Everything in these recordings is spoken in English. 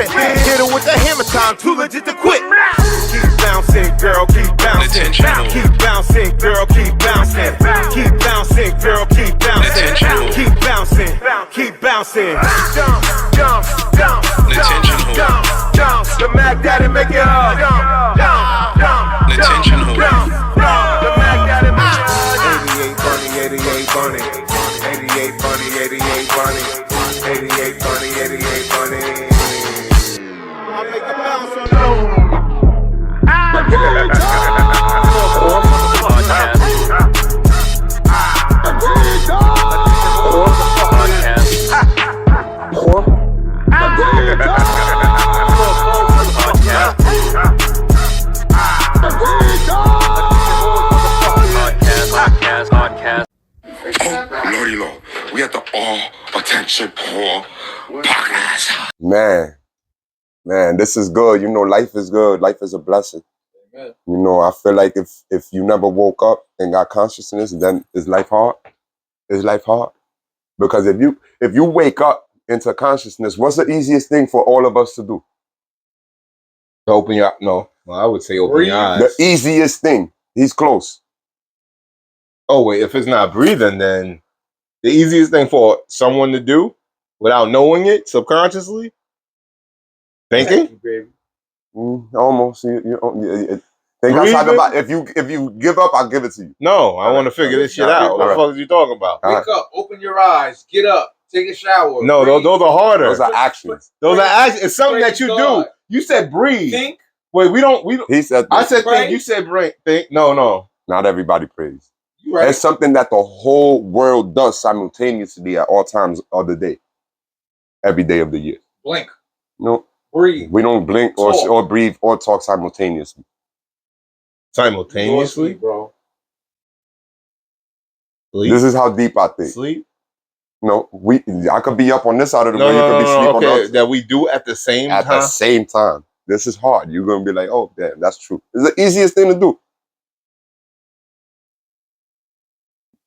grip. Hit her with the hammer time, too legit to quit. Keep bouncing, girl, keep bouncing. Keep bouncing, girl, keep bouncing. Keep bouncing, girl, keep bouncing. Keep bouncing, keep bouncing. Jump, jump, jump, jump, jump, jump. The Mac Daddy make it hard. Jump, jump, jump, jump, jump. The Mac Daddy make it hard. 88 bunny, 88 bunny. 88 bunny, 88 bunny. 88 bunny, 88 bunny. I make the bounce on the Lordy Lord, we at the All Attention Poor Podcast. Man, this is good. You know, life is good. Life is a blessing. Amen. You know, I feel like if you never woke up and got consciousness, then is life hard? Is life hard? Because if you wake up into consciousness, what's the easiest thing for all of us to do? To open your no. Well, I would say open your eyes. The easiest thing. He's close. Oh wait, if it's not breathing, then the easiest thing for someone to do without knowing it subconsciously, thinking. Almost. Think outside the box. If you give up, I'll give it to you. No, I want to figure this shit out. What the fuck are you talking about? Wake up, open your eyes, get up, take a shower. No, those are harder. Those are actions. Those are actions. It's something that you do. You said breathe. Think. Wait, we don't. He said. I said think. You said breathe. Think. No. Not everybody prays. Right. It's something that the whole world does simultaneously at all times of the day. Every day of the year. Blink. No. Breathe. We don't blink or breathe or talk simultaneously. Simultaneously? Bro. Sleep? This is how deep I think. Sleep? No, I could be up on this side of the way. You could be sleep on the other. That we do at the same time? At the same time. This is hard. You're going to be like, oh, damn, that's true. It's the easiest thing to do.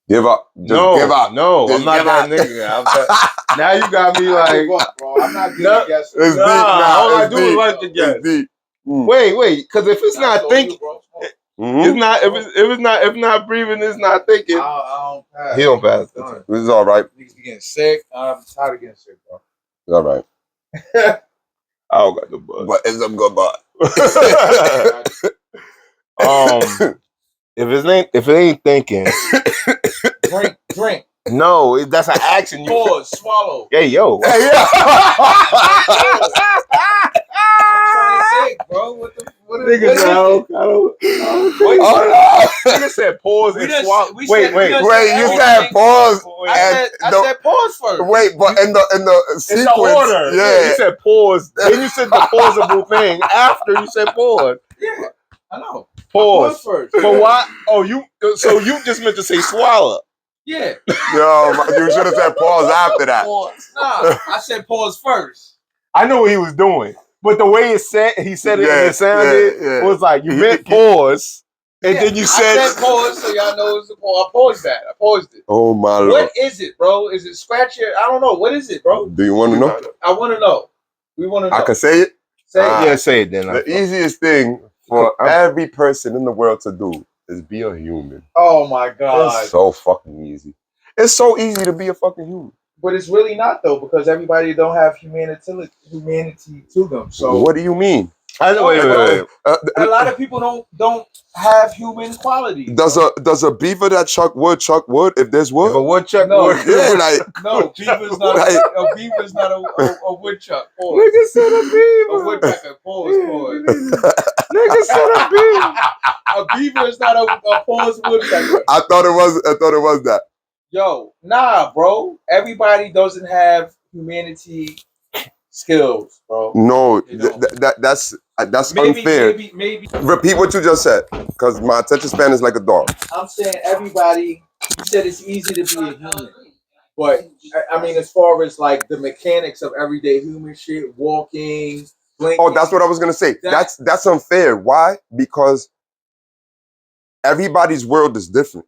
Give up. Just give up. No, just I'm not that nigga. Now you got me like, bro, I'm not good at guessing. It's deep. All I do is like to guess. Wait, because if it's not thinking, it's not. If it's not breathing, it's not thinking. I don't pass. He don't pass. This is all right. Niggas be getting sick. I'm tired of getting sick, bro. It's all right. I don't got the buzz. But it's a good butt. If it ain't thinking, drink. No, that's an action. Pause, swallow. Hey, yo. Hey, yeah. Bro, what nigga, nigga said pause and swallow. Wait. You said pause. I said pause first. Wait, but in the sequence, it's the order. Yeah. You said pause. Then you said the pausable thing after you said pause. Yeah, I know. Pause first. But why? Oh, so you just meant to say swallow. Yeah. Yo, you should have said pause after that. Pause. Nah, I said pause first. I knew what he was doing, but the way he said it and it sounded was like you meant pause, and then you said I said pause, so y'all know it's a pause. I paused that. I paused it. Oh my Lord. What is it, bro? Is it scratch your? I don't know. What is it, bro? Do you want to know? I want to know. We want to know. I can say it. Say it. Yeah, say it then. The easiest thing for every person in the world to do is be a human. Oh my God. It's so fucking easy. It's so easy to be a fucking human. But it's really not though, because everybody don't have humanity to them. So what do you mean? Wait. A lot of people don't have human quality. Does a beaver that chuck wood? If there's wood, if a woodchuck wood, yeah, like no, beaver's not a beaver's not a woodchuck. Pause. Nigga said a beaver. A woodchucker. Pause. Nigga said a beaver. A beaver is not a pause woodchucker. I thought it was that. Yo, nah, bro. Everybody doesn't have humanity skills, bro. No, that's unfair. Maybe. Repeat what you just said, because my attention span is like a dog. I'm saying everybody. You said it's easy to be a human, but I mean, as far as like the mechanics of everyday human shit, walking, blinking. Oh, that's what I was gonna say. That's unfair. Why? Because everybody's world is different.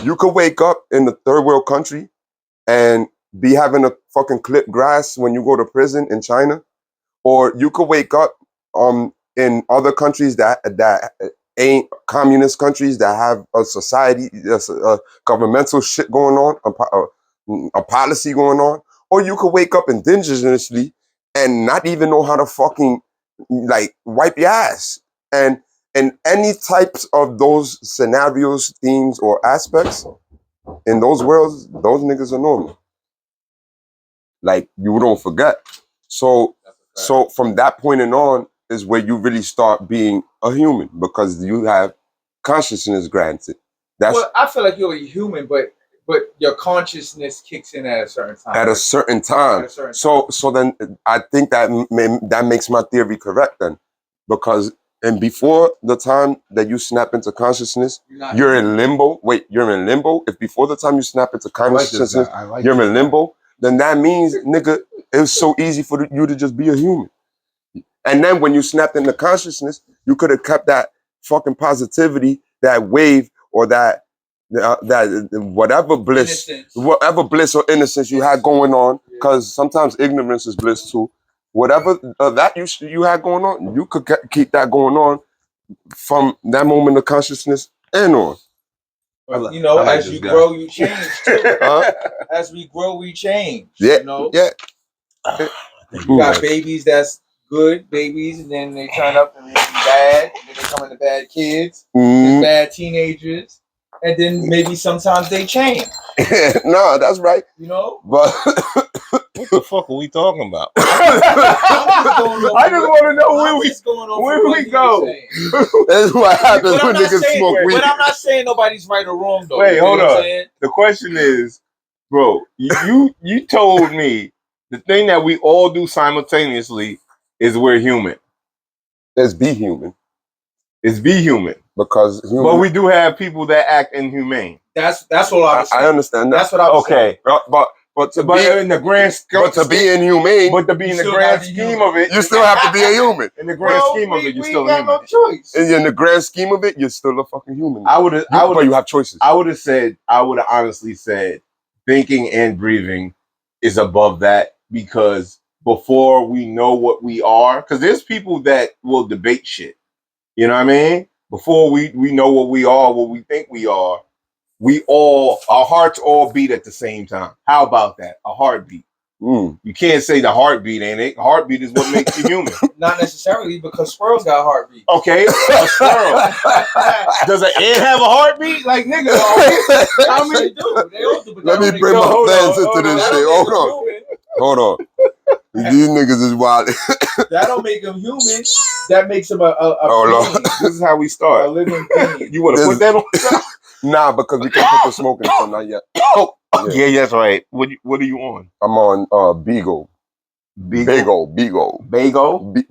You could wake up in a third world country and be having a fucking clipped grass when you go to prison in China, or you could wake up in other countries that ain't communist countries that have a society, a governmental shit going on, a policy going on, or you could wake up indigenously and not even know how to fucking like wipe your ass. And any types of those scenarios, themes, or aspects in those worlds, those niggas are normal. Like, you don't forget. So from that point on is where you really start being a human, because you have consciousness granted. Well, I feel like you're a human, but your consciousness kicks in at a certain time. At a certain time. So then I think that makes my theory correct then, because and before the time that you snap into consciousness, you're in limbo. Wait, you're in limbo. If before the time you snap into consciousness, you're in limbo, then that means, nigga, it's so easy for you to just be a human. And then when you snapped into consciousness, you could have kept that fucking positivity, that wave, or that whatever bliss, whatever bliss or innocence you had going on, because sometimes ignorance is bliss too. Whatever that you had going on, you could keep that going on from that moment of consciousness and on. But, you know, as you grow, you change too. As we grow, we change. Yeah, you know? yeah. You got babies that's good babies, and then they turn up and they be bad, and then they come into bad kids, and bad teenagers, and then maybe sometimes they change. No, that's right. You know? But what the fuck are we talking about? I just want to know where we go. That's what happens when niggas smoke weed. But I'm not saying nobody's right or wrong, though. Wait, hold on. The question is, bro, you told me the thing that we all do simultaneously is we're human. It's be human. It's be human. Because human. But we do have people that act inhumane. That's what I was saying. I understand that. That's what I was saying. But to be in the grand scheme, but to be inhumane, but to be in the grand scheme of it, you still have to be a human. In the grand scheme of it, you're still human. No choice. In the grand scheme of it, you're still a fucking human. But you have choices. I would have honestly said, thinking and breathing is above that, because before we know what we are, because there's people that will debate shit. You know what I mean? Before we know what we are, what we think we are, our hearts all beat at the same time. How about that? A heartbeat. You can't say the heartbeat ain't it. Heartbeat is what makes you human. Not necessarily, because squirrels got heartbeat. Okay, a squirrle. Does an ant have a heartbeat? Like, nigga, how many do? They all do. But let me bring my fans into this shit. Hold on. These niggas is wild. That don't make them human. That makes them a Lord. This is how we start. A living being. You want to put that on? Nah, because we can't put the smoking, so not yet. Yeah, that's right. What are you on? I'm on Bigo. Bigo. Bigo.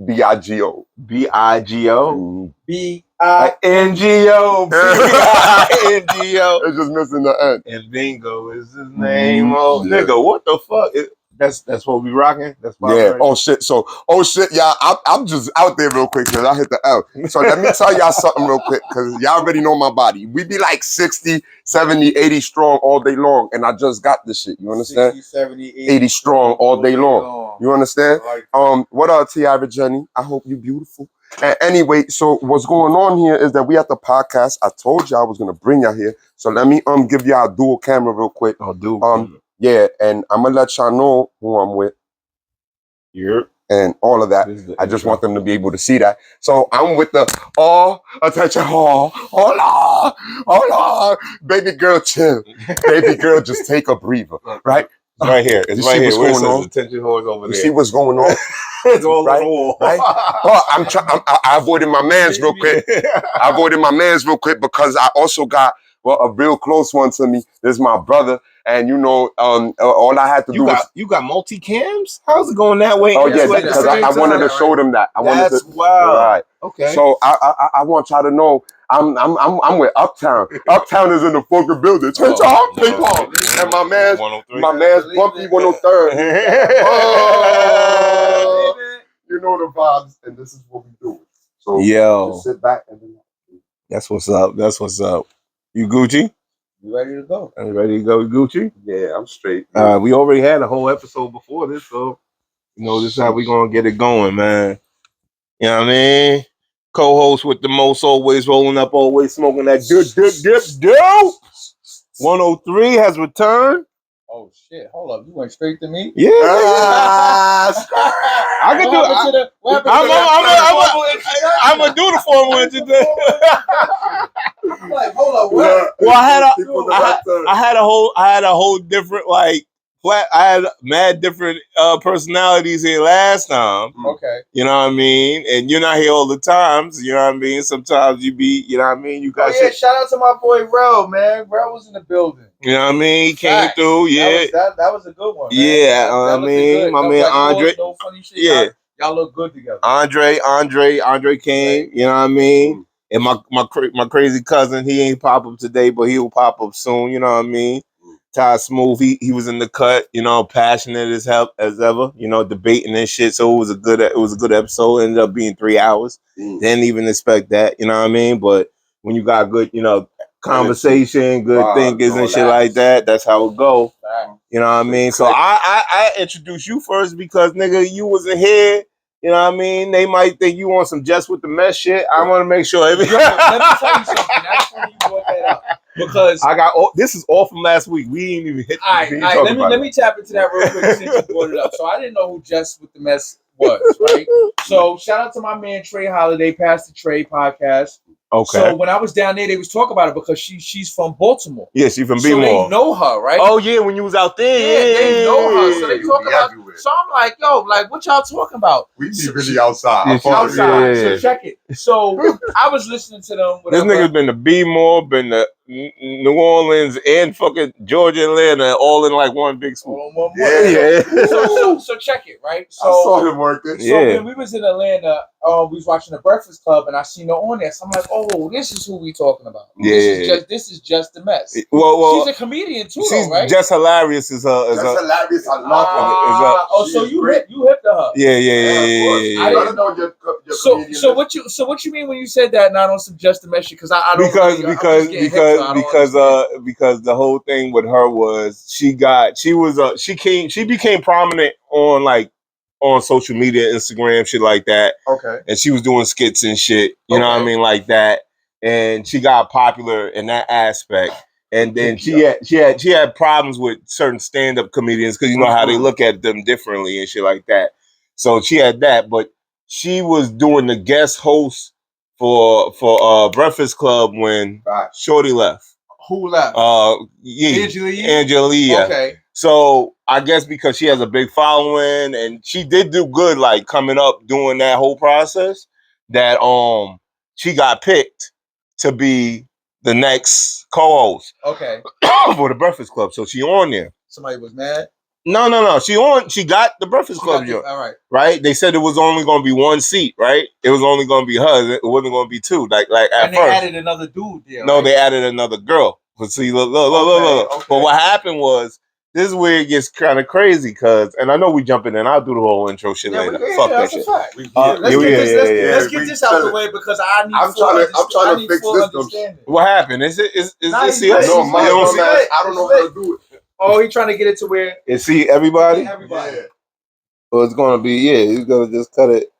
B-I-G-O. B-I-G-O. B-I-N-G-O. B-I-N-G-O. It's just missing the N. And Bingo is his name. Oh, nigga, what the fuck? That's what we rocking? That's why. Yeah. Oh shit. So, y'all. I'm just out there real quick because I hit the L. So let me tell y'all something real quick, because y'all already know my body. We be like 60, 70, 80 strong all day long, and I just got this shit. You understand? 60, 70, 80 strong all day long. You understand? What up, Tiara Jenny? I hope you beautiful. And anyway, so what's going on here is that we at the podcast. I told y'all I was gonna bring y'all here. So let me give y'all a dual camera real quick. Dual camera. Yeah, and I'm gonna let y'all know who I'm with. And all of that. I just want them to be able to see that. So I'm with the attention, baby girl, chill. Baby girl, just take a breather, right? It's right here. It's right here. Where it says attention whores over there. You see what's going on? It's all right? On the wall. Right? I avoided my mans real quick. Because I also got a real close one to me. This is my brother. And you know, all I had to do was... You got multi-cams? How's it going that way? Oh, yeah, because I wanted to show them that. That's wild. Right. Okay. So I want y'all to know I'm with Uptown. Uptown is in the fucking building. Turn on, people. And my man's Bumpy 103rd. You know the vibes, and this is what we do. So just sit back and that's what's up. That's what's up. You Gucci? You ready to go? Are you ready to go, Gucci? Yeah, I'm straight. We already had a whole episode before this, so You know, this is how we gonna get it going, man. You know what I mean? Co-host with the most, always rolling up, always smoking that dope. 103 has returned. Oh shit! Hold up, you went straight to me. Yeah, I can do it. I'm gonna do the formal introduction. I'm like, hold up, what? Well, I had a whole different like. I had mad different personalities here last time. Okay. You know what I mean? And you're not here all the times. You know what I mean? Sometimes you be, you know what I mean? You guys. Oh, yeah, shout out to my boy Rel, man. Rel was in the building. You know what I mean? He came through, yeah. That was a good one, man. Yeah, I mean, my man Andre. No funny shit. Yeah. Y'all look good together. Andre came, you know what I mean? And my crazy cousin, he ain't pop up today, but he'll pop up soon, you know what I mean? Ty Smooth, he was in the cut, you know, passionate as ever, you know, debating and shit. So it was a good episode. It ended up being 3 hours. Didn't even expect that, you know what I mean? But when you got good, you know, conversation, good thinkers and shit like that, that's how it go. You know what I mean? So I introduced you first because nigga, you wasn't here. You know what I mean? They might think you want some Just With The Mess shit. I want to make sure everything. Let me tell you something. That's when you brought that up. Because I got this is all from last week. We ain't even hit. All right. Let me tap into that real quick since you brought it up. So I didn't know who Just With The Mess was, right? So shout out to my man Trey Holiday, Pastor Trey podcast. Okay. So when I was down there, they was talking about it because she's from Baltimore. Yeah, she's from so B-More. They know her, right? Oh yeah, when you was out there, yeah, they know her. So they talk about. So I'm like, yo, like what y'all talking about? We be really outside. Outside. Yeah. So check it. So I was listening to them. This nigga's been to B-More, been to New Orleans, and fucking Georgia, Atlanta, all in like one big swoop. Yeah. So check it, right? So I saw him working. So when we was in Atlanta, we was watching the Breakfast Club, and I seen her on there. So I'm like, oh, this is who we talking about. Yeah. This is just the mess. Well, she's a comedian too, she's though, right? Just hilarious is her. Just hilarious. I love her. Oh, so you hip to her? Yeah. I didn't know your so what you mean when you said that? Not on some Just the Mess? Because I don't because the whole thing with her was she became prominent on social media, Instagram, shit like that. Okay. And she was doing skits and shit, you know what I mean, like that. And she got popular in that aspect. And then she had problems with certain stand-up comedians because you know how they look at them differently and shit like that. So she had that, but she was doing the guest host for Breakfast Club when Shorty left. Who left? Angelia. Okay. So I guess because she has a big following and she did do good, like coming up doing that whole process, that she got picked to be the next co-host. Okay. For the Breakfast Club. So she on there. Somebody was mad? No. She got the Breakfast Club joint. All right. Right? They said it was only going to be one seat, right? It was only going to be her. It wasn't going to be two. Like at and they first. added another dude there. No, right? They added another girl. But see, look. Okay. But what happened was, this is where it gets kind of crazy, and I know we jumping in. I'll do the whole intro shit later. Fuck that shit. Let's get this out the way because I'm trying to fix this. What happened? Is this see us? No, I don't know how to do it. Oh, he's trying to get it to where is see everybody? Everybody. So it's gonna be he's gonna just cut it.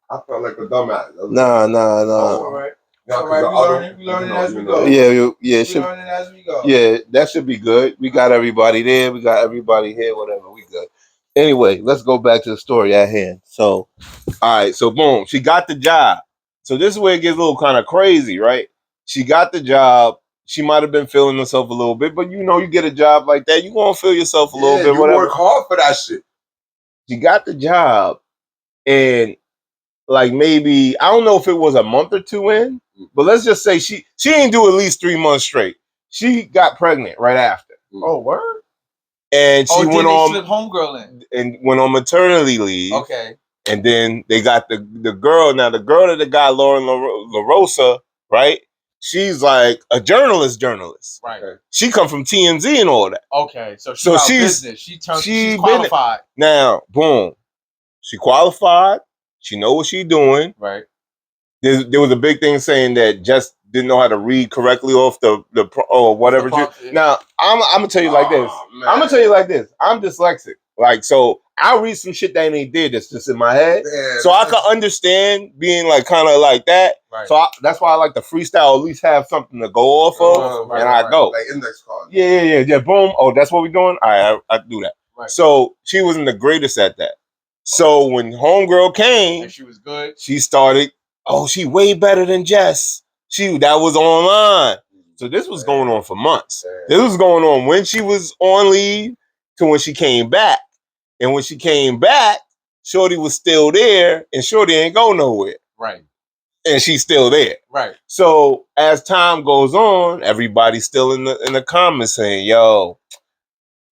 I felt like a dumbass. Nah. All right. All right, we learning as we go. Yeah. We learning as we go. Yeah, that should be good. We got everybody there. We got everybody here. Whatever, we good. Anyway, let's go back to the story at hand. So, all right. So, boom, she got the job. So this is where it gets a little kind of crazy, right? She got the job. She might have been feeling herself a little bit, but you know, you get a job like that, you gonna feel yourself a little bit. You work hard for that shit. She got the job, and like maybe I don't know if it was a month or two in. But let's just say she didn't do at least 3 months straight. She got pregnant right after. Oh, word? And she went on homegirl in and went on maternity leave. Okay. And then they got the girl. Now the girl that they got, Lauren LaRosa, right? She's like a journalist. Right. She come from TMZ and all that. Okay. So she's business. She's qualified. Now, boom. She qualified. She know what she's doing. Right. There was a big thing saying that Jess didn't know how to read correctly off the or whatever. Now I'm gonna tell you like this. I'm gonna tell you like this. I'm dyslexic. Like, so I'll read some shit that they did that's just in my head. Yeah, so I can understand being like kind of like that. Right. So that's why I like the freestyle, at least have something to go off of, and I go. Like index cards. Yeah. Boom. Oh, that's what we're doing? All right, I do that. Right. So she wasn't the greatest at that. So when Homegirl came, and she was good. she started, she way better than Jess. That was online. So this was going on for months. This was going on when she was on leave to when she came back. And when she came back, Shorty was still there, and Shorty ain't go nowhere. Right. And she's still there. Right. So as time goes on, everybody's still in the comments saying, yo,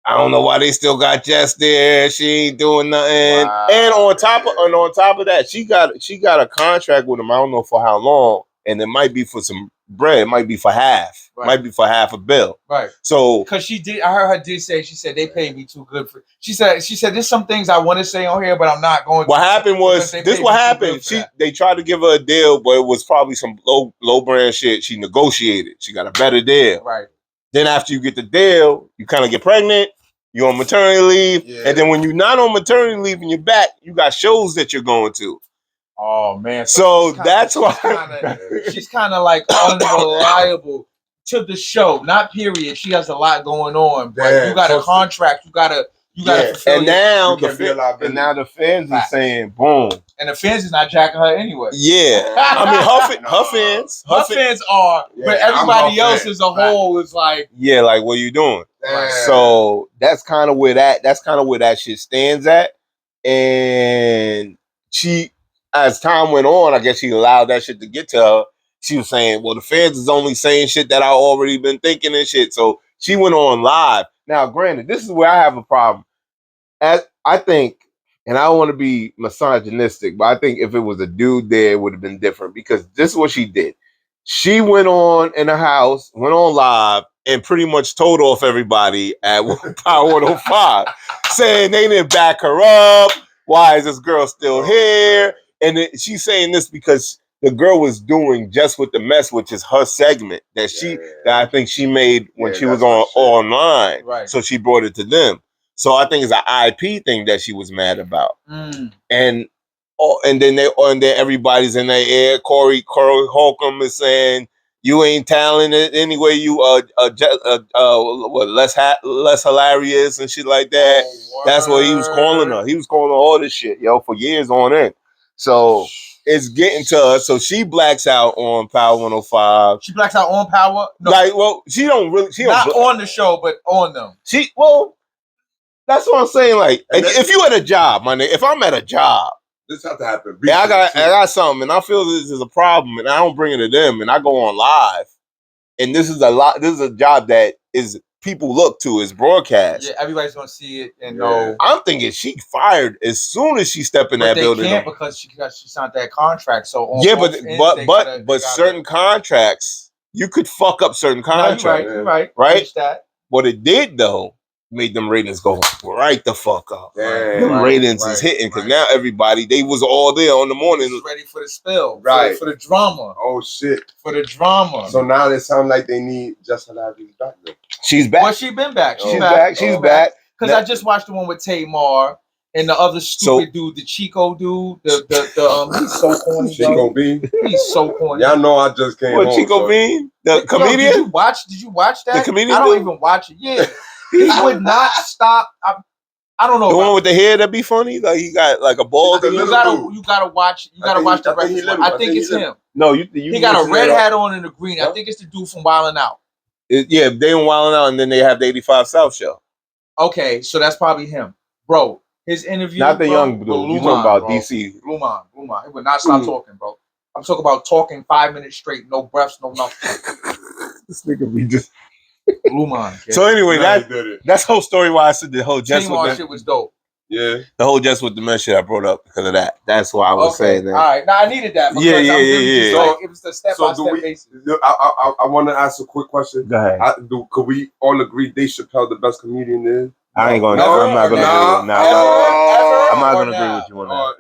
I don't know why they still got Jess there. She ain't doing nothing. Wow. And on top of that, she got a contract with him. I don't know for how long, and it might be for some bread. It might be for half. Right. Might be for half a bill. Right. So because I heard her say she said they paid me too good for. She said there's some things I want to say on here, but I'm not going. What happened was this. What happened? They tried to give her a deal, but it was probably some low brand shit. She negotiated. She got a better deal. Right. Then after you get the deal, you kind of get pregnant. You're on maternity leave, and then when you're not on maternity leave and you're back, you got shows that you're going to. Oh man! So that's why she's kind of like unreliable to the show. Not period. She has a lot going on, but you got a contract. You gotta fulfill. And now the fans are saying, boom. And the fans is not jacking her anyway. Yeah, I mean her fans are, but everybody else as a whole is like, yeah, like what are you doing? Right. So that's kind of where that shit stands at. And she, as time went on, I guess she allowed that shit to get to her. She was saying, well, the fans is only saying shit that I already been thinking and shit. So she went on live. Now, granted, this is where I have a problem. I think, and I don't want to be misogynistic, but I think if it was a dude there, it would have been different, because this is what she did. She went on in the house, went on live, and pretty much told off everybody at Power 105, saying they didn't back her up. Why is this girl still here? And she's saying this because the girl was doing Just With The Mess, which is her segment that I think she made when she was online. Right. So she brought it to them. So I think it's an IP thing that she was mad about. And then everybody's in their ear. Corey Holcomb is saying, you ain't talented anyway. You less hilarious and shit like that. That's what he was calling her. He was calling her all this shit, yo, for years on end. So it's getting to her. So she blacks out on Power 105. She blacks out on Power? No. Like, well, she don't really. She not don't on the show, but on them. That's what I'm saying. Like, if you at a job, my nigga, if I'm at a job, this has to happen. And I got something, and I feel this is a problem, and I don't bring it to them, and I go on live, and this is a job that is people look to is broadcast. Yeah, everybody's gonna see it and know. I'm thinking she fired as soon as she stepped in that building. They can't because she signed that contract. So but certain contracts, you could fuck up certain contracts. No, you're right. Right. What it did though, made them ratings go right the fuck up. Them ratings is hitting because now everybody, they was all there on the morning. Ready for the spill. Right. For the drama. Oh shit. For the drama. So now they sound like they need Just Hilarious back there. She's back. Well, she been back. She's back. She's back. Because I just watched the one with Tamar and the other stupid dude, the Chico dude. He's so corny. Chico Bean. He's so corny. Y'all know I just came home. Chico Bean? The comedian? Did you watch that? The comedian? I don't even watch it. Yeah. He would not stop. I don't know. The one with the hair that be funny? Like he got like a bald. You gotta watch. You gotta watch the rest. I think it's him. No, he got a red hat on and a green. I think it's the dude from Wildin' Out. Yeah, they in Wildin' Out, and then they have the 85 South show. Okay, so that's probably him, bro. His interview. Not the young dude. You talking about DC? Blue Man. He would not stop talking, bro. I'm talking about talking 5 minutes straight, no breaths, no nothing. This nigga be just. Blue Man. So anyway, that's whole story why I said the whole Just With the shit was dope. Yeah. The whole Just With the Men shit I brought up because of that. That's why I was saying that. All right. Now I needed that. Yeah. Like, it was the step-by-step basis. I want to ask a quick question. Go ahead. Could we all agree Dave Chappelle the best comedian is? I ain't going to. I'm not going to agree with you on that.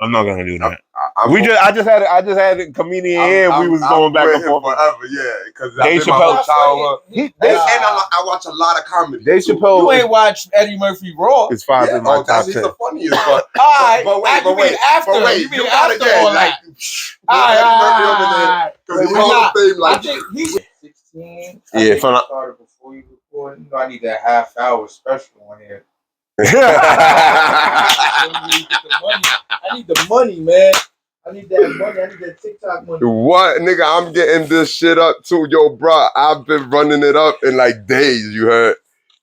I'm not going to do that. I just had a comedian here. We was going back and forth forever. Yeah, because Dave Chappelle childhood. And I watch a lot of comedy. Dave Chappelle. You ain't watch Eddie Murphy Raw. It's five in my top 10. He's the funniest. But wait, you got to go all that. Because he's Hall of Fame like I think he's 16. Yeah, started before you record. You know, I need that half-hour special on here. I need the money, man. I need that money. I need that TikTok money. What, nigga? I'm getting this shit up too, yo, bro. I've been running it up in like days. You heard?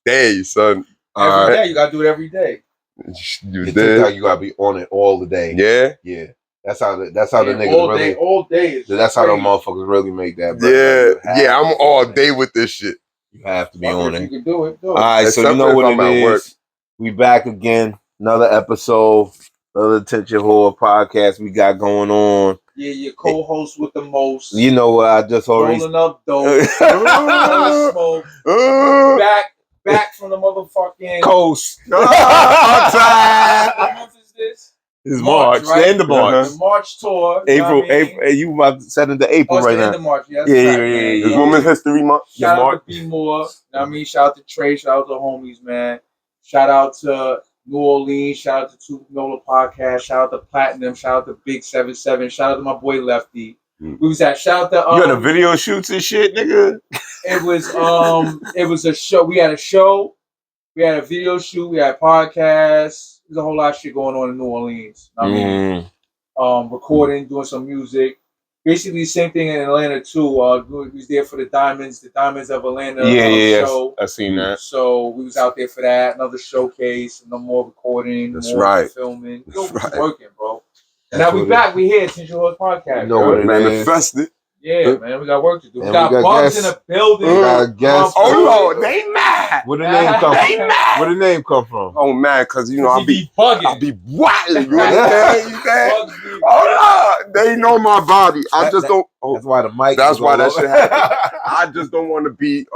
Days, son. Every day, you gotta do it every day. You Your did? TikTok, you gotta be on it all the day. Yeah. That's how the niggas all really. Day, all day. That's how the motherfuckers really make that. Bro. Yeah. I'm all day with this shit. You have to be on it. You can do it. All right, so you know what it is. Work. We back again. Another episode. Another Attention Horror podcast we got going on. Yeah, your co-host with the most. You know what I just already. Rolling up dope. Smoke. Back from the motherfucking coast. What month is this? It's March. Right? The end of March. The March tour. April. You about to set into April right the now. End of March. Yeah. It's Women's History Month. Shout out to B More. Shout out to Trey. Shout out to the homies, man. Shout out to New Orleans. Shout out to Two Nola Podcast. Shout out to Platinum. Shout out to Big 77. Shout out to my boy Lefty. We was at shout out to you had a video shoots and shit, nigga. It was a show. We had a show. We had a video shoot. We had podcasts. There's a whole lot of shit going on in New Orleans. Recording, doing some music. Basically, same thing in Atlanta too. We was there for the Diamonds of Atlanta show. I seen that. So we was out there for that. Another showcase. No more recording. That's more right. Filming. That's right. Working, bro. Now we back. We here. Attention Horror Podcast. You know what it manifested. Yeah, man. We got work to do. And we got Bugz in the building. We got guests. Oh Lord, they mad. Where the name come from? Where the name come from? Oh man, because you know I be bugging. I be wilding. You understand? Oh Lord, they know my body. I just don't. That's why the mic. That's why that shit happens. I just don't want to be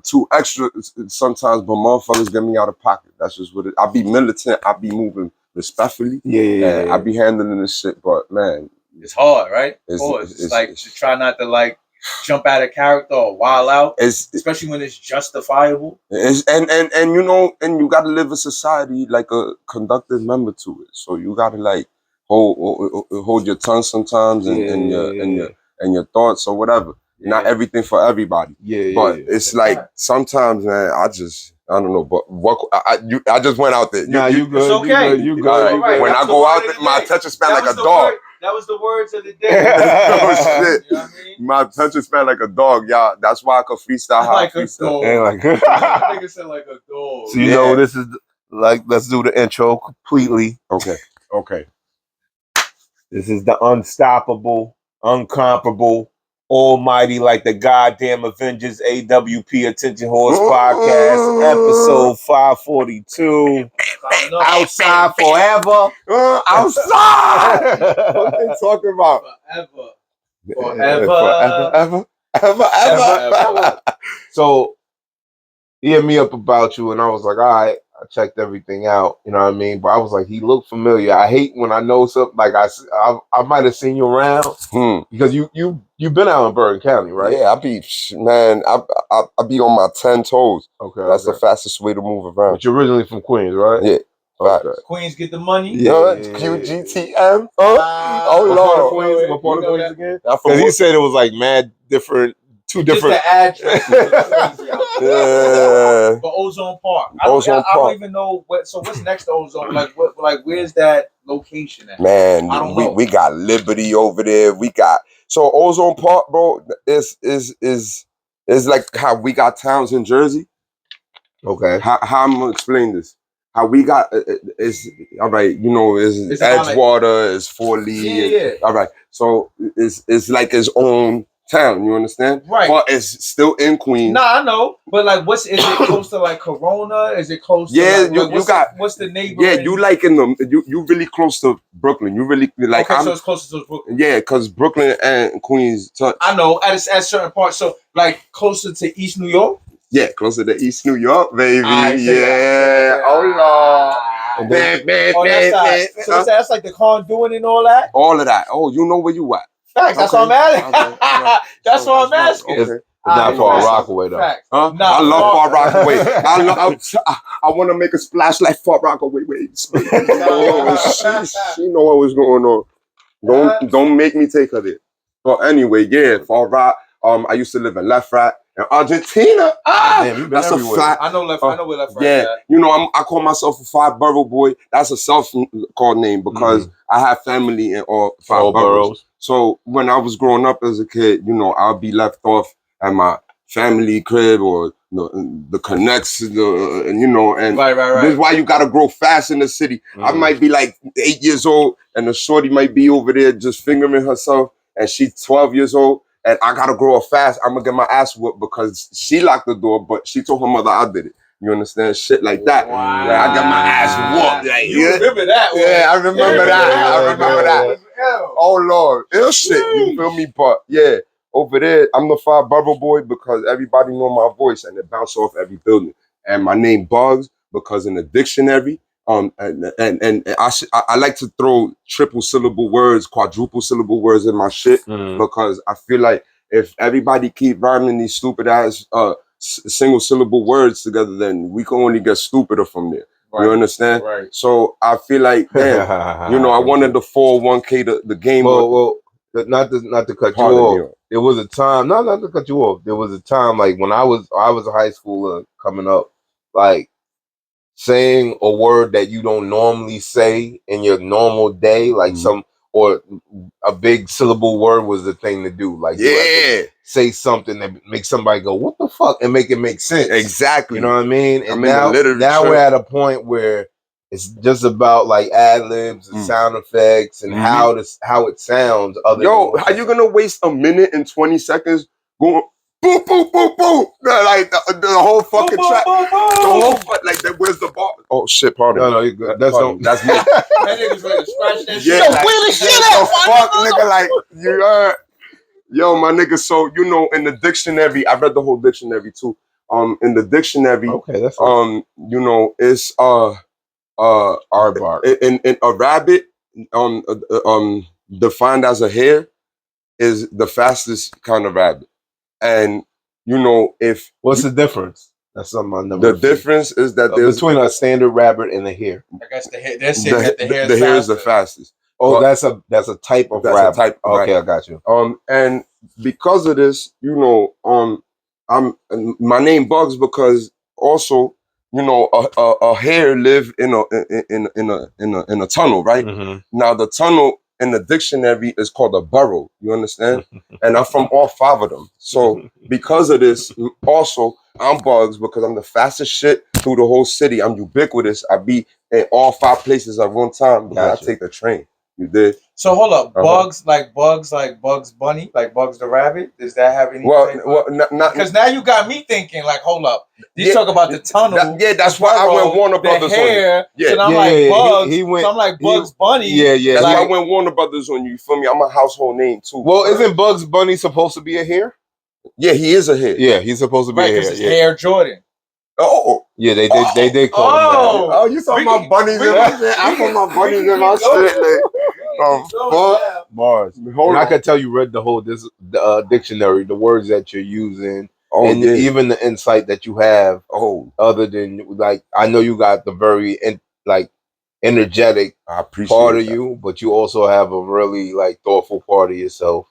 too extra sometimes, but motherfuckers get me out of pocket. That's just what it. I be militant. I be moving respectfully. Yeah. I be handling this shit, but man. It's hard, right? It's like to try not to like jump out of character or wild out, especially when it's justifiable. And you got to live in society like a conductive member to it. So you got to like hold your tongue sometimes and your thoughts or whatever. Yeah. Not everything for everybody. But it's like sometimes, man, I don't know, but I just went out there. You good. It's okay. You good. Right. When I go out there, my attention span like a dog. That was the words of the day. Oh shit! You know what I mean? My attention span like a dog, y'all. That's why I could freestyle how like I freestyle. Nigga said like a dog. So you know this is like, let's do the intro completely. Okay. This is the unstoppable, uncomparable, almighty, like the goddamn Avengers AWP Attention Horse Podcast, episode 542. Outside forever. Outside. What they talking about? Forever. So he hit me up about you, and I was like, all right. I checked everything out, you know what I mean? But I was like, he looked familiar. I hate when I know something, like I might have seen you around, because you've been out in Bergen County, right? Yeah, I be on my 10 toes. Okay. That's the fastest way to move around. But you're originally from Queens, right? Yeah. Okay. Queens get the money. Yeah. QGTM. Oh Lord. What part of Queens again? Because he said it was like mad different. Two different. Just the address. Yeah. But Ozone Park. I don't even know what. So what's next to Ozone? Like where's that location at? Man, we got Liberty over there. We got Ozone Park, bro. Is like how we got towns in Jersey. Okay. How I'm gonna explain this? How we got is all right. You know, is Edgewater, is Fort Lee. Yeah. All right. So it's like its own town, you understand? Right. But it's still in Queens. Nah, I know. But like, is it close to like Corona? Is it close to what's the neighborhood? Yeah, you like you really close to Brooklyn. You really like so it's closer to Brooklyn. Yeah, because Brooklyn and Queens touch. I know at certain parts. So like closer to East New York? Yeah, closer to East New York, baby. Yeah. Oh Lord. So that's like the conduit and all that? All of that. Oh, you know where you at. Facts, that's what I'm asking. That's what I'm asking. Okay. It's not Far Rockaway though. Facts. Huh? Nah, I love Far Rockaway. I want to make a splash like Far Rockaway. Wait. She know what was going on. Don't make me take her there. But anyway, yeah, Far Rock. I used to live in Left Rat in Argentina. Damn, you been That's everywhere. a fact. I know where Left Rat Yeah, is at. you know, I call myself a five borough boy. That's a self-called name because I have family in all five boroughs. So when I was growing up as a kid, you know, I'll be left off at my family crib or the connects, and you know, and Right. this is why you gotta grow fast in the city. I might be like 8 years old, and the shorty might be over there just fingering herself, and she's 12 years old. And I gotta grow up fast. I'm gonna get my ass whooped because she locked the door, but she told her mother I did it. You understand? Shit like that. Wow. Like, I got my ass whooped. Like, You remember that one? Yeah, I remember that. Oh Lord, ill shit. You feel me? But yeah, over there, I'm the five borough boy because everybody know my voice and it bounce off every building. And my name Bugz because in the dictionary, and I like to throw triple syllable words, quadruple syllable words in my shit because I feel like if everybody keep rhyming these stupid ass single syllable words together, then we can only get stupider from there. Right. You understand? Right. So I feel like, damn, you know, I wanted the 401k the game. Well, not to cut you off. There was a time, not to cut you off. There was a time like when I was a high schooler coming up, like saying a word that you don't normally say in your normal day, like or a big syllable word was the thing to do. Like say something that makes somebody go, "What the fuck?" and make it make sense. Exactly. You know what I mean? And now we're at a point where it's just about like ad libs and sound effects and how it sounds. Yo, how you gonna waste a minute and 20 seconds going boom, boom, boom, boom? Like the whole fucking track. The whole like that. Where's the bar? Oh shit, pardon. No, you're good. That's me. That nigga's ready to scratch that shit. Yeah, like, where the shit at? Fuck, nigga, like you heard. Yo, my nigga. So you know, in the dictionary, I read the whole dictionary too. In the dictionary, that's you know, it's aardvark. In a rabbit, defined as a hare, is the fastest kind of rabbit. And you know, what's the difference? That's something I never. The difference is that there's between a standard rabbit and a hare. I guess the hare is the fastest. Oh, that's a type of rabbit. Type, okay, right. I got you. And because of this, you know, I'm my name Bugz because also, you know, a hare live in a tunnel, right? Now the tunnel in the dictionary is called a burrow. You understand? And I'm from all five of them. So because of this, also I'm Bugz because I'm the fastest shit through the whole city. I'm ubiquitous. I be in all five places at one time because I take the train. You did. So hold up, Bugz like Bugs Bunny, like Bugz the rabbit. Does that have any? Well, not because now you got me thinking like, hold up, you talk about the tunnel. That's why I went Warner Brothers on you. Yeah, so I'm like Bugz. So I'm like Bugs Bunny. Yeah. That's why I went Warner Brothers on you. You feel me? I'm a household name too. Well, isn't Bugs Bunny supposed to be a hare? Yeah, he is a hare. Yeah, he's supposed to be a hare. Because it's Hair Jordan. Oh, yeah, they did call him that. Oh, you saw my bunnies in my shit. I put my bunnies in my shit. Mars. And I can tell you read the whole dictionary, the words that you're using, and even the insight that you have. Other than like, I know you got the very energetic part of you, but you also have a really like thoughtful part of yourself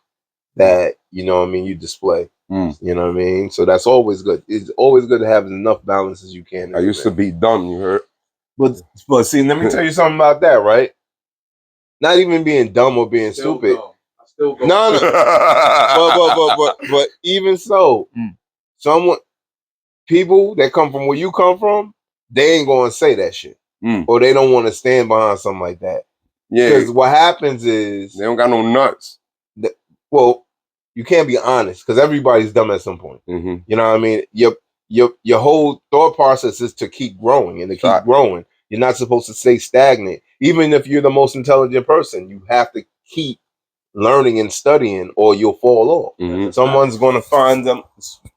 that you know what I mean you display. You know what I mean? So that's always good. It's always good to have enough balance as you can. I used to be dumb, you heard? But see, let me tell you something about that, right? Not even being dumb or being stupid. I still go. No. but even so, people that come from where you come from, they ain't gonna say that shit. Or they don't want to stand behind something like that. Yeah. Because what happens is they don't got no nuts. You can't be honest because everybody's dumb at some point. You know what I mean? Your whole thought process is to keep growing and to keep growing. You're not supposed to stay stagnant. Even if you're the most intelligent person, you have to keep learning and studying or you'll fall off. Someone's going to find them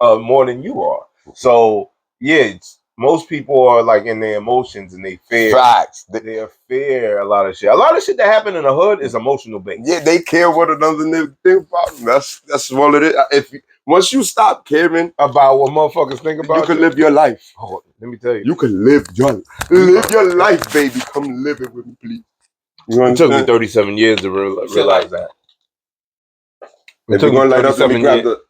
more than you are. So, yeah, most people are like in their emotions and they fear. Facts. They fear a lot of shit. A lot of shit that happen in the hood is emotional based. Yeah, they care what another nigga think about them. That's what it is. Once you stop caring about what motherfuckers think about you can live your life. Oh, let me tell you. You can live your life, baby. Come live it with me, please. It took me 37 years to realize that. If you're gonna light up, let me grab the.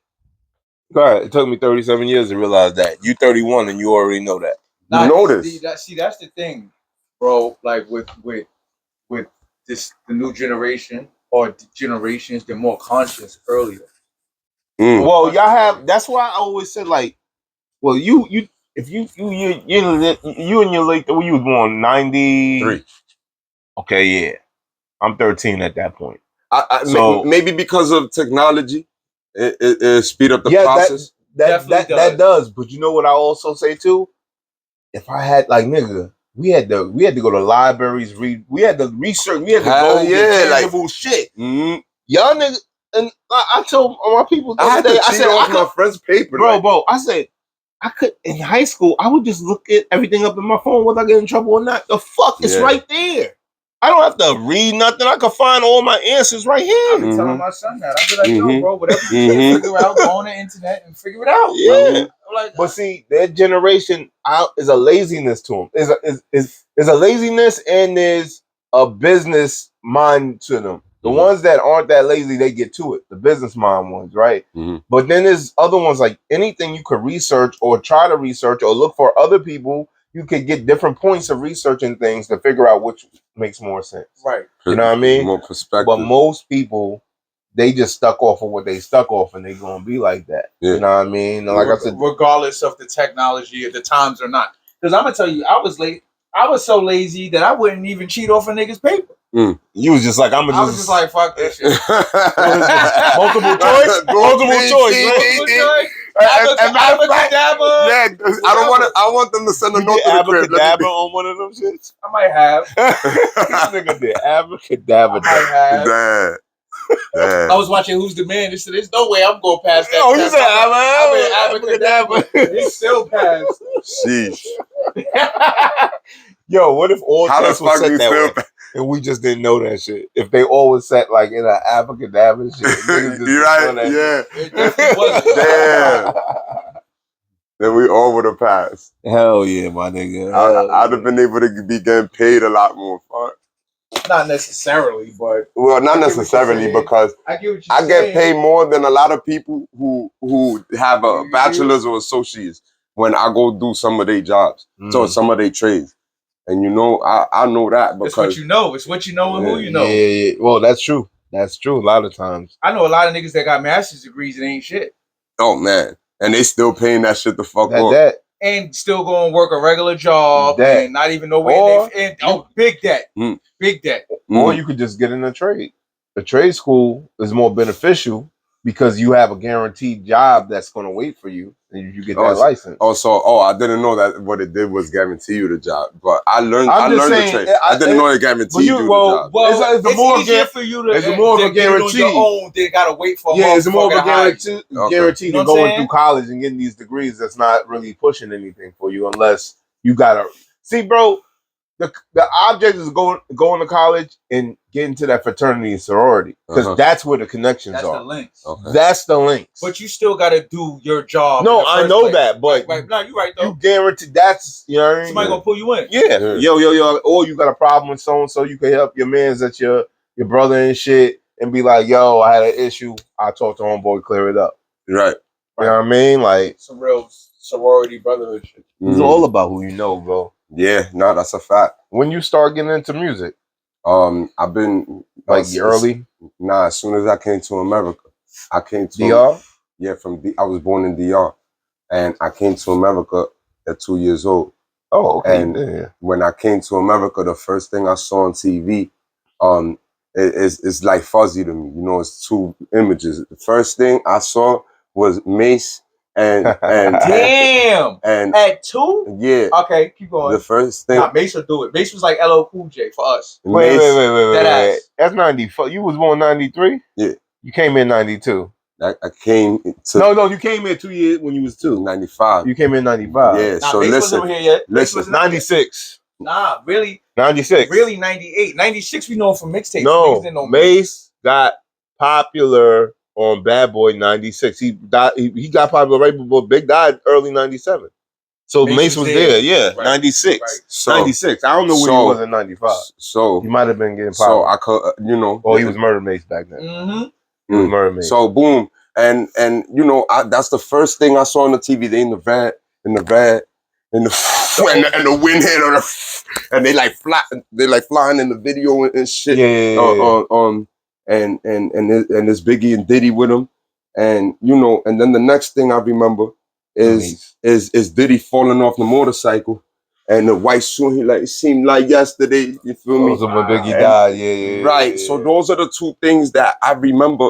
Go ahead. It took me 37 years to realize that. You 31 and you already know that. Nah, you know this. See, that's the thing, bro. Like with this, the new generation or the generations, they're more conscious earlier. Well, y'all have. That's why I always said, like, well, if you in your late. When you was born 93. Okay, yeah. I'm 13 at that point. So maybe because of technology, it speed up the process. That does. But you know what I also say too? If I had like nigga, we had to go to libraries, read. We had to research. We had to go get tangible shit. Mm-hmm. Y'all niggas, and I told my people I had to cheat off my friend's paper, bro. I said I could in high school. I would just look at everything up in my phone whether I get in trouble or not. The fuck, it's right there. I don't have to read nothing. I can find all my answers right here. I've been telling my son that. I'll be like, yo, bro, whatever you can't figure out, go on the internet and figure it out. Yeah. Like, but see, their generation is a laziness to them. Is a laziness and there's a business mind to them. The ones that aren't that lazy, they get to it. The business mind ones, right? But then there's other ones like anything you could research or try to research or look for other people. You could get different points of researching things to figure out which makes more sense. Right. You know what I mean? More perspective. But most people, they just stuck off of what they stuck off and they gonna be like that. Yeah. You know what I mean? Like I said, regardless of the technology at the times or not. Because I'm gonna tell you, I was late. I was so lazy that I wouldn't even cheat off a nigga's paper. You was just like, I was just like, fuck this shit. multiple choice, right? Abracadabra. Yeah, I want them to send a note to the crib. Abracadabra on one of them shits. I might have. This nigga did abracadabra. I might have. Damn. I was watching Who's the Man. This there's no way I'm going past that. Oh, you said abracadabra. He still passed. Sheesh. Yo, what if all tests were set that way? And we just didn't know that shit. If they always sat like in an abracadabra shit. You're right, yeah. It definitely wasn't. Damn. Then we all would have passed. Hell yeah, my nigga. I'd have been able to be getting paid a lot more. Fuck. Not necessarily, but... Well, not necessarily, because I get paid more than a lot of people who have a bachelor's or associates when I go do some of their jobs. So some of their trades. And you know, I know that because... It's what you know. It's what you know and who you know. Yeah. Well, that's true. That's true a lot of times. I know a lot of niggas that got master's degrees and ain't shit. Oh, man. And they still paying that shit the fuck off. And still going to work a regular job and not even know where big debt. Big debt. Or you could just get in a trade. A trade school is more beneficial because you have a guaranteed job that's going to wait for you and you get that license. I didn't know that what it did was guarantee you the job. But I learned the trade. I didn't know it guaranteed you the job. Well, it's more easier for you to... It's more of a guarantee. On your own, they got to wait for it's more of a guarantee to going through college and getting these degrees that's not really pushing anything for you unless you got to... See, bro, the object is going to college and getting to that fraternity and sorority because that's where the connections are. That's the links. Okay. That's the links. But you still got to do your job. No, I know that, but right. No, you're right though. You guarantee that's somebody gonna pull you in. Yeah. Yo, or you got a problem with so you can help your mans that your brother and shit and be like, yo, I had an issue. I talked to homeboy, clear it up. Right. You know what I mean? Like some real sorority brotherhood shit. It's all about who you know, bro. Yeah, no, that's a fact. When you start getting into music, I've been like early. Nah, as soon as I came to America, I came to DR. Yeah, I was born in DR, and I came to America at 2 years old. Oh, okay. And when I came to America, the first thing I saw on TV, it's like fuzzy to me. You know, it's two images. The first thing I saw was Mace. And damn, and at 2, yeah, okay, keep going. The first thing, Mace will do it. Mace was like LL Cool J for us. Wait. That's 94. You was born 93. Yeah, you came in 92. I came to No, you came in 2 years when you was 2. 95. You came in 95. Yeah, Nah, so Bass listen. wasn't over here yet. Listen, 96. Nah, really? 96. Really 98. 96 we know him from mixtapes. No, Niggas didn't know Mace got popular on Bad Boy 96. He got popular right before Big died early 97. So Mace was there. Yeah, Right. 96. Right. So 96. I don't know where he was in 95. So He might have been getting so popular. I could Or he was Murder Mace back then. Mm-hmm. He was Murder Mace. So boom, and that's the first thing I saw on the TV. They in the van, and the wind hit on and they like flying in the video and shit. And there's Biggie and Diddy with him, and and then the next thing I remember is Diddy falling off the motorcycle, and the white suit. It seemed like yesterday. You feel me? Those are when Biggie died. Yeah. Right. So those are the two things that I remember.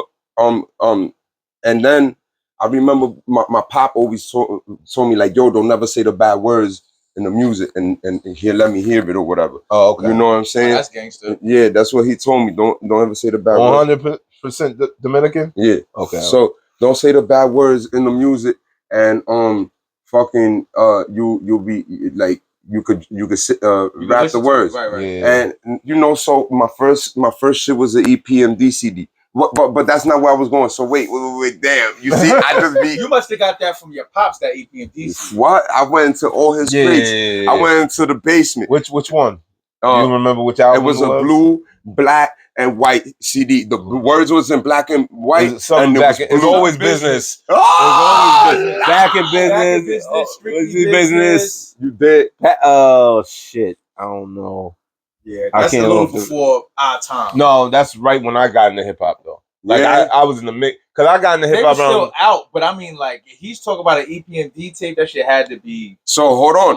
And then I remember my pop always told me like, yo, don't never say the bad words in the music, and he'll let me hear it or whatever. Oh, okay. You know what I'm saying? Oh, that's gangster. Yeah, that's what he told me. Don't ever say the bad words. 100% Dominican? Yeah. Okay. So don't say the bad words in the music, and fucking you'll be like you could sit, rap the words. Right. Yeah. And so my first shit was an EP and DCD. But that's not where I was going. So wait, damn. You see, I just be. You must have got that from your pops, that EP and DC. What? I went into all his crates. Yeah. I went into the basement. Which one? You remember which album it was? A blue, black, and white CD. The words was in black and white. It's always business. Oh! It's always business. Back in business. Strictly business. You did. Oh shit. I don't know. Yeah, that's a little before our time. No, that's right when I got into hip hop though. Like I was in the mix because I got into hip hop. They were still out, but I mean, like he's talking about an EP and D tape. That shit had to be. So hold on.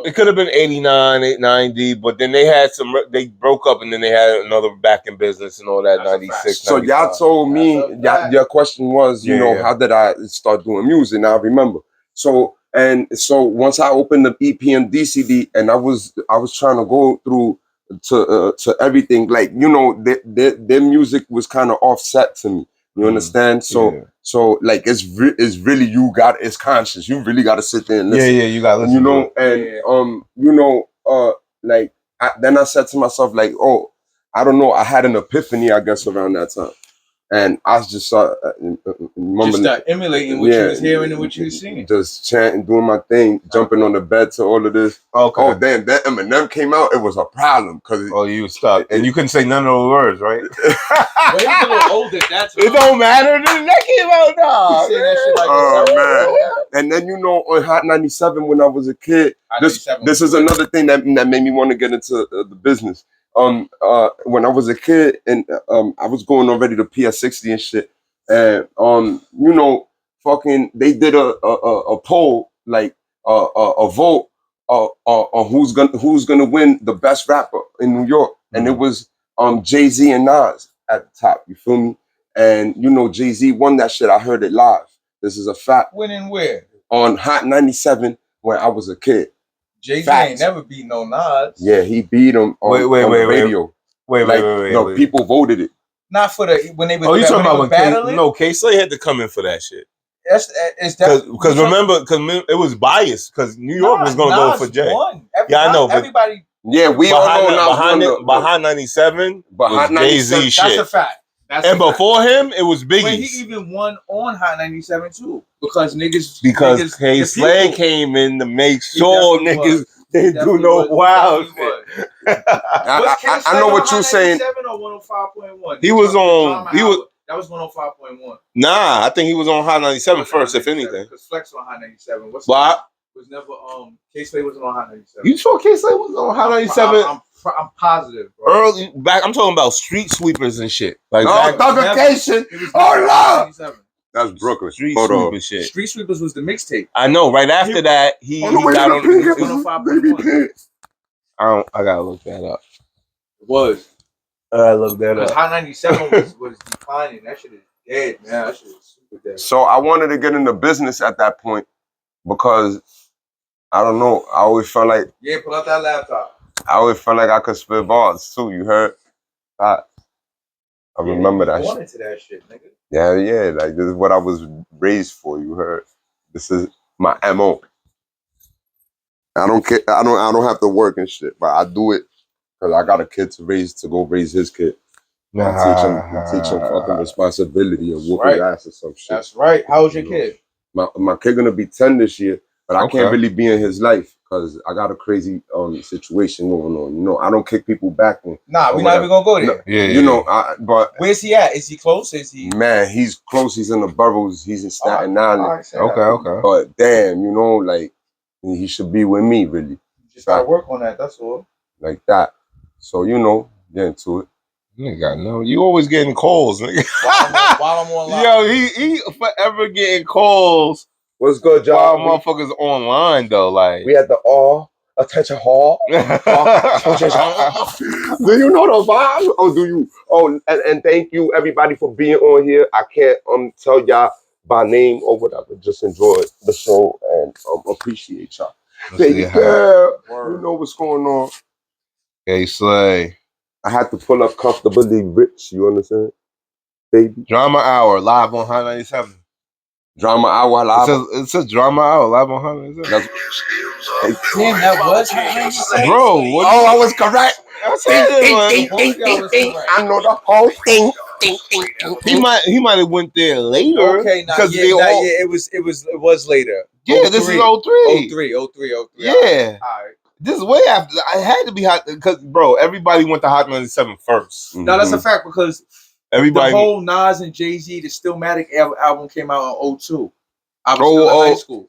It could have been 89, 90, but then they had some. They broke up, and then they had another Back in Business and all that. 96. So 95. Y'all told me. Your question was, how did I start doing music? Now I remember. So once I opened the EP and DCD, and I was trying to go through to everything, like their music was kind of offset to me. You understand? So like it's really it's conscious. You really got to sit there and listen. Yeah, you got to listen. Then I said to myself like, oh, I don't know. I had an epiphany, I guess, around that time. And I just start emulating what you was hearing and what you was seeing. Just chanting, doing my thing, jumping on the bed to all of this. Okay. Oh, damn, that Eminem came out, it was a problem. You was stuck. And you couldn't say none of those words, right? Well, he was a little older at that time. It don't matter. That came out now. Oh, man. And then, on Hot 97 when I was a kid, this is another thing that made me want to get into the business. When I was a kid and I was going already to PS60 and shit, and fucking they did a poll, like a vote on who's gonna win the best rapper in New York, and it was Jay-Z and Nas at the top. You feel me? And Jay-Z won that shit. I heard it live. This is a fact. Winning where? On Hot 97 when I was a kid. Jay-Z ain't never beat no Nas. Yeah, he beat him on the radio. Wait. People voted it. Not for when they were. Oh, you talking about when battling? K-Slay had to come in for that shit. Because remember, it was biased because New York was gonna go for Jay. I know. Everybody. Yeah, we all know behind 97. Jay-Z shit. That's a fact. Before him, it was Biggie. When he even won on Hot 97 too, because K-Slay came in to make sure niggas didn't do no wild shit. I know what you're saying. Or 105.1. He was on. That was 105.1. Nah, I think he was on Hot 97 first, if anything. Because Flex was on Hot 97. Was never K-Slay wasn't on Hot 97. You sure K-Slay was on Hot 97? I'm positive, bro. Early back, I'm talking about Street Sweepers and shit. Like Thuggification. Oh Lord, that's Brooklyn. Street Sweepers shit. Street Sweepers was the mixtape. I know. Right after that, he got on 105.1. I gotta look that up. It was. I looked that up. Hot 97 was declining. That shit is dead, man. That shit is super dead. So I wanted to get into business at that point because I don't know. I always felt like pull out that laptop. I always felt like I could spit bars too. You heard? I remember that Born shit. into that shit, nigga. Yeah, like this is what I was raised for. You heard? This is my MO. I don't care. I don't have to work and shit, but I do it because I got a kid to go raise his kid. And teach him fucking responsibility and whoop his ass or some shit. That's right. How old's your kid? My kid gonna be 10 this year, but I can't really be in his life because I got a crazy situation going on. You know, I don't kick people back. We're not even gonna go there. No, but where's he at? Is he close? Is he? Man, he's close. He's in the boroughs. He's in Staten Island. Okay. But damn, you know, like he should be with me, really. You just gotta work on that. That's all. Like that. So you know, get into it. Nigga, no, you always getting calls, nigga. While I'm online. Yo, he forever getting calls. What's good, y'all? While motherfuckers online though, like we at the attention hall. Do you know the vibe? Oh, do you? Oh, and thank you everybody for being on here. I can't tell y'all by name or whatever. Just enjoy the show and appreciate y'all. Baby girl, you know what's going on. Hey, Slay. I had to pull up comfortably rich. You understand, baby? Drama Hour live on Hot 97. Drama Hour live. It says Drama Hour live on Hot 97. Damn, that was Hot 97. Bro, what? Oh, I was correct. I know the whole thing. He might have went there later. Okay, it was later. Yeah, this is 03. 03. Yeah. All right. This is way after. I had to be hot because, bro, everybody went to Hot 97 first. No, that's a fact because everybody, the whole Nas and Jay-Z, the Stillmatic album came out in 02. I was still in high school.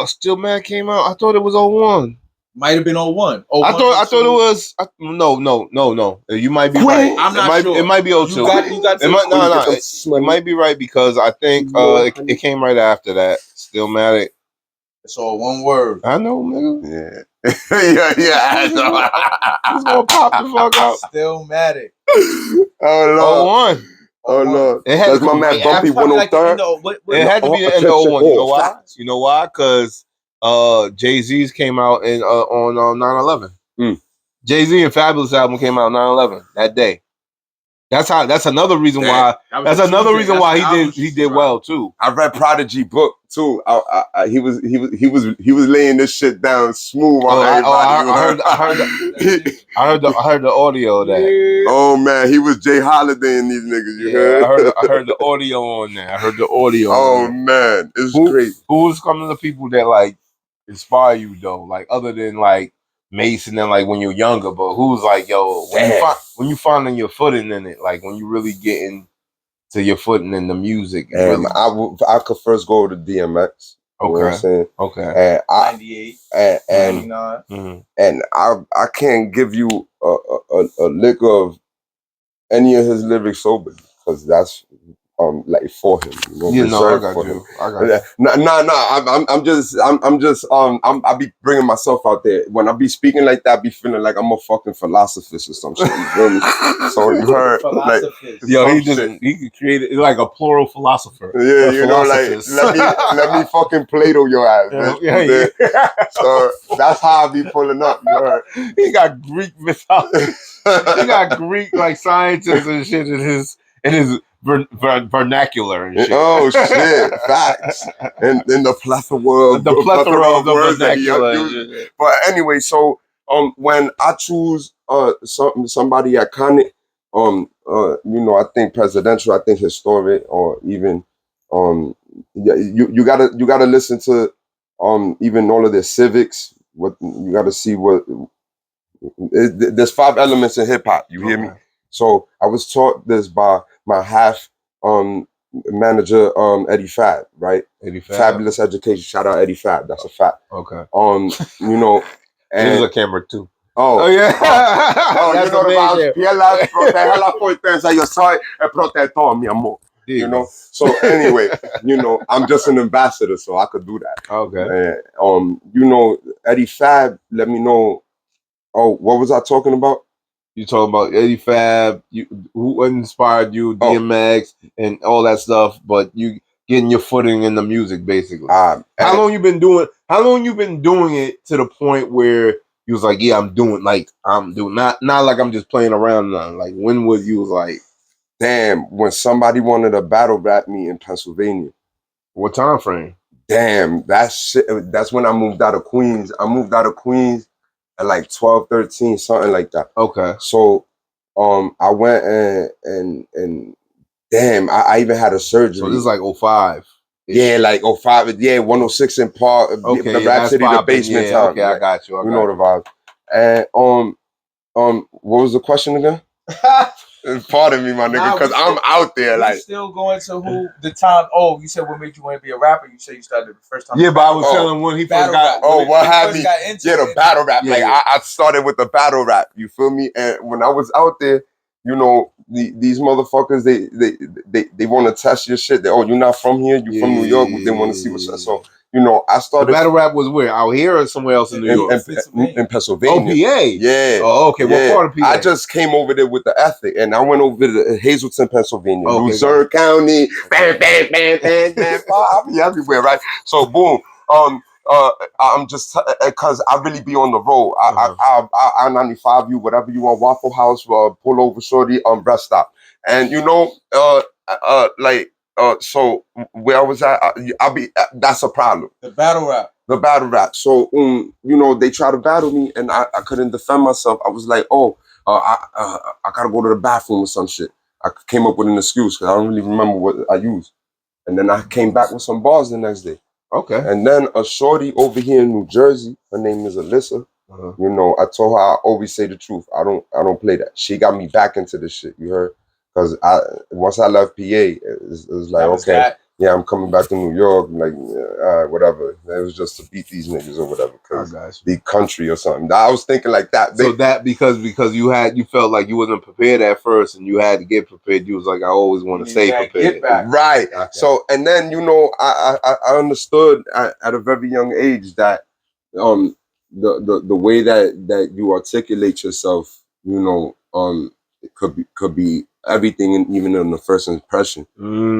Stillmatic came out. I thought it was 01. Might have been 01. I thought it was. No. You might be right. I'm not sure. It might be 02. You got it might be right because I think it came right after that. Stillmatic. It's all one word. I know, nigga. Yeah. I know. It's gonna pop the fuck out. Stillmatic. Oh Lord. Oh Lord. That's my man Bumpy 103rd. It had to be the end of 01. You know why? You know why? Because Jay-Z's came out on 9/11. Jay-Z and Fabulous album came out on 9/11 that day. That's another reason why. That's another reason why he did well too. I read Prodigy book too. He was laying this shit down smooth on everybody. I heard the audio of that. Oh man, he was Jay Holiday and these niggas. You heard? I heard the audio on there. Oh man, it's great. Who was some of the people that like inspire you though? Like other than like Mason and like when you're younger, but who's like, yo, when you finding your footing in it, like when you really getting to your footing in the music. And I could first go to DMX. You know what I'm saying? Okay. And 98. And I can't give you a lick of any of his lyrics sober because that's like for him. You know, I got you. I be bringing myself out there. When I be speaking like that, I be feeling like I'm a fucking philosophist or some shit. You feel me? So you heard, like, yo, he could create it like a plural philosopher. Yeah, you know, like let me fucking Plato your ass. Yeah. So that's how I be pulling up. You heard? He got Greek mythology. He got Greek like scientists and shit in his vernacular and shit. Oh shit, facts. And the plethora of the words vernacular. That he used. But anyway, so when I choose somebody iconic, you know, I think presidential, I think historic, or even you gotta listen to even all of their civics. What you gotta see what there's 5 elements in hip hop. You hear me? So I was taught this by my half manager Eddie Fab, right? Eddie Fab. Fabulous education. Shout out Eddie Fab. That's a fact. Okay. You know, and this is a camera too. Oh yeah. You know the vibes. Proteja la fortaleza. Yo soy el protector, mi amor. You know. So anyway, you know, I'm just an ambassador, so I could do that. Okay. You know, Eddie Fab. Let me know. Oh, what was I talking about? You talking about Eddie Fab, who inspired you, DMX, and all that stuff, but you getting your footing in the music, basically. How long you been doing it to the point where you was like, yeah, I'm doing not like I'm just playing around now. Like when was you was like, damn, when somebody wanted to battle rap me in Pennsylvania. what time frame? Damn, that's when I moved out of Queens. I moved out of Queens at like 12, 13, something like that. Okay. So I went and damn, I even had a surgery. So this is like 05. Yeah, like 05, yeah, 106 in Park, okay, the Rhapsody, the basement time. Okay, I got you. You know the vibe. And what was the question again? Pardon me, my nigga, because I'm out there. Like, still going to who the time? Oh, you said what made you want to be a rapper? You said you started the first time. Yeah, but I was telling when he first got. What had me? Yeah, the battle rap. Yeah, like I started with the battle rap. You feel me? And when I was out there, you know, these motherfuckers, they want to test your shit. You're not from here. You from New York. They want to see what's up. So. You know, I started. The battle rap was where? Out here or somewhere else in New York? In Pennsylvania. Oh, PA? Yeah. Oh, okay. Yeah. What part of PA? I just came over there with the ethic, and I went over to Hazleton, Pennsylvania, Luzerne County. Bam, bam, bam, bam, bam. I'll be everywhere, right? So, boom. I'm just because I really be on the road. I 95 you, whatever you want, Waffle House, pull over, shorty, rest stop, and you know, so where I was at, that's a problem. The battle rap. So, you know, they try to battle me, and I couldn't defend myself. I was like, I gotta go to the bathroom or some shit. I came up with an excuse because I don't really remember what I used, and then I came back with some bars the next day. Okay. And then a shorty over here in New Jersey, her name is Alyssa. You know, I told her I always say the truth. I don't play that. She got me back into this shit. You heard? Because once I left PA, it was like, okay, yeah, I'm coming back to New York, like, whatever. It was just to beat these niggas or whatever, because the country or something. I was thinking like that. So that because you felt like you wasn't prepared at first, and you had to get prepared. You was like, I always want to stay prepared. Right. Okay. So, and then, you know, I understood at a very young age that the way that you articulate yourself, you know, it could be everything, and even in the first impression.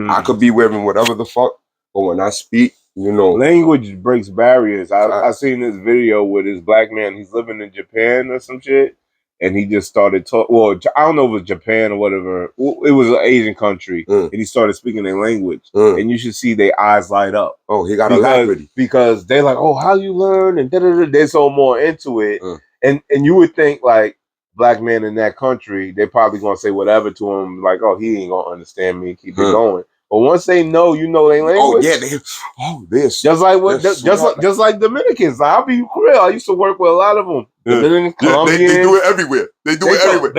I could be wearing whatever the fuck, but when I speak, you know, language breaks barriers. I seen this video with this black man. He's living in Japan or some shit, and he just started talking. Well, I don't know if it was Japan or whatever. It was an Asian country, and he started speaking their language, and you should see their eyes light up. Oh, he got alacrity because they're like, oh, how you learn, and they're so more into it, and you would think like. Black men in that country, they're probably gonna say whatever to him, like, "Oh, he ain't gonna understand me." Keep it going. But once they know, you know their language. This just like Dominicans. I'll be real. I used to work with a lot of them. Dominican, Colombians. They do it everywhere. They do it everywhere.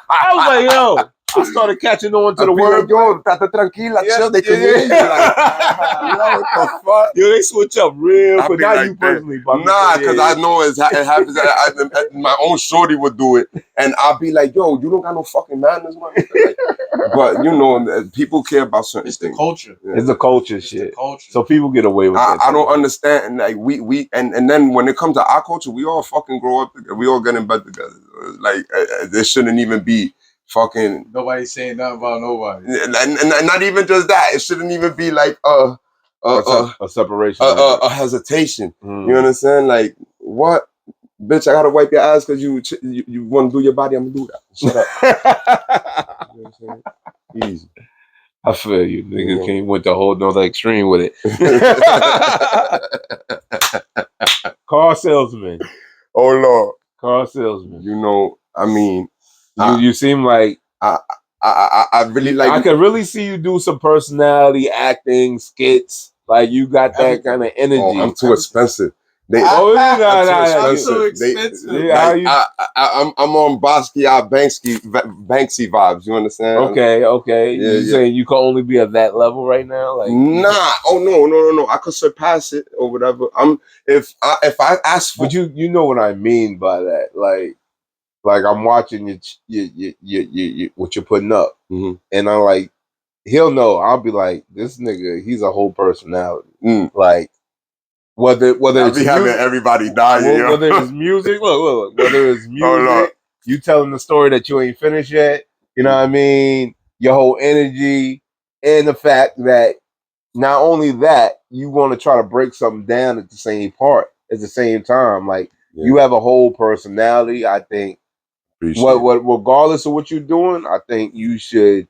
I was like, yo. I started catching on to the word. Yo, tate tranquila, chill. They can hear you. What the fuck? Yo, they switch up real quick. Not you personally, but nah, because I know it happens. My own shorty would do it, and I'll be like, yo, you don't got no fucking manners, man. Like, but you know, people care about certain things. The culture. It's the culture shit. So people get away with that. I don't understand. Like we and then when it comes to our culture, we all fucking grow up together. We all get in bed together. Like there shouldn't even be. Fucking nobody saying nothing about nobody, and not even just that. It shouldn't even be like a separation, a hesitation. You understand? Like what, bitch? I gotta wipe your ass because you want to do your body. I'm gonna do that. Shut up. You know what I'm saying? Easy. I feel you. Niggas went the whole nother extreme with it. Car salesman. Oh Lord. Car salesman. You know, I mean. You seem like I really like. I could really see you do some personality acting skits. Like you got that kind of energy. Oh, I'm too expensive. I'm so expensive. I'm on Basquiat Banksy vibes. You understand? Okay. You saying you can only be at that level right now? Like nah. Oh no. I could surpass it or whatever. If I ask for. But you know what I mean by that, like I'm watching you what you're putting up, and I'm like, he'll know. I'll be like, this nigga, he's a whole personality. Like whether it's having everybody dying, whether it's music, look, whether it's music, you telling the story that you ain't finished yet. You know what I mean? Your whole energy, and the fact that not only that you want to try to break something down at the same part. at the same time, like you have a whole personality. I think what regardless of what you're doing, I think you should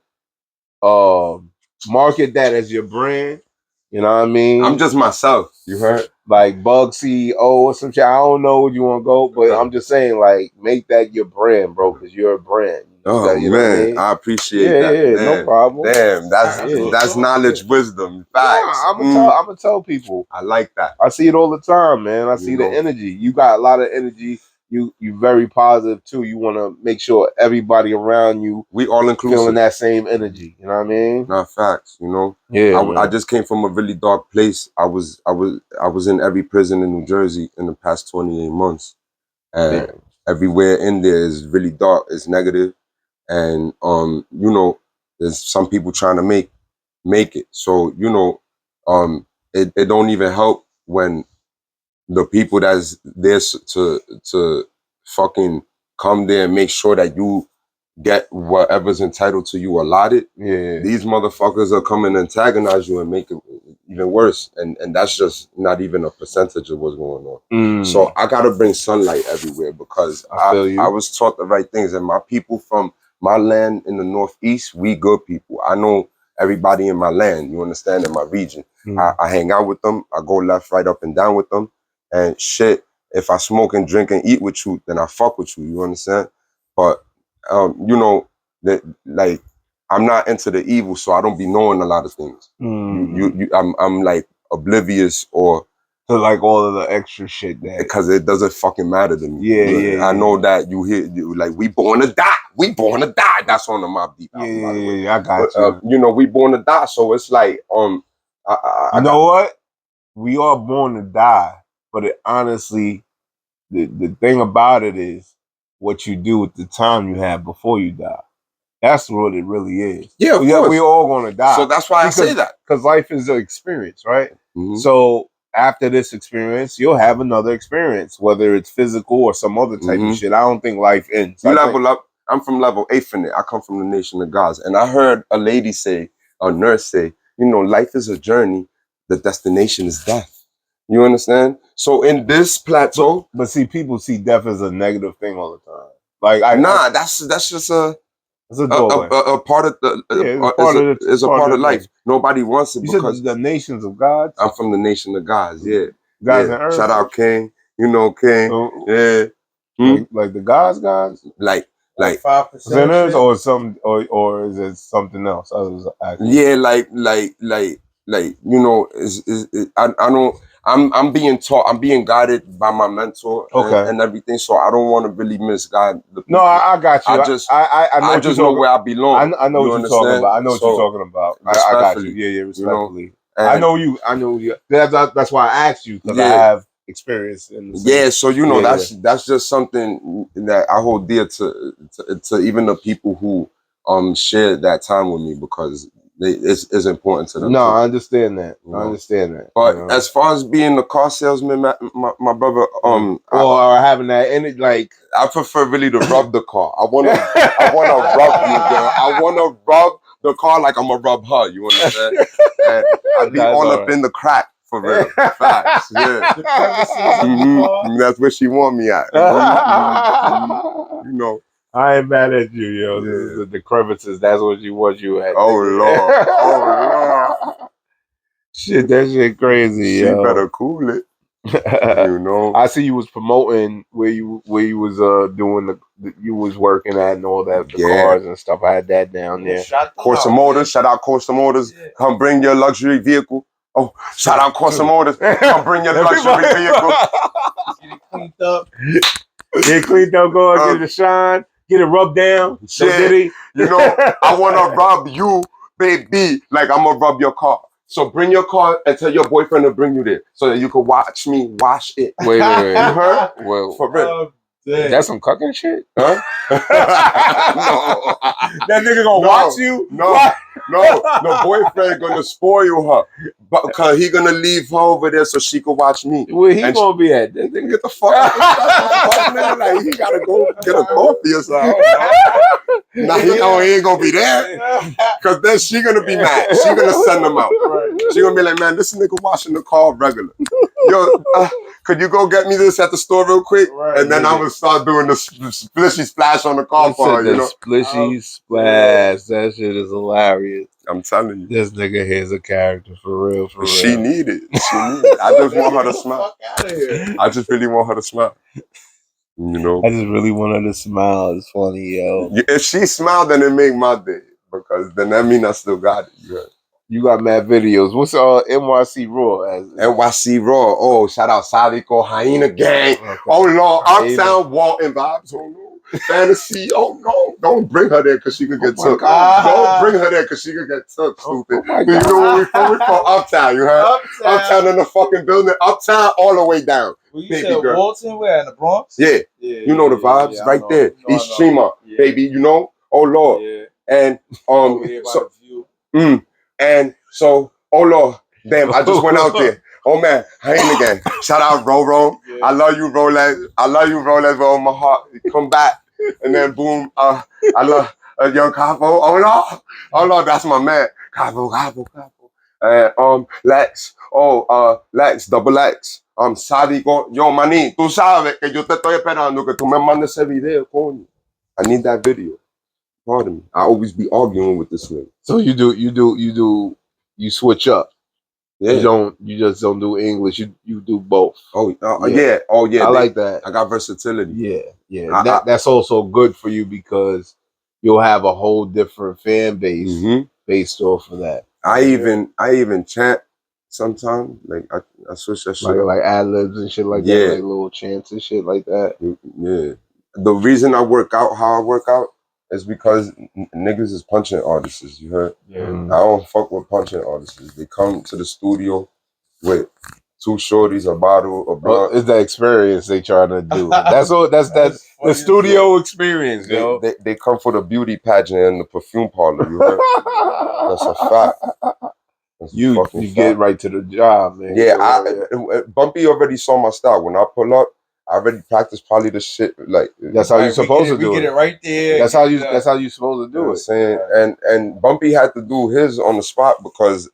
market that as your brand. You know what I mean? I'm just myself. You heard? Like Bugz CEO or some shit. I don't know where you want to go, but I'm just saying, like, make that your brand, bro, because you're a brand. Oh you man, know what I mean? I appreciate that. Yeah, Damn. no problem. Damn, that's knowledge, wisdom, facts. I'm gonna tell people. I like that. I see it all the time, man. I see the energy. You got a lot of energy. You very positive too. You want to make sure everybody around you, we all inclusive, feeling that same energy. You know what I mean? Not facts. You know. Yeah. I just came from a really dark place. I was in every prison in New Jersey in the past 28 months, and everywhere in there is really dark. It's negative, and you know, there's some people trying to make it. So you know, it don't even help when the people that's there to fucking come there and make sure that you get whatever's entitled to you allotted. Yeah. These motherfuckers are coming and antagonize you and make it even worse. And that's just not even a percentage of what's going on. So I gotta bring sunlight everywhere because I was taught the right things. And my people from my land in the Northeast, we good people. I know everybody in my land, you understand, in my region. I hang out with them. I go left, right, up and down with them. And shit, if I smoke and drink and eat with you, then I fuck with you, you understand? But you know, that like I'm not into the evil, so I don't be knowing a lot of things. I'm like oblivious or to like all of the extra shit that because it doesn't fucking matter to me. Yeah. I know that you hear like we born to die. We born to die. That's on the Mobb Deep album, by the way. Yeah, I got you. You know, we born to die, so it's like you know what? We are born to die, but it honestly, the thing about it is what you do with the time you have before you die. That's what it really is. Yeah, of course. We're all gonna die. So that's why I say that. Because life is an experience, right? So after this experience, you'll have another experience, whether it's physical or some other type of shit. I don't think life ends. You level up. I'm from level 8 I come from the nation of gods. And I heard a lady say, a nurse say, you know, life is a journey. The destination is death. You understand? So in this plateau, but see, people see death as a negative thing all the time. Like, that's just a part of the it's a part of life. Nobody wants it because the nations of God. I'm from the nation of gods. Yeah, gods and earth. Shout out King. You know King. Like the gods, like 5% or some or is it something else? Yeah, like you know, I don't. I'm being taught. I'm being guided by my mentor and everything. So I don't want to really misguide the people. No, I got you. I just know where I belong. I know what you're talking about. I know what you're talking about. I got you. Yeah, respectfully. You know? I know you. That's why I asked you because I have experience in the yeah, so you know that's just something that I hold dear to even the people who shared that time with me because it's important to them. No, I understand that. I understand that. But as far as being a car salesman, my brother, or having that, and it like I prefer really to rub the car. I wanna rub you, girl. I wanna rub the car like I'm gonna rub her. You understand? And I be all up in the crack. For real, facts, yeah. That's where she want me at. You know, I ain't mad at you, yo. The crevices, that's what you want you at. Oh Lord, oh Lord. Shit, that shit crazy. She better cool it. You know, I see you was promoting where you was doing you was working at and all that, the cars and stuff. I had that down there. Corsa Motors, shout out Corsa Motors. Come bring your luxury vehicle. Oh, shout out Corsa Motors. Come bring your luxury vehicle. Get it cleaned up. Get it cleaned up, go get it a shine, get it rubbed down. Shit. You know, I wanna rub you, baby, like I'm gonna rub your car. So bring your car and tell your boyfriend to bring you there so that you can watch me wash it. Wait. You heard? Well, for real. That's some cucking shit? Huh? No. That nigga gonna watch you? No, boyfriend gonna spoil her. Because he gonna leave her over there so she can watch me. Where he gonna be at? That nigga get the fuck out. Like, he gotta go get a coffee or something. Nah, he ain't gonna be there. Because then she gonna be mad. She gonna send him out. She gonna be like, man, this nigga washing the car regular. Yo, could you go get me this at the store real quick? Right, and then I would start doing the splishy splash on the car for her, you know? Splishy splash. That shit is hilarious. I'm telling you. This nigga here's a character for real, for real. She needed. I just want her to smile. Fuck out of here. I just really want her to smile. You know? I just really want her to smile. It's funny, yo. If she smiled, then it make my day. Because then that mean I still got it. You heard? You got mad videos. What's NYC Raw? NYC Raw. Oh, shout out Sadico, Hyena Gang. Okay. Oh, Lord. Uptown Walton Vibes. Oh, no. Fantasy. Oh, no. Don't bring her there because she could get took. Don't bring her there because she could get took, stupid. You know where we from? We from Uptown, you heard? Uptown in the fucking building. Uptown all the way down. Well, you said Walton, where? In the Bronx? Yeah. You know the vibes right there. East Tremont, baby. You know? Oh, Lord. Yeah. And, and so, oh Lord, damn, I just went out there. Oh man, Hyena again. Shout out Roro. Yeah. I love you, Rolex. I love you, Rolex, with all my heart. Come back. And then boom, I love young Capo. Oh Lord, that's my man. Capo. And Lex. Lex, double X. Sádico. Yo, maní, tú sabes que yo te estoy esperando que tú me mandes ese video, coño. I need that video. Pardon me. I always be arguing with this nigga. So you switch up. Yeah. You just don't do English. You do both. Yeah. I like that. I got versatility. Yeah. That's also good for you because you'll have a whole different fan base based off of that. I even chant sometimes. Like I switch that shit. Like ad-libs and shit like that. Like little chants and shit like that. Yeah. The reason I work out how I work out is because niggas is punching artists, you heard? Yeah. I don't fuck with punching artists. They come to the studio with 2 shorties, a bottle, a blunt. It's the experience they trying to do. That's the studio experience, yo. They come for the beauty pageant and the perfume parlor, you heard? That's a fact. You get right to the job, man. Yeah, Bumpy already saw my style. When I pull up, I already practiced probably the shit like that's how you're supposed to do it. We get it right there. That's how you supposed to do it. Saying and Bumpy had to do his on the spot because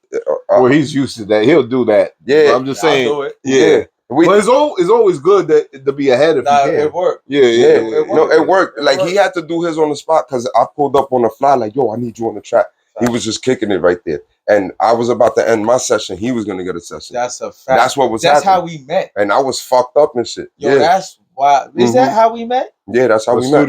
well, he's used to that. He'll do that. Yeah, I'm just saying. I'll do it. Yeah. But it's always good to be ahead if you can. It worked. Yeah. It worked. Like he had to do his on the spot because I pulled up on the fly like, yo, I need you on the track. He was just kicking it right there. And I was about to end my session. He was going to get a session. That's a fact. That's what was happening. That's how we met. And I was fucked up and shit. Yo, that's why. Is that how we met? Yeah, that's how we met.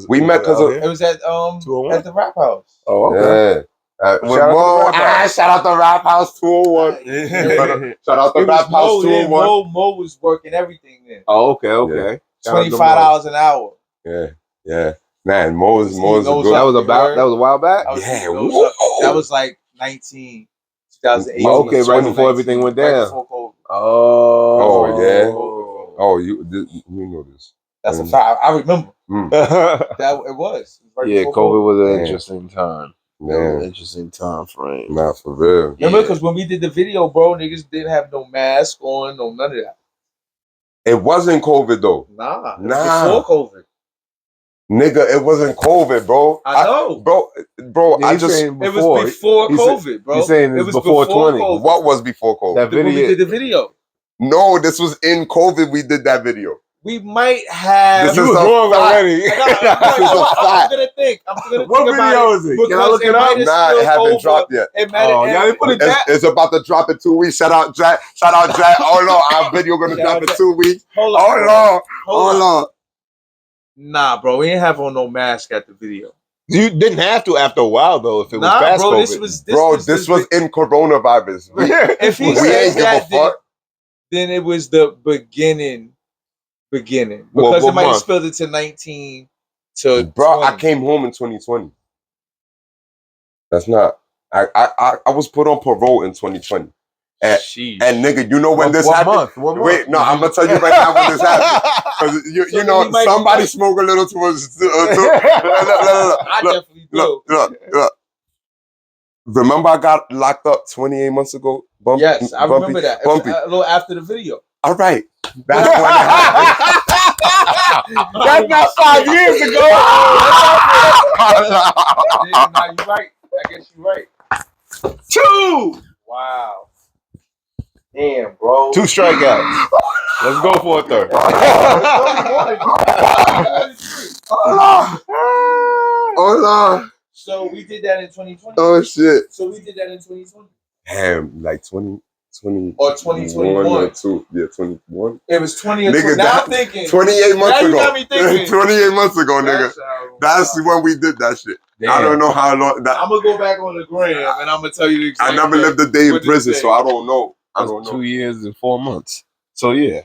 We met because it was at the Rap House. Oh, okay. Yeah. Shout out the Rap House 201. Shout out the Rap House 201. Mo was working everything there. Oh, okay. $25 an hour. Yeah. Man, Mo's good. That was a while back? That was like 2018. Okay, right before everything went down. Right before COVID. Oh, yeah. Oh, you know this. That's a fact. I remember. That it was. Right COVID was an interesting time. Man. Interesting time frame. Nah, for real. Remember, because when we did the video, bro, niggas didn't have no mask on, no none of that. It wasn't COVID though. Nah. Before COVID. Nigga, it wasn't COVID, bro. I know. Bro, yeah, it was before COVID, bro. He's saying it was before 20. COVID. What was before COVID? That video. When we did the video. No, this was in COVID we did that video. We might have. You was wrong already. I'm gonna think. What video is it? Can I look it up? Nah, it haven't dropped yet. It's about to drop in 2 weeks. Shout out Jack. Oh no, our video gonna drop in 2 weeks. Hold on. Nah, bro, we ain't have on no mask at the video. You didn't have to after a while though. If it was past bro, COVID. This was in coronavirus. If he says that, then it was the beginning. Because it might have spilled it to 19 to bro, 20. I came home in 2020. That's not. I was put on parole in 2020. And nigga, you know when this happened? What month? Wait, no, I'm gonna tell you right now when this happened. Because you know, somebody smoke a little too much. I definitely do. Look. Remember I got locked up 28 months ago? Yes, I remember that. Bumpy. A little after the video. All right. That's when it happened. That's not 5 years ago. Nah, you're right. I guess you're right. 2. Wow. Damn, bro. 2 strikeouts. Let's go for a third. Hola. So we did that in 2020. Oh shit. So we did that in 2020. Damn, like 20 or 2021 or 2. Yeah, 21. It was 20 or Nigga, 20. Now that- I'm thinking 28 months now ago. you got me thinking. 28 months ago, nigga. That's when we did that shit. Damn. I don't know how long. That, I'm gonna go back on the gram and I'm gonna tell you the exact I never lived a day in prison, so I don't know. I don't know. 2 years and 4 months. So yeah.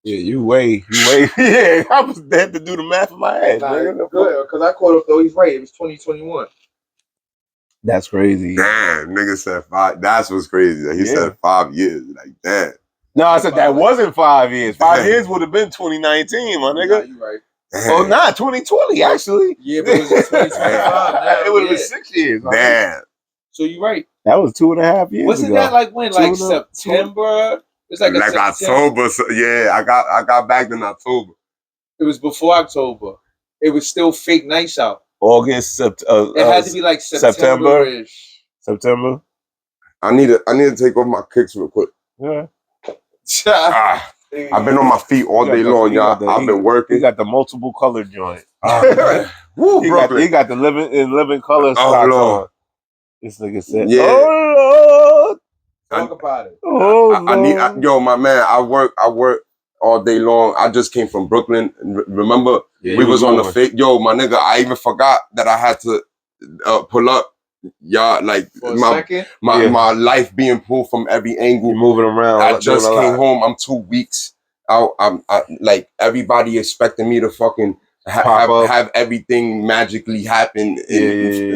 Yeah, you weigh. Yeah, I was had to do the math in my head. Good, because I caught up though. He's right. It was 2021. That's crazy. Damn, nigga said 5. That's what's crazy. He said 5 years. Like, damn. No, I said that wasn't 5 years. 5 Damn. years would have been 2019, my nigga. Nah, you right. Damn. Oh, not 2020, actually. Yeah, but it was 2025. It would have been 6 years. Damn. So you right. That was 2.5 years Wasn't ago. that like when? Like September? It's like October. So, yeah, I got back in October. It was before October. It was still fake nights out. August, It had to be like September-ish. September. I need to take off my kicks real quick. Yeah. I've been on my feet all day long, y'all. I've been working. He got the multiple color joint. Woo, he got the living color socks on. This nigga said, Yeah. "Oh Lord, Talk about it. oh I need, yo, my man. I work all day long. I just came from Brooklyn. Remember, we was on the fake. Yo, my nigga, I even forgot that I had to pull up. Y'all, like my life being pulled from every angle. You're moving around. I just came home. I'm 2 weeks out. I'm like everybody expecting me to fucking have everything magically happen.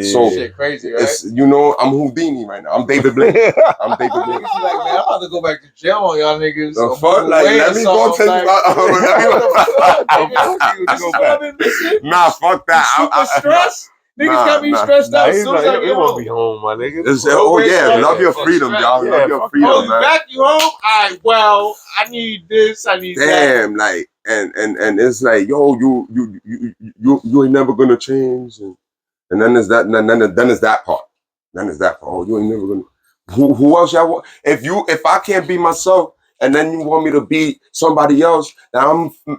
So shit crazy, right? it's, you know, I'm Houdini right now. I'm David Blaine. I'm David Blaine. Like, man, I'm about to go back to jail on y'all niggas. The fuck? Like, let me go take my... Nah, fuck that. Super stressed? Niggas got me stressed out. As soon as I get won't home. be home, my nigga. Oh yeah, love your freedom, y'all. Love your freedom, you man. back, you home? Alright, well, I need this, I need that. Damn, like, and it's like, yo, you ain't never gonna change, and then there's that, then is that part. Then is that part. Oh, you ain't never gonna. Who else y'all want? If I can't be myself, and then you want me to be somebody else, then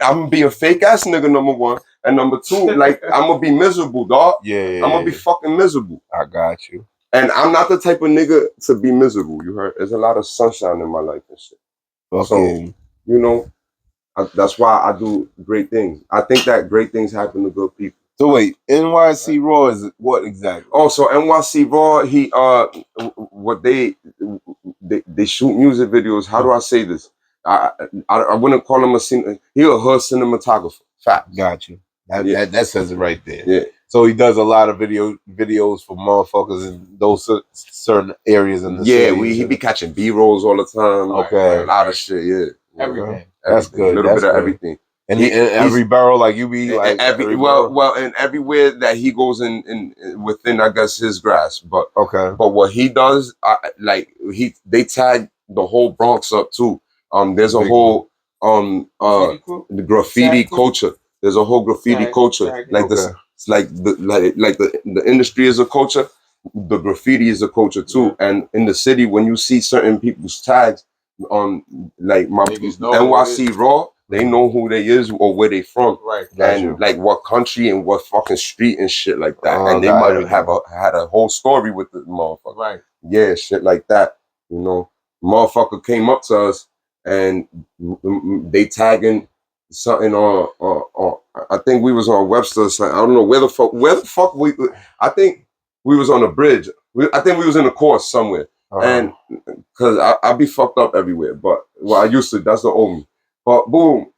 I'm being fake ass nigga, number one. And number 2, like, I'm gonna be miserable, dog. Yeah. I'm gonna be fucking miserable. I got you. And I'm not the type of nigga to be miserable, you heard? There's a lot of sunshine in my life and shit. Okay. So, you know, that's why I do great things. I think that great things happen to good people. So wait, NYC Raw is what exactly? Oh, so NYC Raw, he what they shoot music videos. How do I say this? I wouldn't call him he a hood cinematographer. Fact. Got you. That says it right there. Yeah. So he does a lot of videos for motherfuckers in those certain areas in the city. Yeah, he be catching B-rolls all the time. Okay. A lot of shit, yeah. Everything. That's good. A little bit of everything. And in every barrel, like you be like well, and everywhere that he goes in within, I guess, his grasp. But okay. But what he does, they tag the whole Bronx up too. There's a whole the graffiti culture. There's a whole graffiti culture. Like this, it's like the industry is a culture. The graffiti is a culture too. And in the city, when you see certain people's tags on, like my NYC Raw, they know who they is or where they from, right? And like what country and what fucking street and shit like that. And they might have had a whole story with the motherfucker, right? Yeah, shit like that. You know, motherfucker came up to us and they tagging something on. I think we was on Webster. I don't know where the fuck we. I think we was on a bridge. I think we was in a course somewhere, and because I be fucked up everywhere. But I used to. That's the old me. But boom,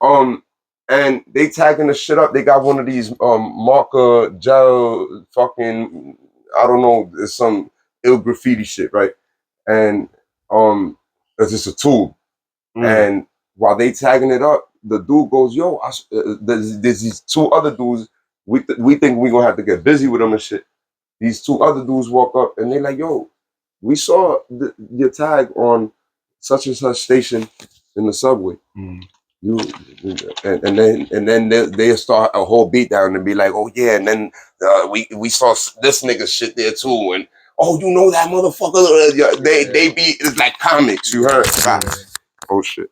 and they tagging the shit up. They got one of these marker gel fucking, I don't know, it's some ill graffiti shit, right? And it's just a tube. And while they tagging it up, the dude goes, "Yo, there's these 2 other dudes. We think we gonna have to get busy with them and shit." These 2 other dudes walk up and they like, "Yo, we saw your tag on such and such station in the subway." You and then they start a whole beat down and be like, "Oh yeah," and then we saw this nigga shit there too, and oh, you know that motherfucker. They be it's like comics. You heard? Facts. Oh shit.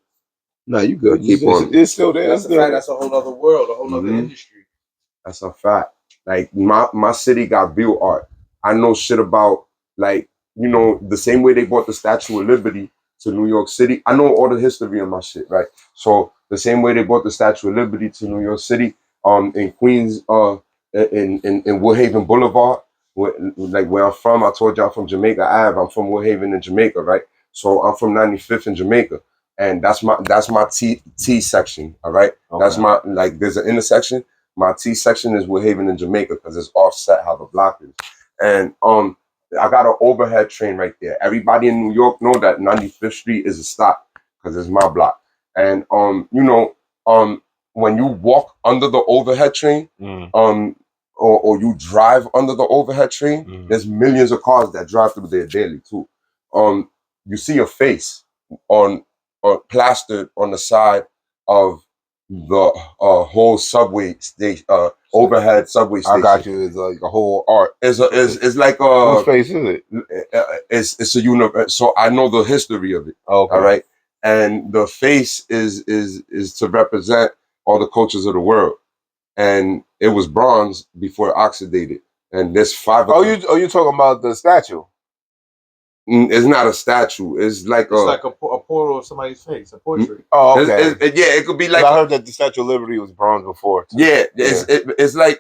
No, you good. Keep on. It's still there. That's a fact. That's a whole other world, a whole other industry. That's a fact. Like my city got view art. I know shit about like, you know, the same way they brought the Statue of Liberty to New York City. I know all the history of my shit, right? So the same way they brought the Statue of Liberty to New York City, in Queens, in Woodhaven Boulevard, where I'm from. I told you I'm from Jamaica Ave. I'm from Woodhaven in Jamaica, right? So I'm from 95th in Jamaica, and that's my T section, all right? Okay. That's my, like, there's an intersection. My T section is Woodhaven in Jamaica because it's offset how the block is, and I got an overhead train right there. Everybody in New York know that 95th Street is a stop because it's my block. And you know, when you walk under the overhead train, or you drive under the overhead train, there's millions of cars that drive through there daily too. You see a face on plastered on the side of the whole subway station, overhead subway station. I got you. It's like a whole art. It's like a. Whose face is it? It's a universe. So I know the history of it. Okay. All right, and the face is to represent all the cultures of the world, and it was bronze before it oxidated. And there's 5 of them. You talking about the statue? It's not a statue. It's like a portal of somebody's face, a portrait. Oh, okay. Yeah, it could be like. I heard that the Statue of Liberty was bronze before. Too. Yeah, it's like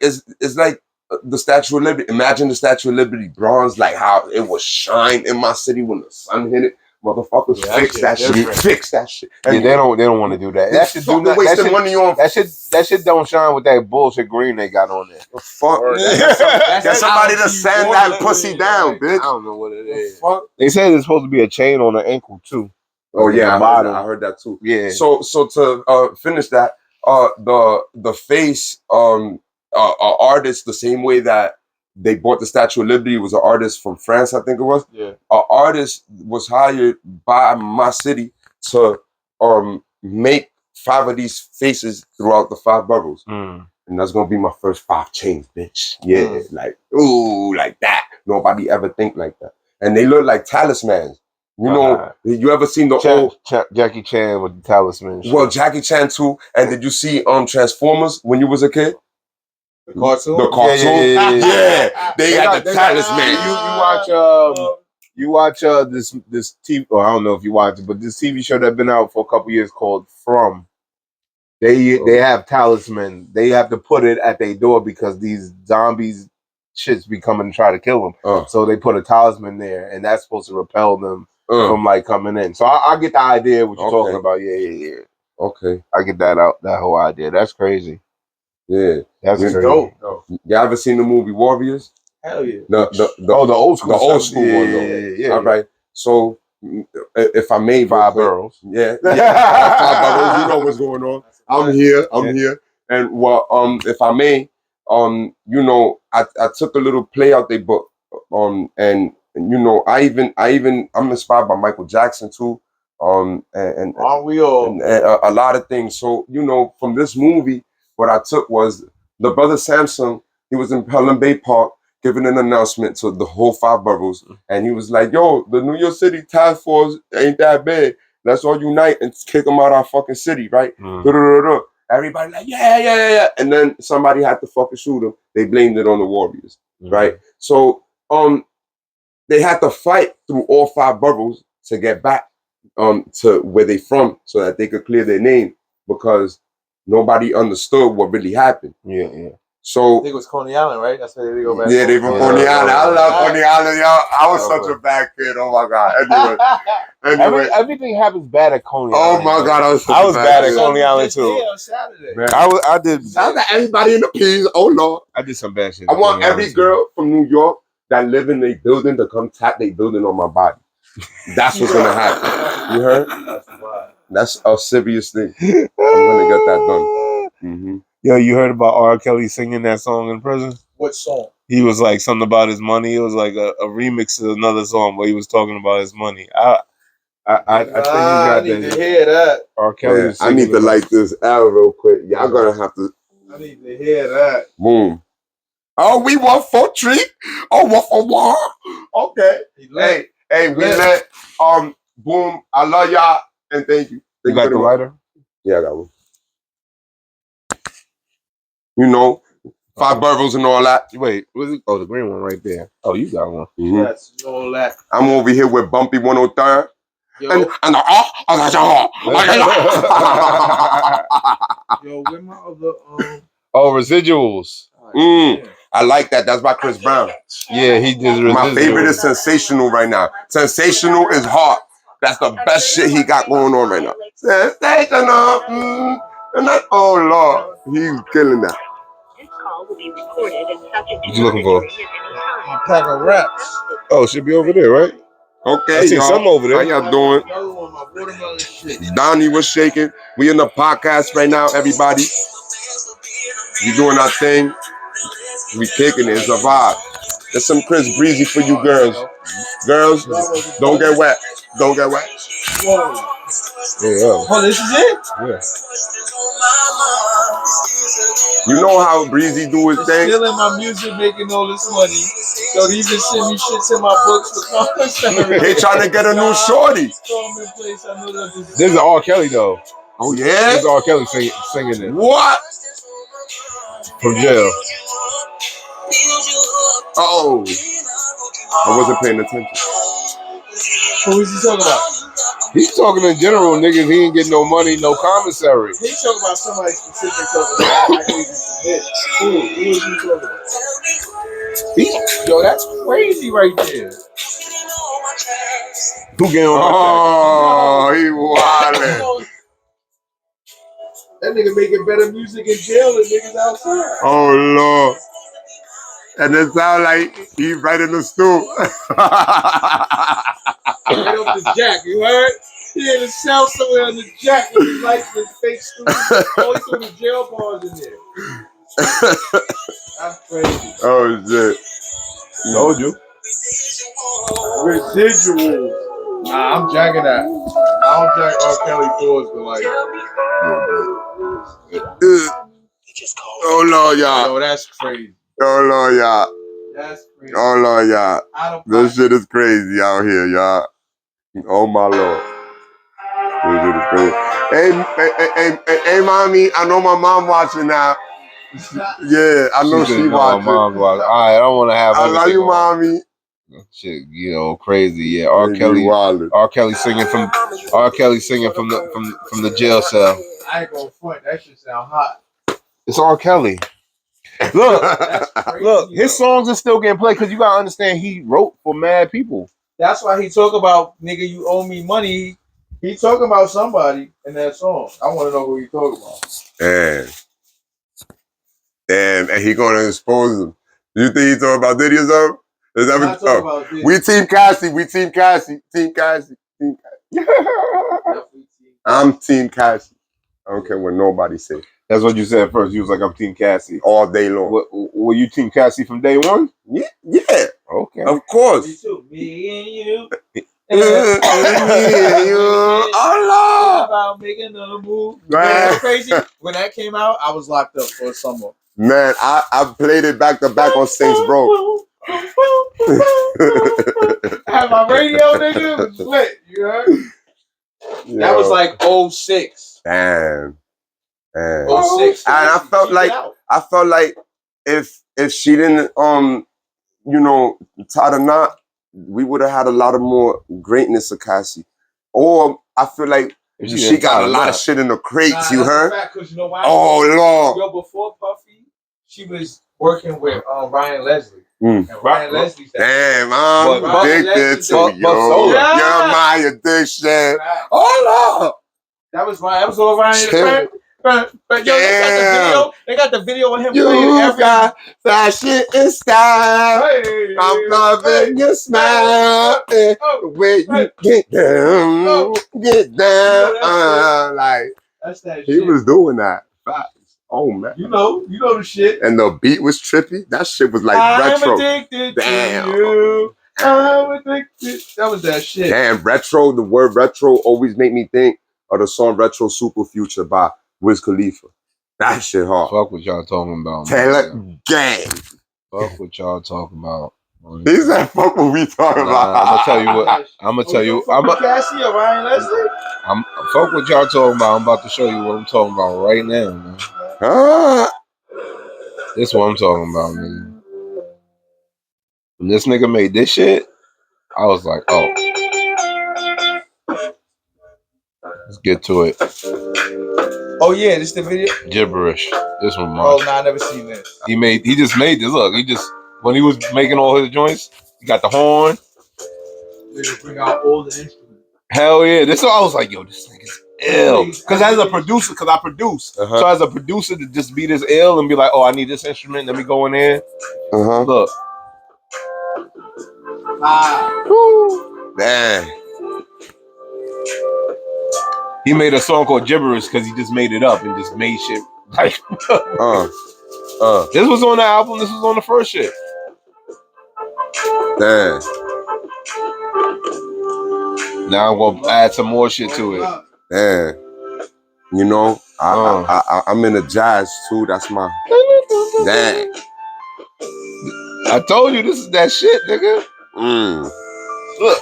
the Statue of Liberty. Imagine the Statue of Liberty bronze, like how it would shine in my city when the sun hit it. Motherfuckers, fix that shit. Fix that shit. And they don't want to do that. That shit do not. Wasting money on that shit don't shine with that bullshit green they got on there. The fuck? Get somebody to sand that pussy down, bitch. I don't know what it is. Fuck? They said it's supposed to be a chain on the ankle too. Oh yeah, I heard that too. Yeah. So to finish that, the face, artist, the same way that they bought the Statue of Liberty, was an artist from France, I think it was. Yeah. An artist was hired by my city to make 5 of these faces throughout the 5 boroughs. And that's gonna be my first 5 chains, bitch. Yeah, like ooh, like that. Nobody ever think like that. And they look like talismans. You know, you ever seen the old Jackie Chan with the talisman? Well, Jackie Chan too. And did you see Transformers when you was a kid? The cartoon? The cartoon? Yeah. They got the talisman. You watch this TV, or I don't know if you watch it, but this TV show that's been out for a couple years called From. They have talisman. They have to put it at their door because these zombies shits be coming to try to kill them. So they put a talisman there, and that's supposed to repel them from like coming in. So I get the idea of what you're talking about. Yeah. Okay. I get that whole idea. That's crazy. Yeah. That's crazy. Dope. Y'all ever seen the movie Warriors? Hell yeah. The old school. The old school one though. Yeah. All right. So if I may, 5 boroughs. Yeah. 5 boroughs. You know what's going on. I'm here. And if I may, you know, I took a little play out their book. And you know, I'm inspired by Michael Jackson too. And aren't we all? And a lot of things. So, you know, from this movie, what I took was the brother Samson. He was in Pelham Bay Park giving an announcement to the whole 5 boroughs. And he was like, yo, the New York City task force ain't that bad. Let's all unite and kick them out of our fucking city, right? Everybody like, yeah. And then somebody had to fucking shoot him. They blamed it on the Warriors, right? So they had to fight through all 5 boroughs to get back to where they from so that they could clear their name, because nobody understood what really happened. Yeah. So I think it was Coney Island, right? That's where they go back. Yeah, they from Coney Island. I love Coney Island, y'all. I was such a bad kid. Oh my god. Anyway. Everything happens bad at Coney Island. Oh my god, I was bad at Coney Island too. On Saturday. Man, I did. Shout out to everybody in the peas. Oh Lord. I did some bad shit. I want every girl from New York that live in their building to come tap their building on my body. That's what's gonna happen. You heard? That's a serious thing. I'm gonna get that done. Yo, you heard about R. Kelly singing that song in prison? What song? He was like something about his money. It was like a remix of another song where he was talking about his money. I think you got need to hear that. R. Kelly. I need to light this out real quick. Y'all gonna have to. I need to hear that. Boom. Oh, we want for treat. Oh, what for war? Okay. Hey, we let boom. I love y'all and thank you. You got the lighter? Yeah, I got one. You know, 5 burgers and all that. Wait, what's it? Oh, the green one right there. Oh, you got one. Yes, all that. I'm over here with Bumpy 103rd. Yo. And Yo, where my other Oh, residuals. I like that. That's by Chris Brown. Yeah, he did residuals. My favorite is Sensational right now. Sensational is hot. That's the best shit he got going on right now. Sensational. And that, oh Lord, he's killing that. What you looking for? a pack of wraps. Oh, should be over there, right? Okay, I see some over there. How y'all doing? Another one, my watermelon shit. Donnie was shaking. We in the podcast right now, everybody. We doing our thing. We kicking it. It's a vibe. There's some Chris Breezy for you girls. Girls, don't get wet. Don't get wet. Whoa. Yeah. Oh, this is it? Yeah. You know how Breezy do his thing? Stealing my music, making all this money. So he just send me shit to my books for commentary. They trying to get a new shorty. This is R. Kelly though. Oh This yeah? is R. Kelly singing it What? from jail. Oh. I wasn't paying attention. Who is he talking about? He's talking in general, niggas. He ain't getting no money, no commissary. He's talking about somebody specific talking about I gave you some hit. Who is he talking about? Yo, that's crazy right there. Who getting on my Oh, he wildin'. That nigga making better music in jail than niggas outside. Oh Lord. And it sound like he's right in the stool. Right off the jack, you heard? He in a cell somewhere on the jack with his lights and fake studio. All he's doing is jail bars in there. That's crazy. Oh shit. Told you. Residuals. Nah, I'm jacking that. I don't jack R. Kelly floors, but like. Oh Lord, y'all. Yo, that's crazy. Oh Lord, y'all. That's crazy. Oh Lord, y'all. This shit is crazy out here, y'all. Oh my Lord. This shit is crazy. Hey, mommy, I know my mom watching now. Yeah, I know she watching. Mom's watching. All right, I don't want to have. I love you, mommy. Shit, you know, crazy. Yeah, R. Kelly singing from the jail cell. I ain't gonna front. That shit sound hot. It's R. Kelly. Look, look, his songs are still getting played because you gotta understand he wrote for mad people. That's why he talk about nigga, you owe me money. He talking about somebody in that song. I want to know who he talking about. Damn, and he gonna expose him. You think he talking about Diddy or something? Is that what you about Diddy. We team Cassie. We team Cassie. Team Cassie. Team Cassie. I'm team Cassie. I don't care what nobody say. That's what you said first. You was like, I'm Team Cassie. All day long. Were you Team Cassie from day one? Yeah. Yeah. Okay. Of course. Me too. Me and you. Oh Lord. About making another move. Man. Crazy. When that came out, I was locked up for a summer. Man, I played it back to back on Saints Bro. I had my radio, nigga. It was lit. You heard? That was like 06. Damn. 06. And I felt like if she didn't tie the knot, we would have had a lot of more greatness of Cassie. Or I feel like she got a lot of shit in the crates, you heard? Because you know why? Oh Lord. Yo, before Puffy, she was working with Ryan Leslie. And Ryan Leslie's that. Damn, I'm addicted to you. Yeah. You're my addiction. Oh Lord. That was all Ryan. But yo, they got the video of him playing every. Got fashion and style. Hey, I'm loving your smile. The way you get down. Like that's that he shit. was doing that. Oh man. You know the shit. And the beat was trippy. That shit was like retro. I'm addicted to you. I'm addicted. That was that shit. Damn, retro, the word retro always make me think of the song Retro Super Future by Wiz Khalifa. That shit hard. Fuck what y'all talking about. Taylor Gang. Fuck what y'all talking about. He said, "Fuck what we talking about." I'm gonna tell you what. I'm gonna tell you. Fuck with Cassie or Ryan Leslie? Fuck what y'all talking about. I'm about to show you what I'm talking about right now, man. This is what I'm talking about, man. When this nigga made this shit, I was like, oh. Let's get to it. Oh yeah, this the video. Gibberish. This one, man. Oh no, I never seen this. He just made this. Look, when he was making all his joints, he got the horn. They bring out all the instruments. Hell yeah! This I was like, yo, this nigga's ill. Because as a producer, because I produce, so as a producer to just be this ill and be like, oh, I need this instrument. Let me go in there. Look. Man. He made a song called Gibberish because he just made it up and just made shit like. This was on the album. This was on the first shit. Damn. Now I'm gonna add some more shit to it. Damn. You know, I'm in the jazz too. That's my. Damn. I told you this is that shit, nigga. Look.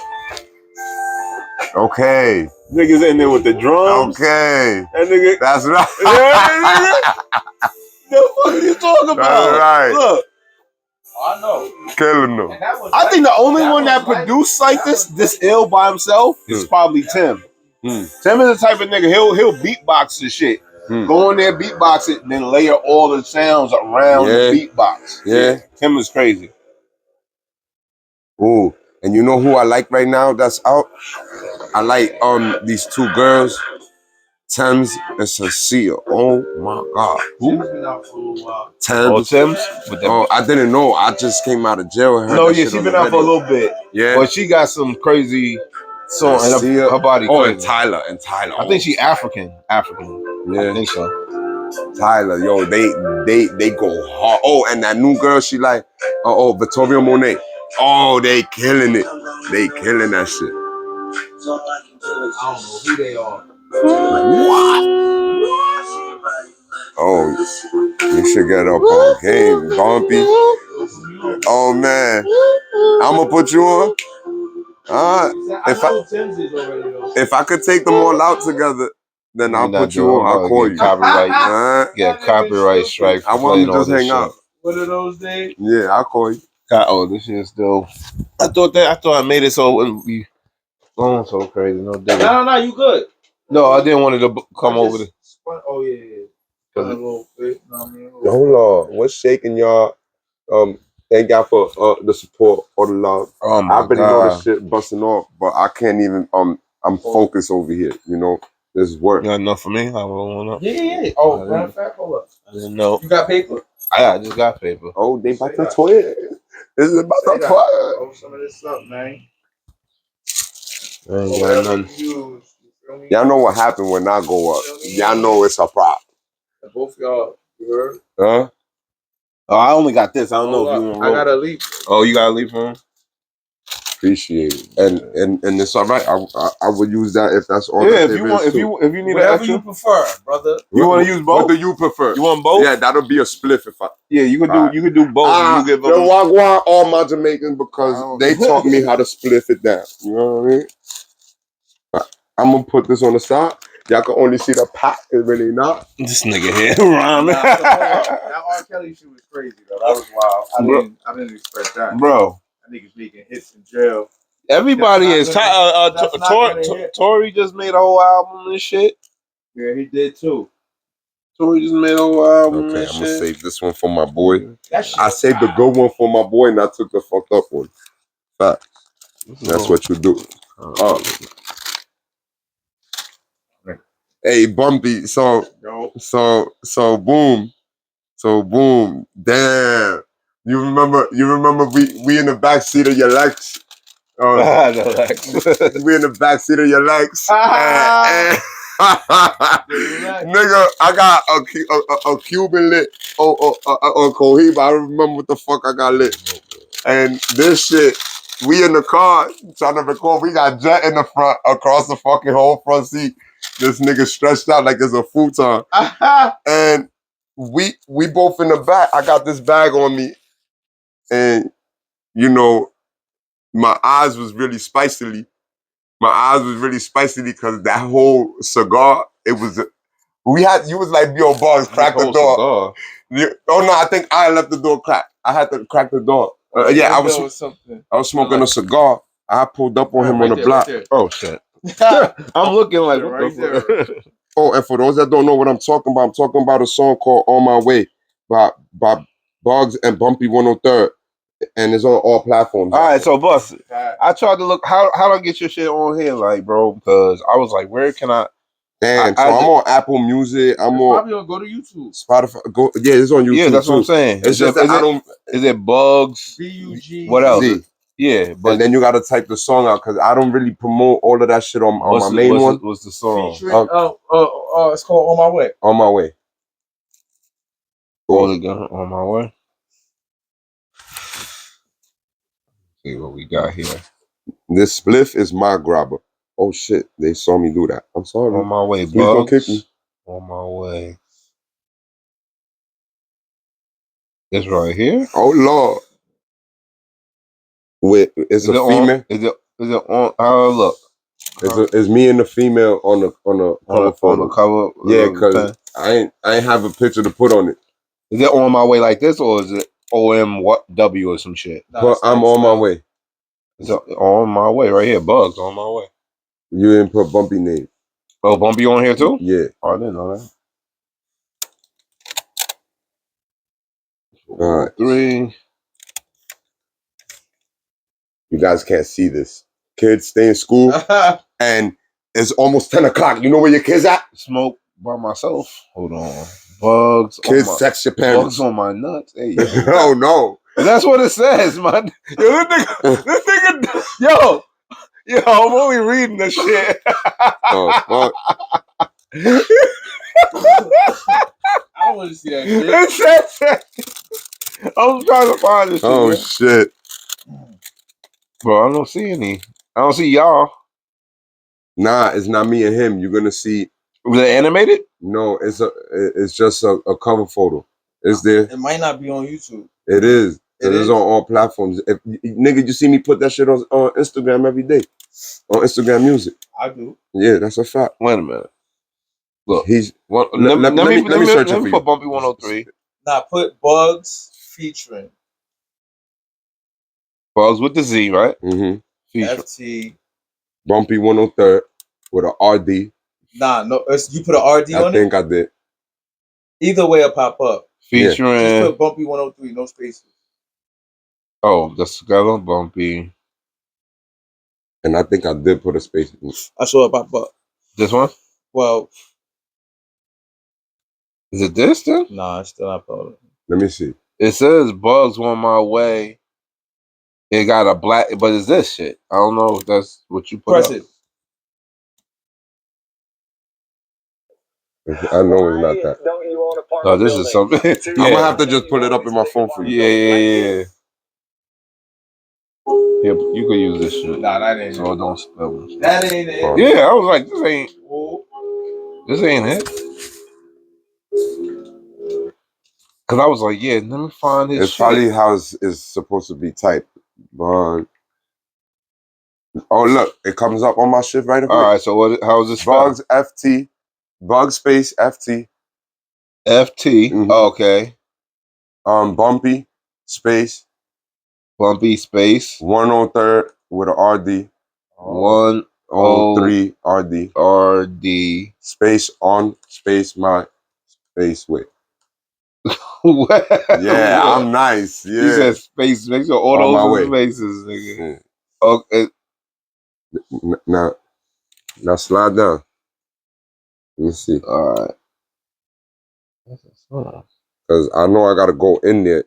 Okay. Niggas in there with the drums. Okay. That nigga. That's right. The fuck are you talking about? That's right. Look. I know. Killing them. I think the only one that produced like this ill by himself is probably Tim. Tim is the type of nigga, he'll beatbox the shit. Go in there, beatbox it, and then layer all the sounds around the beatbox. Yeah. Tim is crazy. Ooh. And you know who I like right now that's out? I like these two girls, Thames and Cecile. Oh my God. Who? Thames. Oh, I didn't know. I just came out of jail. No, yeah, she been out for a little bit. Yeah. But she got some crazy song and her body crazy. Oh, and Tyler. I think she African. Yeah. I think so. Tyler, yo, they go hard. Oh, and that new girl, she like, Victoria Monet. Oh, they killing it. They killing that shit. I don't know who they are. What? Oh, you should get up on game, Bumpy. Oh man, I'm gonna put you on. If I could take them all out together, then I'll put you on. I'll call you. Copyright. Get copyright strike. I want to just hang out. One of those days. Yeah, I'll call you. Oh, this shit still. I thought I made it so it wouldn't be going so crazy. No, no, you good. No, I didn't want it to come over. Oh yeah. A little bit, Hold on, what's shaking y'all? Thank y'all for the support or the love. Oh my I've been know this shit busting off, but I can't even. I'm focused over here. You know, this is work. You got enough for me? I will up. Yeah. Oh, matter of fact, hold up. I didn't know. You got paper? I just got paper. Oh, they about to toilet. This is about to toilet. Oh, some of this up, man. I ain't got nothing. Y'all know what happened when I go up. Y'all know it's a prop. Both y'all, you heard? Huh? Oh, I only got this. I don't know if you want. I got a leap. Oh, you got a leap for him? Appreciate it, and it's all right. I would use that if that's all. Yeah, if you need whatever you prefer, brother. You want to use both? What do you prefer? You want both? Yeah, that'll be a spliff if I. Yeah, you could do both. You give them. Wagwan all my Jamaicans because they taught me how to spliff it down. You know what I mean? I'm gonna put this on the side. Y'all can only see the pack. It's really not. This nigga here rhyming. That R. Kelly shit was crazy though. That was wild. I didn't expect that, bro. That nigga's making hits in jail. Everybody is. Tory just made a whole album and shit. Yeah, he did too. Tory just made a whole album and shit. I'm gonna save this one for my boy. I saved the good one for my boy, and I took the fucked up one. Fact. That's what you do. Hey, Bumpy. So boom. Damn. You remember we in the back seat of your Lex. We in the back seat of your Lex. Nigga, I got a Cuban lit on Cohiba. I don't remember what the fuck I got lit. And this shit, we in the car trying to record. We got Jet in the front, across the fucking whole front seat. This nigga stretched out like it's a futon. And we both in the back. I got this bag on me. and you know, my eyes was really spicily. My eyes was really spicily because that whole cigar, it was. You was like, yo, Bugz, crack the door. Oh no, I think I left the door cracked. I had to crack the door. Yeah, I was smoking a cigar. I pulled up on him on the block. Right oh shit! I'm looking like what right the fuck? Oh, and for those that don't know what I'm talking about a song called "On My Way" by Bugz and Bumpy 103rd, and it's on all platforms. All right, so Bus, I tried to look how do I get your shit on here, like, bro? Because I was like, where can I? Damn, so I'm on Apple Music. I'm on. Probably go to YouTube. Spotify. Yeah, it's on YouTube. Yeah, that's too. What I'm saying. It's just that I don't. Is it Bugz? Bugz. What else? Z. Yeah, but and then you gotta type the song out because I don't really promote all of that shit on my main one. What's the song? It's called On My Way. On My Way. Cool. On My Way. See what we got here. This spliff is my grabber. Oh shit, they saw me do that. I'm sorry. On My Way, Please don't kick me. On My Way. This right here? Oh Lord. Wait, it's a female. Is it on? How look? It's me and the female on the cover photo. On the cover. Yeah, because I ain't have a picture to put on it. Is it On My Way like this, or is it OMW or some shit? But I'm on my way. It's On My Way right here. Bugz On My Way. You didn't put Bumpy name. Oh, Bumpy on here too? Yeah. Oh, I didn't know that. All right. 3. You guys can't see this. Kids stay in school and it's almost 10 o'clock. You know where your kids at? Smoke by myself. Hold on. Bugz. Kids text your parents. Bugz on my nuts. Hey, oh no. That's what it says, man. Yo, this nigga, yo, I'm only reading this shit. Oh, fuck. I don't want to see that shit. I'm trying to find this shit. Oh, man. shit. Bro, I don't see any. I don't see y'all. Nah, it's not me and him. You're gonna see. Was it animated? No, it's just a cover photo. It's there. It might not be on YouTube. It is. It is on all platforms. If nigga, you see me put that shit on Instagram every day. On Instagram Music. I do. Yeah, that's a fact. Wait a minute. Look, he's. Let me search it for you. Put Bumpy 103. Nah, put Bugz featuring. Bugz with the Z, right? Mm-hmm. FT. Bumpy 103rd with a RD. Nah, no, you put an RD on it? I think I did. Either way, it'll pop up. Featuring. Just put Bumpy 103, no spaces. Oh, that's together, Bumpy. And I think I did put a space in it. I saw it pop up. This one? Well. Is it this then? Nah, it's still not public. Let me see. It says Bugz On My Way. It got a black, but it's this shit. I don't know if that's what you put Press up. it. I know it's not that. No, this is something. I'm gonna have to just pull it up in my phone for you. Yeah. Yeah, you could use this shit. Nah, that ain't so it. Don't spell it. That ain't it. Yeah, I was like, this ain't it. Cause I was like, yeah, let me find his. It's probably how it's supposed to be typed, but oh look, it comes up on my shit right away. All right, so how is this spelled? Bugz FT, Bugz space FT, FT. Mm-hmm. Oh, okay. Bumpy space, Bumpy space 103rd with a RD, 103 RD space on space my space with. Yeah, I'm nice. Yeah, he said space. Make sure all those spaces, nigga. Yeah. Okay. Now slide down. Let me see. All right. Because I know I gotta go in there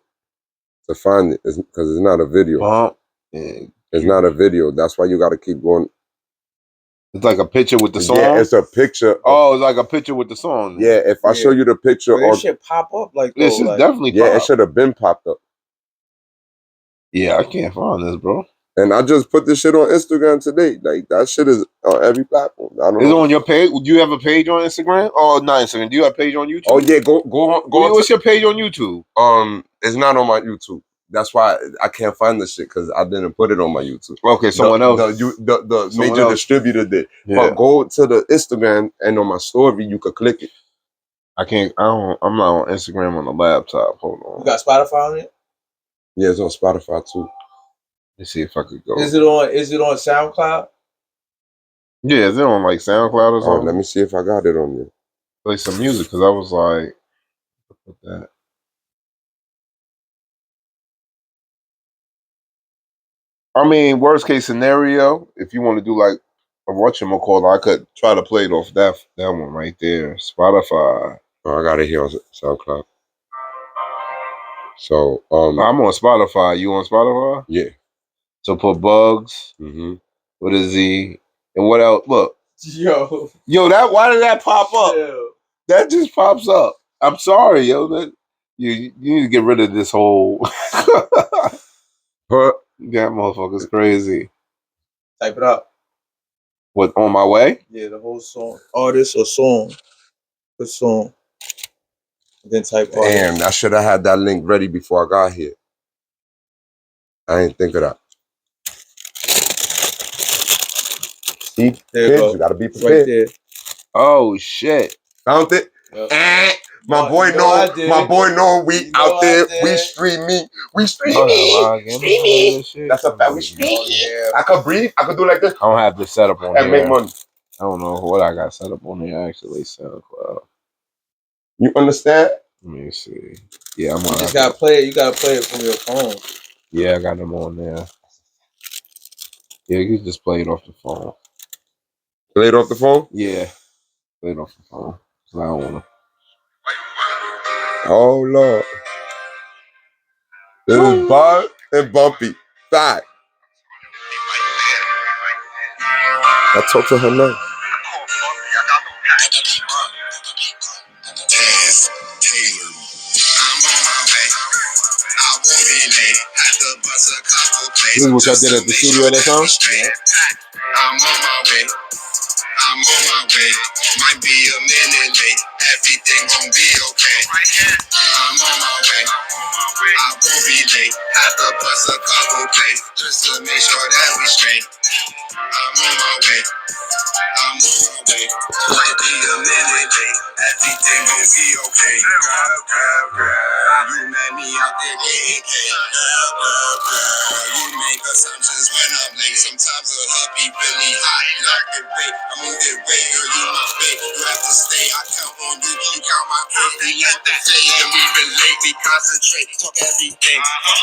to find it. Because it's not a video. It's not a video. That's why you gotta keep going. It's like a picture with the song? Yeah, it's a picture. Oh, it's like a picture with the song. Yeah, if I show you the picture it should pop up like this is definitely it should have been popped up. Yeah, I can't find this, bro. And I just put this shit on Instagram today. Like that shit is on every platform. I don't know. Is it on your page? Do you have a page on Instagram? Oh, not Instagram. Do you have a page on YouTube? Oh yeah, go on. What's your page on YouTube? It's not on my YouTube. That's why I can't find the shit because I didn't put it on my YouTube. Okay, someone else. The Someone major else. distributor did. Yeah. But go to the Instagram and on my story, you could click it. I can't. I'm not on Instagram on the laptop. Hold on. You got Spotify on it? Yeah, it's on Spotify too. Let's see if I could go. Is it on SoundCloud? Yeah, is it on like SoundCloud or something? Let me see if I got it on there. Play some music because I was like, put that. I mean, worst case scenario, if you want to do like a whatchamacallit, I could try to play it off that one right there. Spotify. Oh, I got it here on SoundCloud. So I'm on Spotify. You on Spotify? Yeah. So put Bugz with a Z. And what else? Look. Yo, why did that pop up? Yo. That just pops up. I'm sorry, yo. You need to get rid of this whole that motherfucker's crazy. Type it up. What, On My Way? Yeah, the whole song. Artist or song. Put song. And then type artist. Damn, I should have had that link ready before I got here. I didn't think of that. See, kids, you gotta be prepared. Right there. Oh shit! Found it. Yep. My boy know we out there. We streaming. That's a fact. We streaming. Yeah. I could breathe. I could do like this. I don't have this set up on and here. Make money. I don't know what I got set up on here actually. SoundCloud. You understand? Let me see. Yeah, You just gotta play it. You gotta play it from your phone. Yeah, I got them on there. Yeah, you can just play it off the phone. Play it off the phone? Yeah. Play it off the phone. I don't wanna. Oh Lord. This is Buzz and Bumpy. Fact. I talked to her now. This is what y'all did at the studio, that song? Yeah. I'm on my way. I'm on my way. Might be a minute late. Everything gon' be okay. I'm on my way. I won't be late. Have to bust a couple plays just to make sure that we straight. I'm on my way. I'm on my way. Might be a minute late. Everything gon' be okay. Girl, you met me out there getting cake. Girl, you make assumptions when I'm late. Sometimes a hubby really hot. Lock the bait. I move it way. Girl, you my babe. You have to stay. I count on you. You count my cake. We let the fade and we've been late. We concentrate. Talk everything.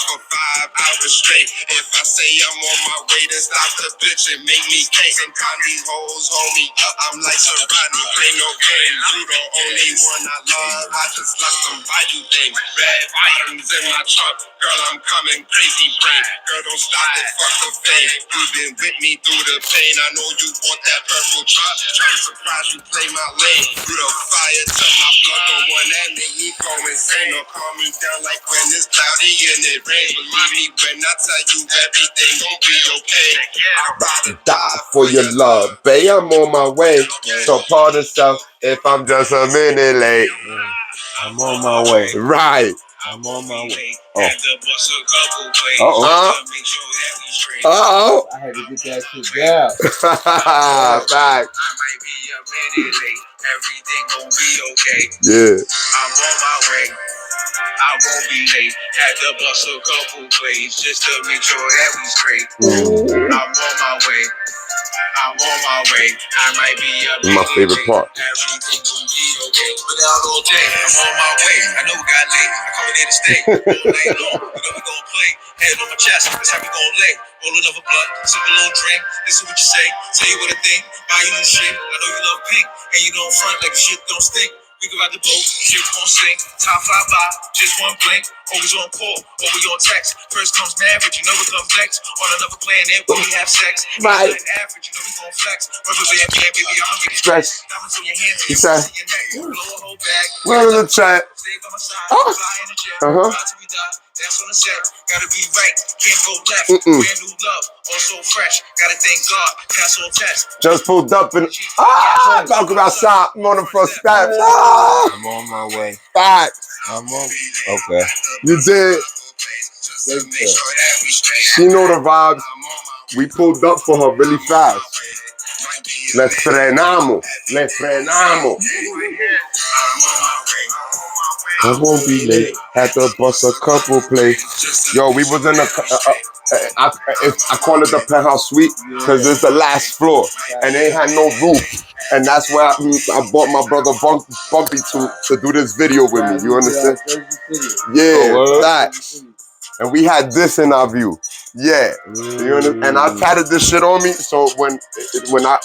For 5 hours straight. If I say I'm on my way, then stop the bitch and make me cake. Sometimes these hoes hold me up. I'm like Serrano. Play no games. You the only one I love. I just let them buy you things. Bad bottoms in my trunk. Girl, I'm coming crazy brain. Girl, don't stop it. Fuck the fame. You've been with me through the pain. I know you want that purple truck. Trying to surprise you, play my lane. You the fire to my blood. The one that make me go insane. Or calm me down like when it's cloudy and it rains. Believe me when I tell you everything gon' be okay. I'd rather Die for your love, babe. I'm on my way. So pardon yourself if I'm just a minute late. I'm on my way. Right. I'm on my way. Oh. I had to get that shit down. Fact. I might be a minute late. Everything gon' be okay. Yeah. I'm on my way. I won't be late. Had to bust a couple plays just to make sure that we straight. I'm on my way. I'm on my way. I might be a minute My favorite part. Everything gon' be okay. But out all day, I'm on my way. I know we got late. I'm coming here to stay all night long. You know we gon' play. Head on my chest. That's how we gon' lay. Roll another blunt, sip a little drink. Listen what you say. Tell you what I think. Buy you new shit. I know you love pink, and you don't front like the shit don't stink. We go ride the boat, shit won't sink. Time fly by, just one blink. Always on call, always on text. First comes marriage, you know what comes next. On another planet, where we have sex. Right. Average, you know we gon' flex. Rubber band, baby, I'ma make it Stretch. Diamonds on your hands, He said, your neck. Blow a whole bag. Where is the chat? Stay by my side, Oh. fly in the jet. Uh-huh. Ride till we die, that's on the set. Gotta be right, can't go left. Brand new love, also fresh. Gotta thank God, pass on test. Just pulled up and talking outside. I'm on the first step. I'm on my way. Fact. I'm on. Okay. You did. to make sure that we straight. She know the vibes. We pulled up for her really fast. Le frenamos. Le frenamos. I won't be late. Had to bust a couple plays. Yo, we was in I call it the penthouse suite because it's the last floor and they had no roof. And that's where I bought my brother Bumpy to do this video with me. You understand? Yeah, that. And we had this in our view. Yeah, you understand? And I tatted this shit on me, so when I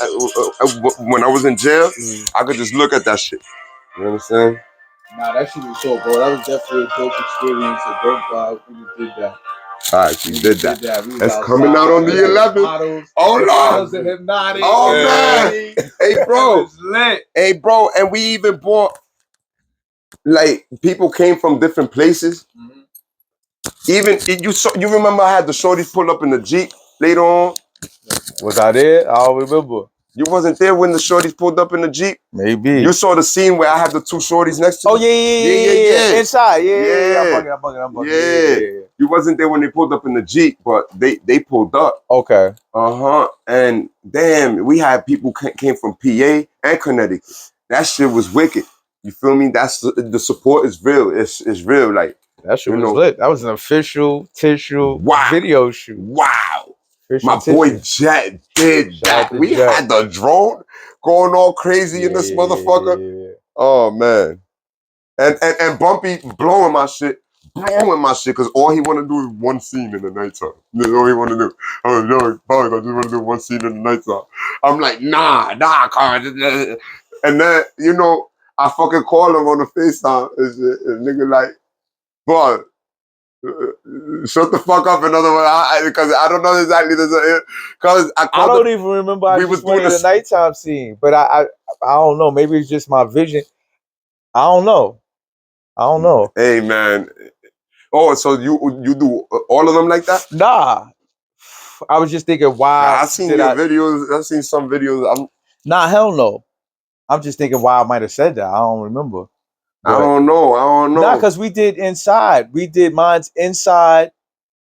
was in jail, I could just look at that shit. You understand? Nah, that shit was dope, bro. That was definitely a dope experience, a dope vibe. We just did that. All right, we did that. It's coming out on the 11th. Oh Lord! Hypnotic. Oh man! Hey bro! Hey bro! And we even bought, like, people came from different places. Even you remember I had the shorties pull up in the Jeep later on? Was I there? I don't remember. You wasn't there when the shorties pulled up in the Jeep? Maybe. You saw the scene where I had the two shorties next to me? Oh yeah. Inside. Yeah. I'm bugging. Yeah. You wasn't there when they pulled up in the Jeep, but they pulled up. Okay. And damn, we had people came from PA and Connecticut. That shit was wicked. You feel me? That's the support is real. It's real. Like, that shit was lit. That was an official tissue video shoot. Wow. Official My boy Jet did that. We had the drone going all crazy in this motherfucker. Yeah. Oh man. And Bumpy blowing my shit because all he want to do is one scene in the nighttime. That's all he want to do. Oh, no, I just want to do one scene in the nighttime. I'm like, nah, Carl. And then, I fucking call him on the FaceTime and nigga like, boy, shut the fuck up. In other words, because I don't know exactly. Because I don't even remember. I was doing the nighttime scene, but I don't know. Maybe it's just my vision. I don't know. Hey man. Oh, so you do all of them like that? Nah. I was just thinking, why? I've seen your videos. I've seen some videos. Nah, hell no. I'm just thinking why I might have said that. I don't remember. But I don't know. Nah, because we did inside. We did mine's inside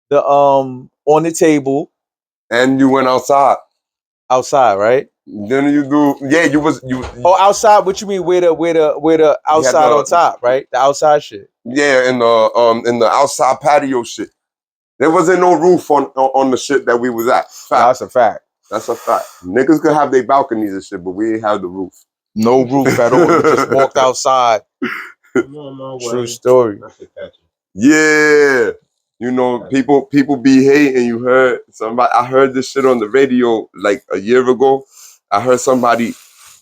the on the table. And you went outside. Outside, right? Then you do Oh, outside, what you mean where the outside on top, right? The outside shit. Yeah, in the outside patio shit. There wasn't no roof on the shit that we was at. That's a fact. That's a fact. Niggas could have their balconies and shit, but we ain't have the roof. No roof at all. We just walked outside. True story. Yeah. People be hating. You heard somebody. I heard this shit on the radio like a year ago. I heard somebody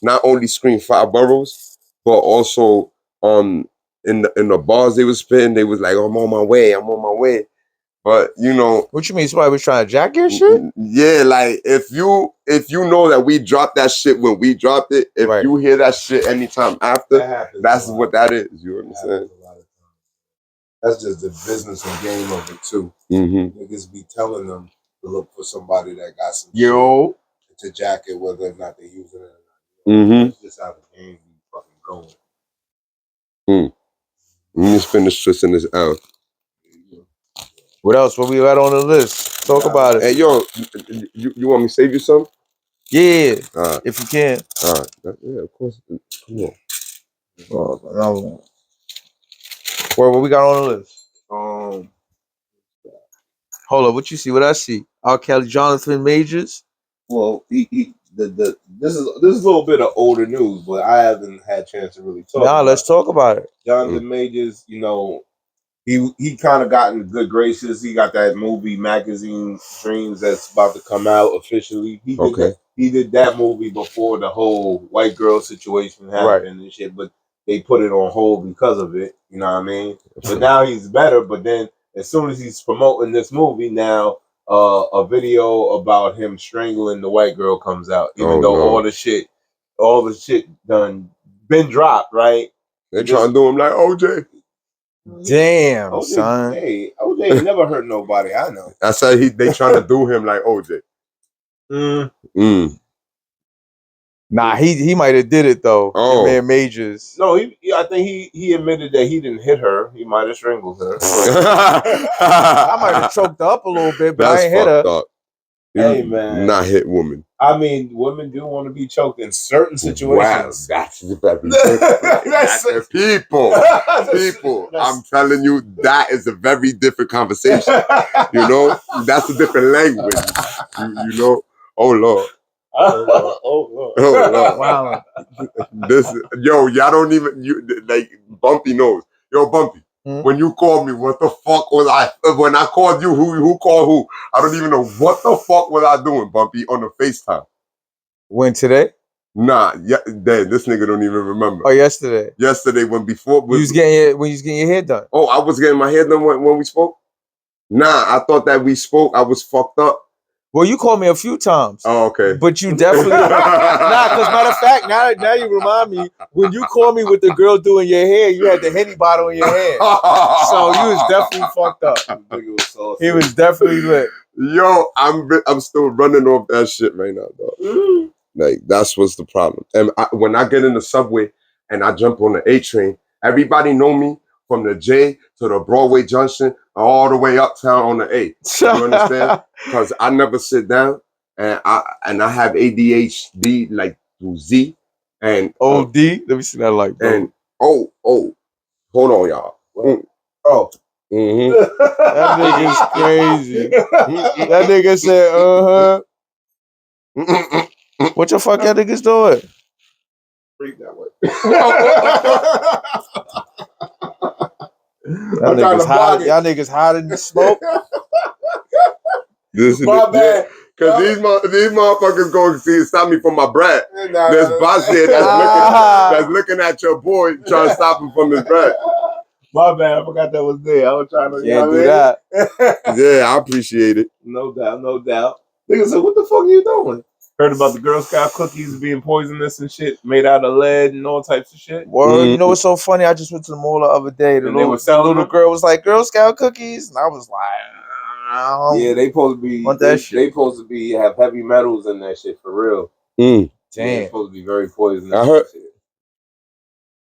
not only scream 5 boroughs, but also in the bars they was spitting, they was like, I'm on my way. But what you mean? Somebody was trying to jack your shit? Yeah, like if you know that we dropped that shit when we dropped it, if you hear that shit anytime after, that's what that is. You understand? That's just the business and game of it too. Niggas be telling them to look for somebody that got some shit to jack it, whether or not they use it or not. That's just how the game be fucking going. Let me finish twisting this out. What else? What we got on the list? Talk about it. Hey, yo, you want me to save you some? Yeah, if you can. All right. Yeah, of course. Come on. What we got on the list? Hold up, what you see? What I see? R. Kelly, Jonathan Majors. Well, this is a little bit of older news, but I haven't had a chance to really talk. Nah, let's talk about it. Jonathan Majors, he kind of got in good graces. He got that movie Magazine Dreams that's about to come out officially. He did that movie before the whole white girl situation happened and shit, but they put it on hold because of it. You know what I mean? But now he's better. But then as soon as he's promoting this movie now, a video about him strangling the white girl comes out, even though all the shit done been dropped, right? They're trying to do him like OJ. Damn, OJ, son. Hey, OJ never hurt nobody. I know. I said they trying to do him like OJ. Nah, he might have did it though. Oh. Man, Majors. No, I think he admitted that he didn't hit her. He might have strangled her. I might have choked her up a little bit, but I ain't hit her. Up. Hey, man. Not hit woman. I mean, women do want to be choked in certain situations. Wow, that's very different. People. I'm telling you, that is a very different conversation. You know, that's a different language. You know, oh Lord. Oh Lord. Wow. Y'all don't even like Bumpy knows. Yo, Bumpy. When you called me, what the fuck was I? When I called you, who called who? I don't even know what the fuck was I doing, Bumpy, on the FaceTime. When today? Nah, this nigga don't even remember. Oh, yesterday. Yesterday, when you was getting your hair done. Oh, I was getting my hair done when we spoke. Nah, I thought that we spoke. I was fucked up. Well, you called me a few times. Oh, okay. But you definitely because matter of fact, now you remind me, when you called me with the girl doing your hair, you had the Henny bottle in your hand. So you was definitely fucked up. He was definitely lit. Yo, I'm still running off that shit right now, dog. Like, that's what's the problem. And when I get in the subway and I jump on the A train, everybody know me from the J to the Broadway Junction all the way uptown on the A. You understand? Because I never sit down, and I have ADHD like through Z and OD. Let me see that like. Bro. And hold on, y'all. Oh. Mm-hmm. That nigga's crazy. That nigga said, What the fuck y'all niggas doing? Freak that way. Y'all niggas hot in the smoke. My bad. Because these motherfuckers going to stop me from my bread. There's boss here that's looking at your boy trying to stop him from his bread. My bad, I forgot that was there. I was trying to do that. Yeah, I appreciate it. No doubt. Nigga said, what the fuck are you doing? Heard about the Girl Scout cookies being poisonous and shit, made out of lead and all types of shit. Word, you know what's so funny? I just went to the mall the other day. The little girl was like, Girl Scout cookies, and I was like, yeah, they supposed to be. They supposed to be have heavy metals in that shit for real. Damn, yeah, it's supposed to be very poisonous.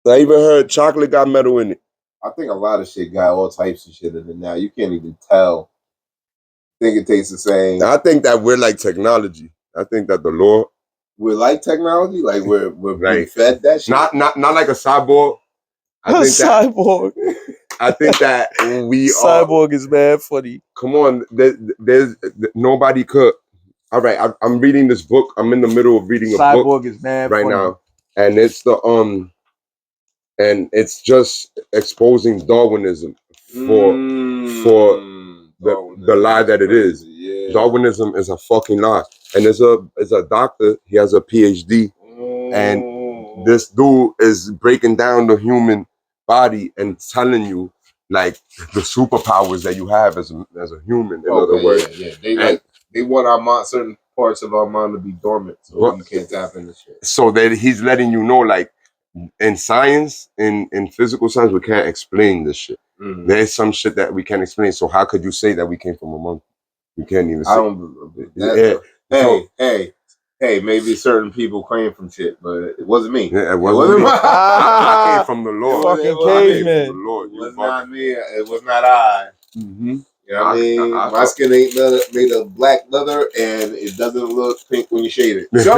I even heard chocolate got metal in it. I think a lot of shit got all types of shit in it now. You can't even tell. I think it tastes the same. I think that we're like technology. I think that the Lord. We're like technology, like we're being fed that shit. Not like a cyborg. Cyborg. I think that we Cyborg is mad funny. Come on, there's nobody could. All right, I'm reading this book. I'm in the middle of reading a book. Cyborg is mad right funny. now, and it's and it's just exposing Darwinism for the lie that it is. Yeah. Darwinism is a fucking lie. And it's a doctor, he has a PhD, and this dude is breaking down the human body and telling you like the superpowers that you have as a human. In other words, they want our mind, certain parts of our mind to be dormant, so you can't tap into shit. So that he's letting you know, like in science, in physical science, we can't explain this shit. Mm-hmm. There's some shit that we can't explain. So how could you say that we came from a monkey? You can't even say. I don't. Hey, maybe certain people claim from shit, but it wasn't me. Yeah, it wasn't me. I came from the Lord. Fucking caveman. It was not me. It was not I. Mm-hmm. You know what I mean? My skin ain't made of black leather, and it doesn't look pink when you shave it. So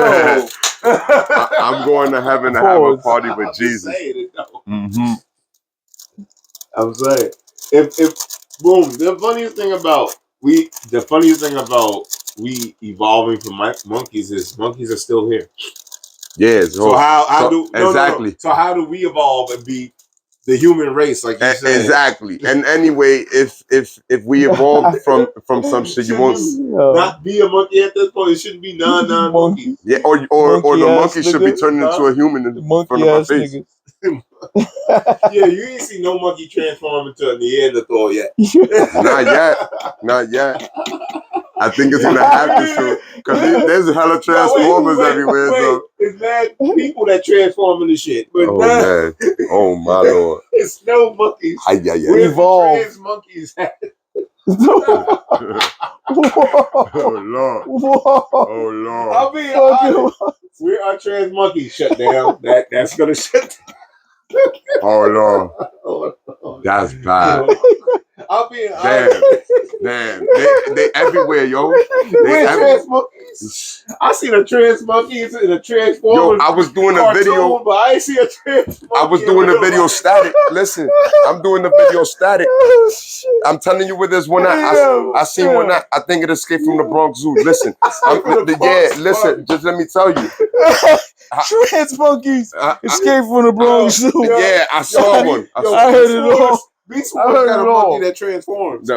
I'm going to heaven to have a party with Jesus. Mm-hmm. I'm saying, if boom, the funniest thing about we evolving from monkeys is monkeys are still here. Yeah. So how do we evolve and be the human race, like you said? Exactly. And anyway, if we evolved from some shit, you won't not be a monkey at this point. It shouldn't be non-monkeys. Yeah, or the monkey should be turned into a human in front of our face. Yeah, you ain't seen no monkey transform into a Neanderthal yet. Not yet. I think it's gonna happen soon because there's hella transformers everywhere. So it's mad people that transform into shit. But man, oh my Lord, it's no monkeys. We evolved. Trans monkeys. Oh Lord. Whoa. Oh Lord. I mean, Where our trans monkeys shut down? That's gonna shut down. Oh Lord, that's bad. I'll be Damn, they everywhere, yo. Trans monkeys. I seen a trans monkeys in a transformer. Yo, I was doing cartoon, a video, but I ain't see a trans monkey. I was doing the video static. Listen, I'm doing the video static. I'm telling you where there's one I seen one that I think it escaped from the Bronx Zoo. Listen, listen, just let me tell you. Trans monkeys escape from the Bronx Zoo. Yeah, I saw one. I heard it all. Beast Wars got a monkey that transforms.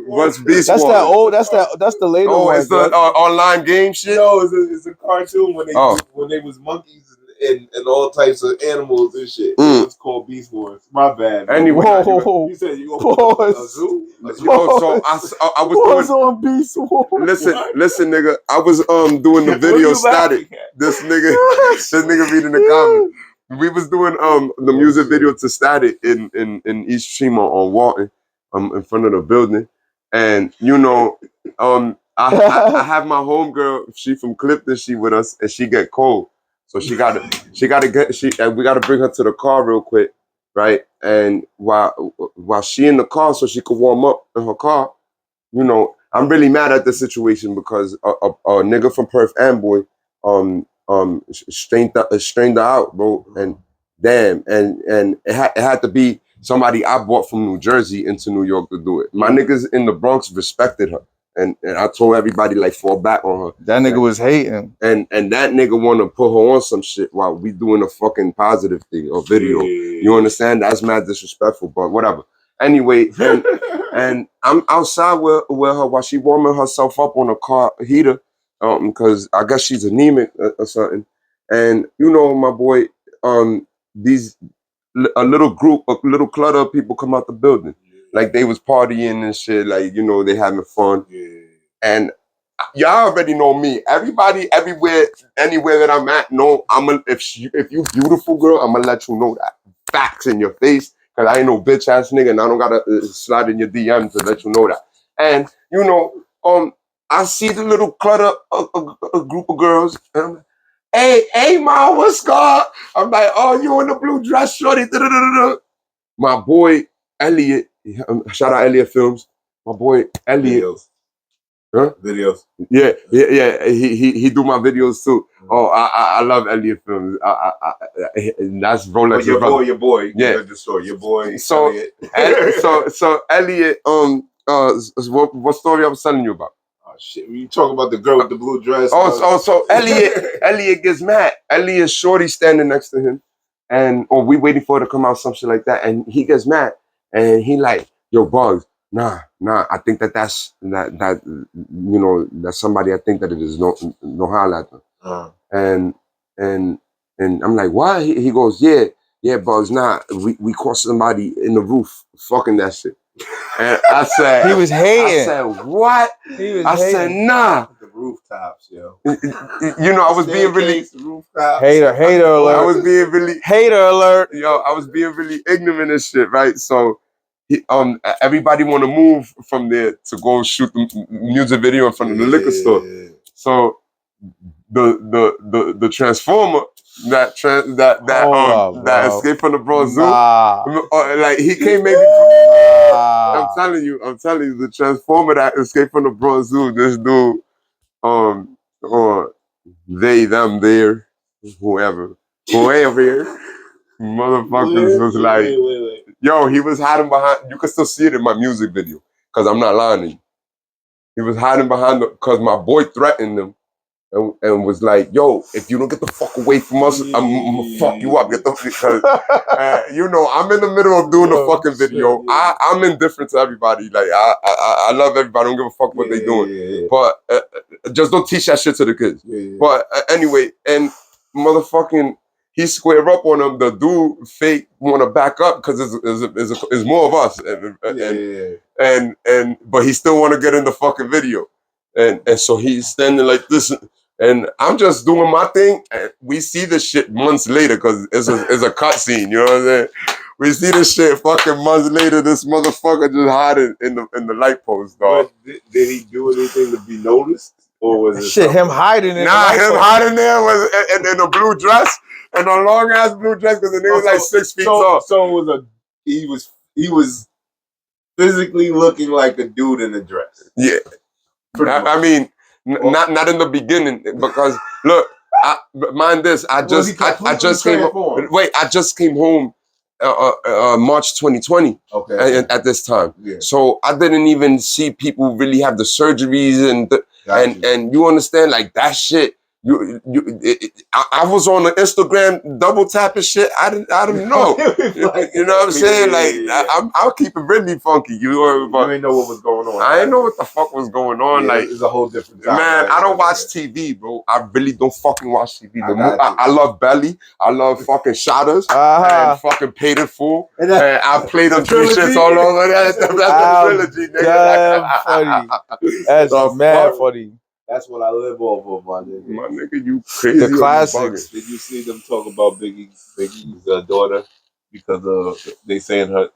What's Beast That's Wars? that old. That's the later one. Oh, it's the online game shit. No, it's a cartoon when they was monkeys and all types of animals and shit. It was called Beast Wars. My bad. Anyway, you said you gonna a zoo? So I was doing on Beast Wars. Listen, nigga. I was doing the video static. This nigga reading the comments. We was doing the music video to Static in East Tremont on Walton, in front of the building, and you know, I have my homegirl. She from Clifton. She with us, and she get cold, so we gotta bring her to the car real quick, right? And while she in the car, so she could warm up in her car, you know, I'm really mad at the situation because a nigga from Perth Amboy, strained her out, bro, and damn, and it had to be somebody I brought from New Jersey into New York to do it. My niggas in the Bronx respected her, and I told everybody like fall back on her. That nigga was hating, and that nigga want to put her on some shit while we doing a fucking positive thing or video. You understand? That's mad disrespectful, but whatever. Anyway, and I'm outside with her while she warming herself up on a car heater. Because I guess she's anemic or something, and you know, my boy, a little clutter of people come out the building, like they was partying and shit, like you know, they having fun, and y'all already know me. Everybody, everywhere, anywhere that I'm at, know if you beautiful girl, I'm gonna let you know that facts in your face, cause I ain't no bitch ass nigga, and I don't gotta slide in your DM to let you know that, and you know, I see the little clutter, a group of girls, and I'm like, hey, ma, what's good? I'm like, oh, you in the blue dress, shorty, da-da-da-da-da. My boy, Elliot, shout out Elliot Films, my boy, Elliot. Videos. Huh? Videos. Yeah, he do my videos too. Oh, I love Elliot Films. That's Rolex. Your boy. Yeah. The story. Your boy, so, Elliot. so Elliot, what story I was telling you about? Shit, you talking about the girl with the blue dress? So Elliot gets mad. Elliot shorty standing next to him, and we waiting for her to come out, some shit like that, and he gets mad, and he like, yo, Bugz, nah, I think that's you know, that's somebody I think that it is no holla at them. And I'm like, what? He goes, yeah, Bugz, nah, we caught somebody in the roof fucking that shit. And I said, he was hating. I said, what? I said, nah. The rooftops, yo. You know, I was being really hater alert. I was being really hater alert. Yo, I was being really ignorant and shit, right? So, everybody want to move from there to go shoot the music video in front of the liquor store. So, the transformer that escaped from the Bronx Zoo, like he came maybe. I'm telling you, the transformer that escaped from the Bronx Zoo, this dude, or they, them, there, whoever here, motherfuckers was like, yo, he was hiding behind. You can still see it in my music video, cause I'm not lying to you. He was hiding behind cause my boy threatened him. And was like, yo, if you don't get the fuck away from us, I'm gonna fuck you up. Get the because you know, I'm in the middle of doing the fucking video. I'm indifferent to everybody. Like I love everybody. I don't give a fuck what they doing. But just don't teach that shit to the kids. But anyway, and motherfucking he square up on him. The dude fake want to back up because it's more of us. And but he still want to get in the fucking video. And so he's standing like this. And I'm just doing my thing. And we see this shit months later because it's a cutscene. You know what I'm saying? We see this shit fucking months later. This motherfucker just hiding in the light post, dog. Did he do anything to be noticed? Or was it shit? Him hiding in Nah, him hiding there was in a blue dress and a long ass blue dress because the nigga was like 6 feet tall. So it was he was physically looking like a dude in a dress. Yeah, I mean, not in the beginning because look, mind this. I just came home. Wait, I just came home. March 2020. Okay. At this time, so I didn't even see people really have the surgeries and you understand like that shit. I was on the Instagram double tapping shit. I didn't know. You know what I'm saying? Like I'll keep it really funky. You didn't know what was going on. I didn't know what the fuck was going on. Like it's a whole different time. Man, I don't watch TV, bro. I really don't fucking watch TV. I love Belly. I love fucking Shotters and fucking Paid in Full. And I play them three shits all over. That's the trilogy, nigga. Funny. That's mad funny. That's what I live off of, my nigga. My nigga, you crazy. The classics. Did you see them talk about Biggie's daughter? Because they saying her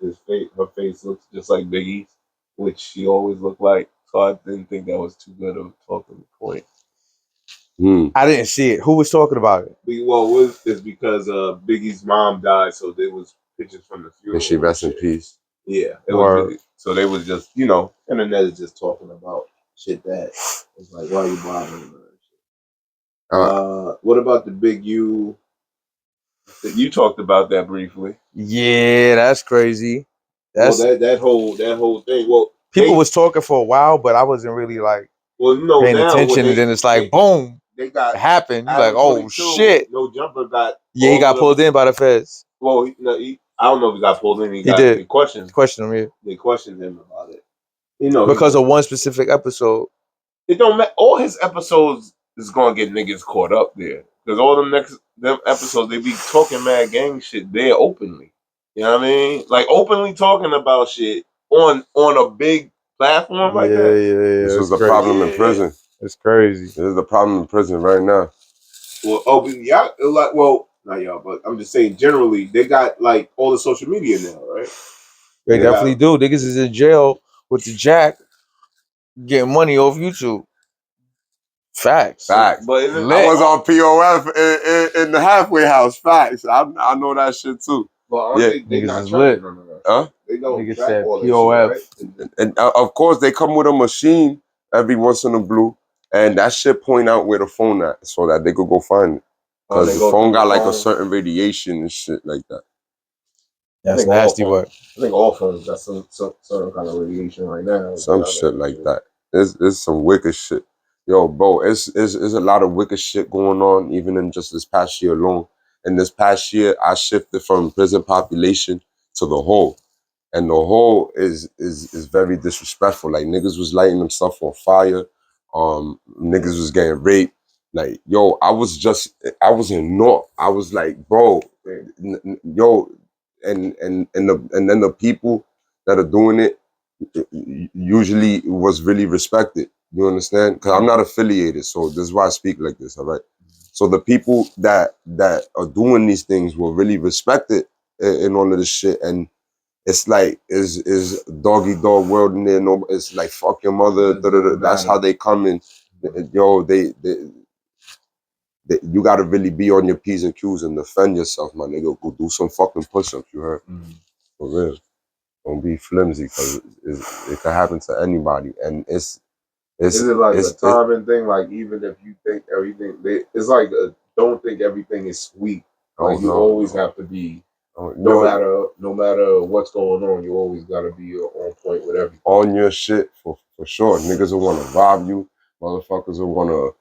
face looks just like Biggie's, which she always looked like. So I didn't think that was too good of a talking point. I didn't see it. Who was talking about it? Well, it's because Biggie's mom died, so there was pictures from the funeral. And she rest in peace. Yeah. So they was just, internet is just talking about shit that it's like, why are you bothering her? What about the Big U? You talked about that briefly. Yeah, that's crazy. That's that whole thing. Well, people was talking for a while, but I wasn't really like paying attention. And then it's like, boom, it happened. You're like, oh shit. No Jumper got. Yeah, he got pulled in by the feds. Well, I don't know if he got pulled in. He did. They questioned him. Yeah. They questioned him about it. Because of one specific episode. It don't matter. All his episodes is gonna get niggas caught up there because all them episodes they be talking mad gang shit there openly. You know what I mean? Like openly talking about shit on a big platform like that. Yeah. This was the problem in prison. It's crazy. This is the problem in prison right now. Well, not y'all, but I'm just saying generally they got like all the social media now, right? They definitely do. Niggas is in jail with the jack getting money off YouTube. Facts. But I was on POF in the halfway house. Facts. I know that shit too. Well, they niggas is lit. Huh? They don't niggas said POF. Shit, right? And of course they come with a machine every once in a blue, and that shit point out where the phone at so that they could go find it. Because the phone got like a certain radiation and shit like that. That's nasty work. I think all phones got some kind of radiation right now. Some shit like that. There's some wicked shit. Yo, bro, it's a lot of wicked shit going on, even in just this past year alone. And this past year, I shifted from prison population to the whole. And the whole is very disrespectful. Like, niggas was lighting themselves on fire. Niggas was getting raped. Like, yo, I was in North. I was like, bro, yo, and then the people that are doing it usually was really respected. You understand? Because I'm not affiliated, so this is why I speak like this, all right? So the people that are doing these things were really respected in all of this shit, and it's like, is doggy dog world in there? No, it's like, fuck your mother. That's how they come in. Yo, you gotta really be on your P's and Q's and defend yourself, my nigga. Go do some fucking push-ups, you heard? For real. Don't be flimsy, because it can happen to anybody, and is it like a timing thing? Like, even if you think everything, it's like don't think everything is sweet. Like, you always have to be, no matter what's going on, you always gotta be on point with everything. On your shit for sure. Niggas will want to rob you. Motherfuckers will want to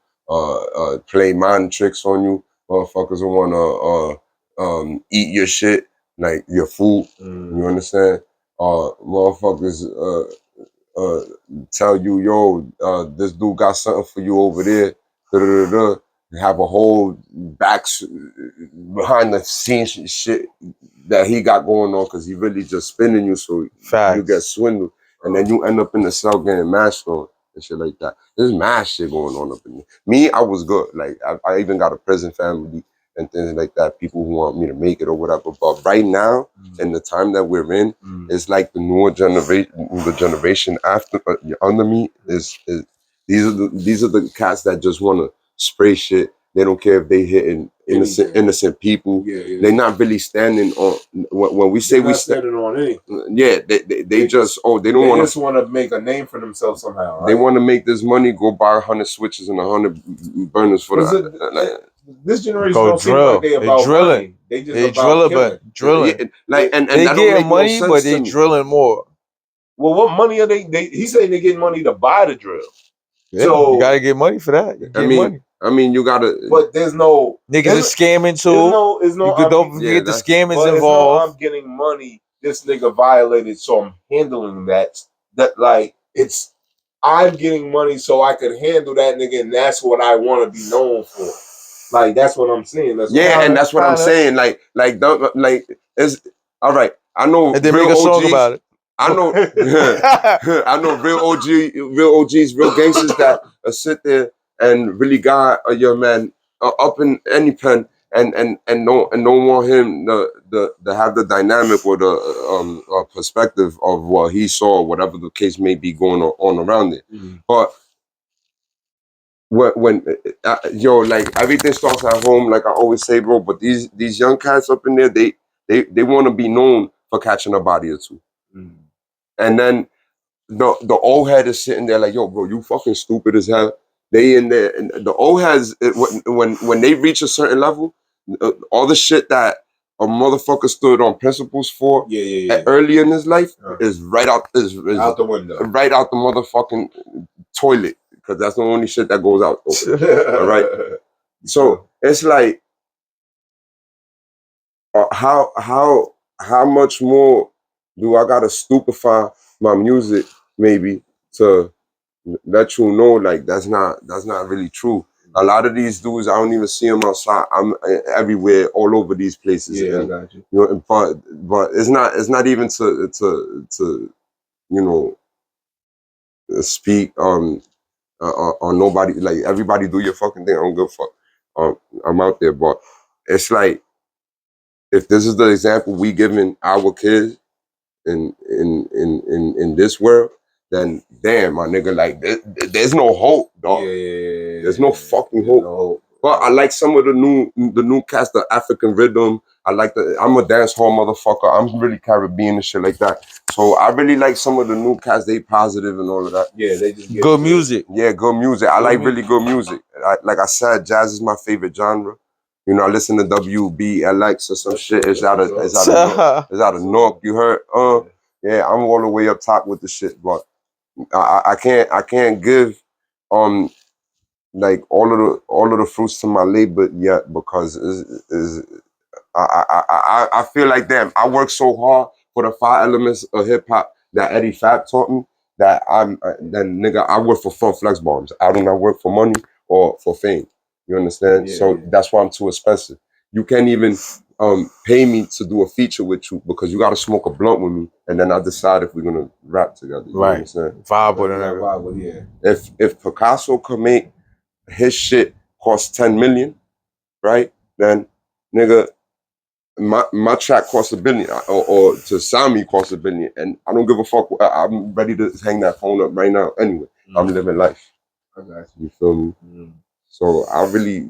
play mind tricks on you. Motherfuckers will want to eat your shit, like your food. You understand? Motherfuckers tell you, yo, this dude got something for you over there. Have a whole behind the scenes shit that he got going on, because he really just spinning you, so you get swindled, and then you end up in the cell getting mashed on and shit like that. There's mad shit going on up in there. Me, I was good. Like, I even got a prison family and things like that, people who want me to make it or whatever. But right now, in the time that we're in, it's like the newer generation, the generation after under me is These are the cats that just want to spray shit. They don't care if they hitting innocent people. Yeah. They're not really standing on when we say we standing on anything. Yeah, they just they don't want to. Just want to make a name for themselves somehow. Right? They want to make this money. Go buy 100 switches and 100 burners for that. This generation don't seem like they about drilling. Money. They just about drilling. Yeah, like and they that getting money, but they drilling more. Well, what money are they? He saying they getting money to buy the drill. Yeah, so you gotta get money for that. I mean, you gotta. But there's no niggas are scamming too. There's no. Don't forget the scammers involved. I'm getting money. This nigga violated, so I'm handling that. That like it's. I'm getting money so I could handle that nigga, and that's what I want to be known for. Like that's what I'm saying. That's and that's what I'm saying. Like it's all right. I know. And they make a song about it. I know. I know real OGs, real gangsters that sit there and really got a young man up in any pen and don't want him to have the dynamic or the perspective of what he saw, whatever the case may be going on around it. Mm-hmm. But when like everything starts at home, like I always say, bro. But these young cats up in there, they want to be known for catching a body or two. Mm. And then the old head is sitting there like, yo, bro, you fucking stupid as hell. They in there, and the old heads, when they reach a certain level, all the shit that a motherfucker stood on principles for early in his life is right out is out the window, right out the motherfucking toilet, because that's the only shit that goes out. All right, so it's like, how much more do I gotta stupefy my music maybe to let you know like that's not really true. A lot of these dudes, I don't even see them outside. I'm everywhere, all over these places. Yeah, I got you. You know, but it's not even to you know speak on nobody. Like everybody do your fucking thing. I don't give a fuck. I'm out there, but it's like, if this is the example we giving our kids in this world, then damn, my nigga, like there's no hope, dog. Yeah, there's no fucking hope. No hope. But I like some of the new cast, the African rhythm. I'm a dance hall motherfucker. I'm really Caribbean and shit like that. So I really like some of the new cast. They positive and all of that. Yeah, they just good music. Yeah, good music. I like really good music. Like I said, jazz is my favorite genre. You know, I listen to WB, LX or some shit. It's out of North. You heard? Yeah, I'm all the way up top with the shit, but I can't give like all of the fruits to my labor yet, because I feel like, damn, I work so hard for the 5 elements of hip hop that Eddie Fab taught me, that then nigga, I work for Fun Flex Bombs. I do not work for money or for fame. You understand? So that's why I'm too expensive. You can't even pay me to do a feature with you, because you got to smoke a blunt with me, and then I decide if we're gonna rap together. You understand? Vibe with it. If Picasso could make his shit cost 10 million, right? Then nigga, my track costs $1 billion, or to sign me costs $1 billion, and I don't give a fuck. I'm ready to hang that phone up right now. Anyway, I'm living life. I got you. You feel me? So I really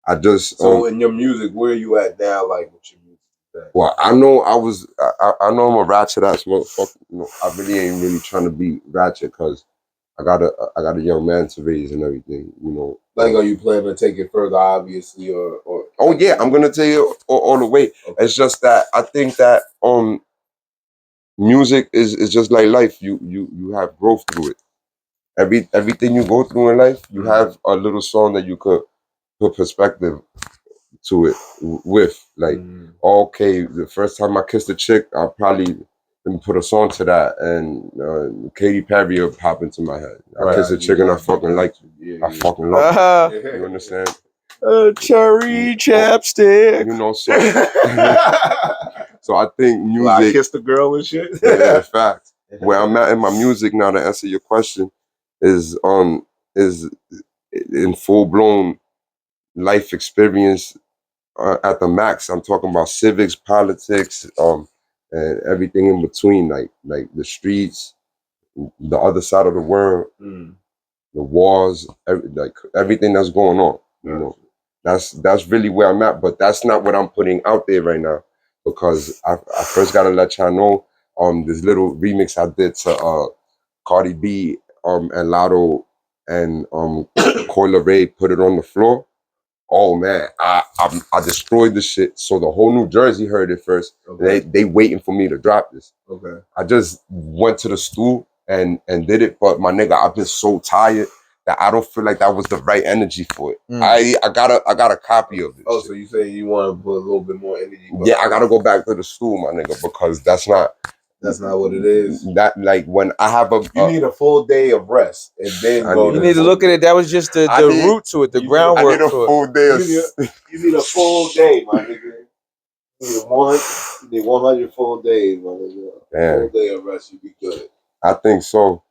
I just so in your music, where are you at now? Like with your music? Well, I know I know I'm a ratchet ass motherfucker. You know, I really ain't really trying to be ratchet, because I got a young man to raise and everything. You know, like, are you planning to take it further? Obviously, or oh yeah, I'm gonna take it all the way. Okay. It's just that I think that music is just like life. You have growth through it. Everything you go through in life, you have a little song that you could put perspective to it with. Like, okay, the first time I kissed a chick, I probably put a song to that, and Katy Perry will pop into my head. I kissed a chick and I fucking liked you. I fucking love you. You understand? Cherry chapstick. You know, so so I think music. Well, I kissed a girl and shit. Yeah, in fact, where I'm at in my music now, to answer your question, is in full blown life experience at the max. I'm talking about civics, politics, and everything in between, like the streets, the other side of the world, the wars, like everything that's going on. You know, that's really where I'm at. But that's not what I'm putting out there right now, because I first gotta let y'all know this little remix I did to Cardi B and Lotto and Coyle Ray Put It On The Floor. Oh man, I destroyed the shit. So the whole New Jersey heard it first. Okay. They waiting for me to drop this. Okay. I just went to the stool and did it, but my nigga, I've been so tired that I don't feel like that was the right energy for it. I got a copy of it. Oh, so you say you want to put a little bit more energy? Yeah, I gotta go back to the stool, my nigga, because that's not what it is. That like when I have you need a full day of rest and then you need to look at it. That was just the root to it, the groundwork. I need a full day. You need a full day, my nigga. You need 100 full days, my nigga. Damn. Full day of rest, you be good. I think so.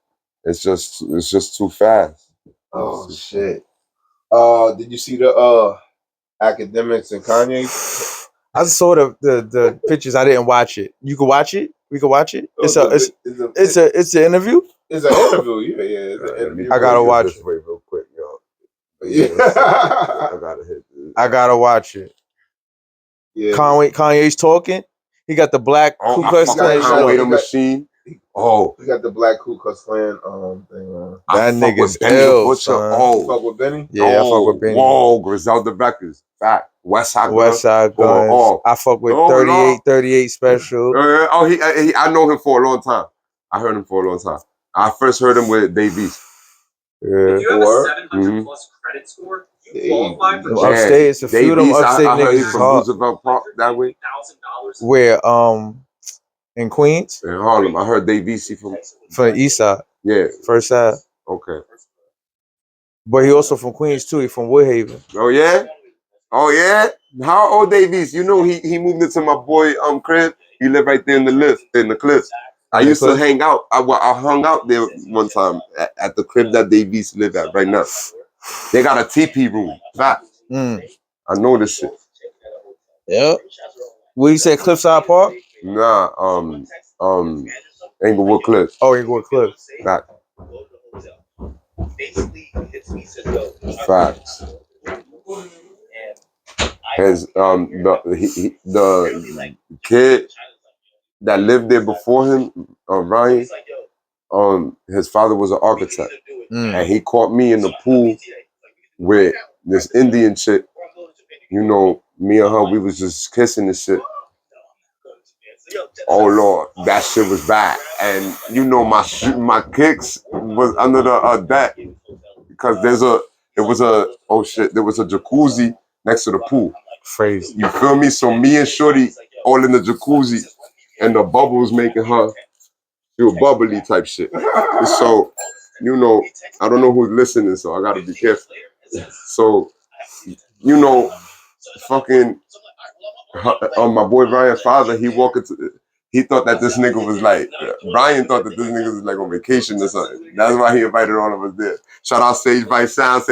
It's just too fast. Oh shit. Did you see the Academics and Kanye? I saw the pictures. I didn't watch it. You can watch it. We can watch it. It's an interview. It's an interview. Yeah. It's an interview. I gotta watch it. Wait, real quick, yo. Yeah. I gotta watch it. Yeah. Kanye's talking. He got the black Ku Klux Klan. Conway the Machine. Oh, he got the black Ku Klux Klan thing on. That nigga's ill, son. You fuck with Benny? Yeah, I fuck with Benny. Whoa, Griselda Records. Fact. Westside Guns. I fuck with 38 Special. I know him for a long time. I heard him for a long time. I first heard him with Davies. Yeah. If you have a 700 plus credit score, you qualify for upstate. It's a few of them upstate niggas from Roosevelt Park that way. Where in Queens? In Harlem. I heard Davies from the east side. Yeah. First side. Okay. But he also from Queens too. He from Woodhaven. Oh yeah? Oh yeah? How old Davies? You know he moved into my boy crib. He lived right there in the cliffs. I used to hang out. I hung out there one time at the crib that Davies live at right now. They got a TP room. Fact. I know this shit. Yep. What you said, Cliffside Park? Nah, Englewood Cliffs. Oh, Englewood Cliffs. Fact. Facts. His the kid that lived there before him, Ryan, his father was an architect, and he caught me in the pool with this Indian chick. You know, me and her, we was just kissing and shit. Oh Lord, that shit was bad, and you know my kicks was under the deck because there was a jacuzzi next to the pool. Crazy. You feel me? So me and Shorty all in the jacuzzi, and the bubbles making her feel bubbly type shit. So, you know, I don't know who's listening, so I gotta be careful. So, you know, fucking my boy Ryan's father, he thought that this nigga was like, Brian thought that this nigga was like on vacation or something. That's why he invited all of us there. Shout out Sage by Sound.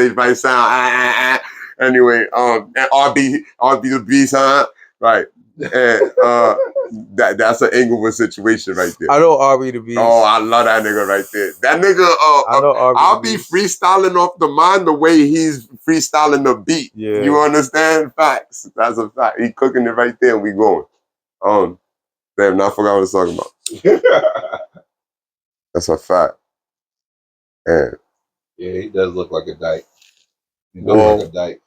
Anyway, and RB the Beast, huh? Right. And that's an Englewood situation right there. I know RB the Beast. Oh, I love that nigga right there. That nigga, I'll be freestyling off the mind the way he's freestyling the beat. Yeah. You understand? Facts. That's a fact. He cooking it right there and we going. Damn, I forgot what I was talking about. That's a fact. Yeah, he does look like a dyke. He looks like a dyke.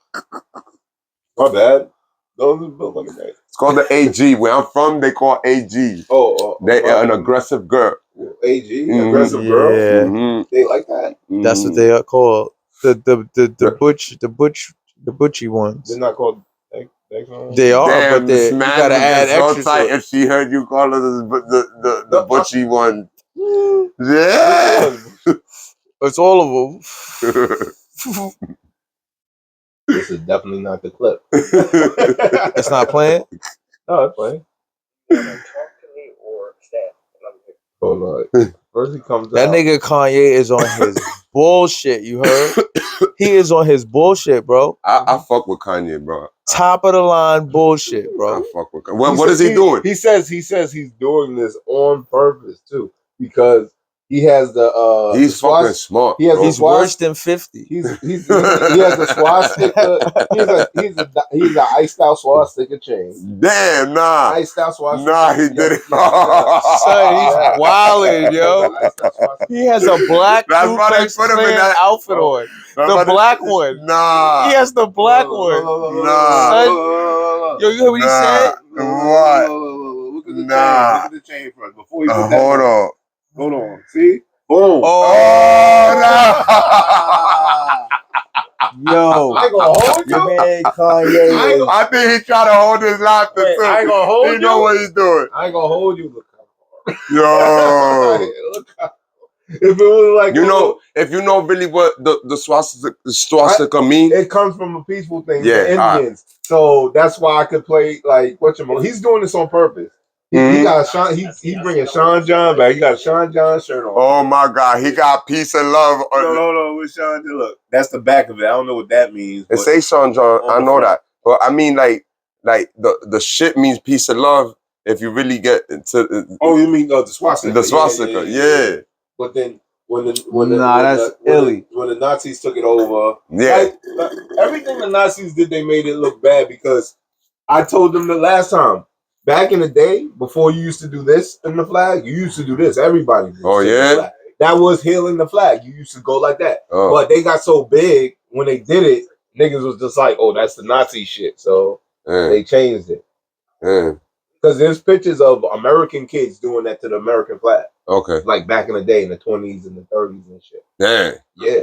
My bad. Those built like a dyke. It's called the AG. Where I'm from, they call AG. They are an aggressive girl. AG, aggressive girl. Yeah. They like that. That's what they are called. The butchy ones. They're not called. They are, but you gotta add extra. So if she heard you call her the butchy one, yeah, it's all of them. This is definitely not the clip. It's not playing? No, it's playing. Hold on. First he comes that out. Nigga Kanye is on his bullshit, you heard? He is on his bullshit, bro. I fuck with Kanye, bro. Top of the line bullshit, bro. I fuck with Kanye. What is he doing? He says he's doing this on purpose, too. Because He has the he's the fucking smart. He has bro. He's worse than 50. he has the swastika. He's an iced out swastika chain. Damn, nah. Iced out swastika. Nah, he did it. Son, he's wildin', yo. He has a black That's Ku why they Klux put him in Klan that outfit on. The black one. Nah. He has the black one. Nah. Son, yo, you heard what he said? What? Look at the chain. Nah. Look at the chain first before you put that Hold on. Hold on. See? Boom. Oh, no. Yo, I ain't gonna hold you. man, Kanye. I think he trying to hold his laughter too. I ain't gonna hold He know you. what he's doing. I ain't gonna hold you. Look. Yo. Look how, if it was like If you know really what the swastika mean, it comes from a peaceful thing. Yeah, The Indians. So that's why I could play like he's doing this on purpose. He got he's bringing Sean John back. He got a Sean John shirt on. oh my God, he got peace and love. No, with Sean John. Look, that's the back of it. I don't know what that means. It say Sean John. I know that, but I mean like the shit means peace and love. If you really get into you mean the swastika? The swastika, yeah. But then when that's the when the Nazis took it over, everything the Nazis did, they made it look bad because I told them the last time. Back in the day, before you used to do this in the flag, you used to do this. Everybody did. Oh yeah, that was hailing the flag. You used to go like that. Oh. But they got so big when they did it, niggas was just like, "Oh, that's the Nazi shit." So they changed it. Because there's pictures of American kids doing that to the American flag. Okay. Like back in the day, in the 20s and the 30s and shit. Damn. Yeah.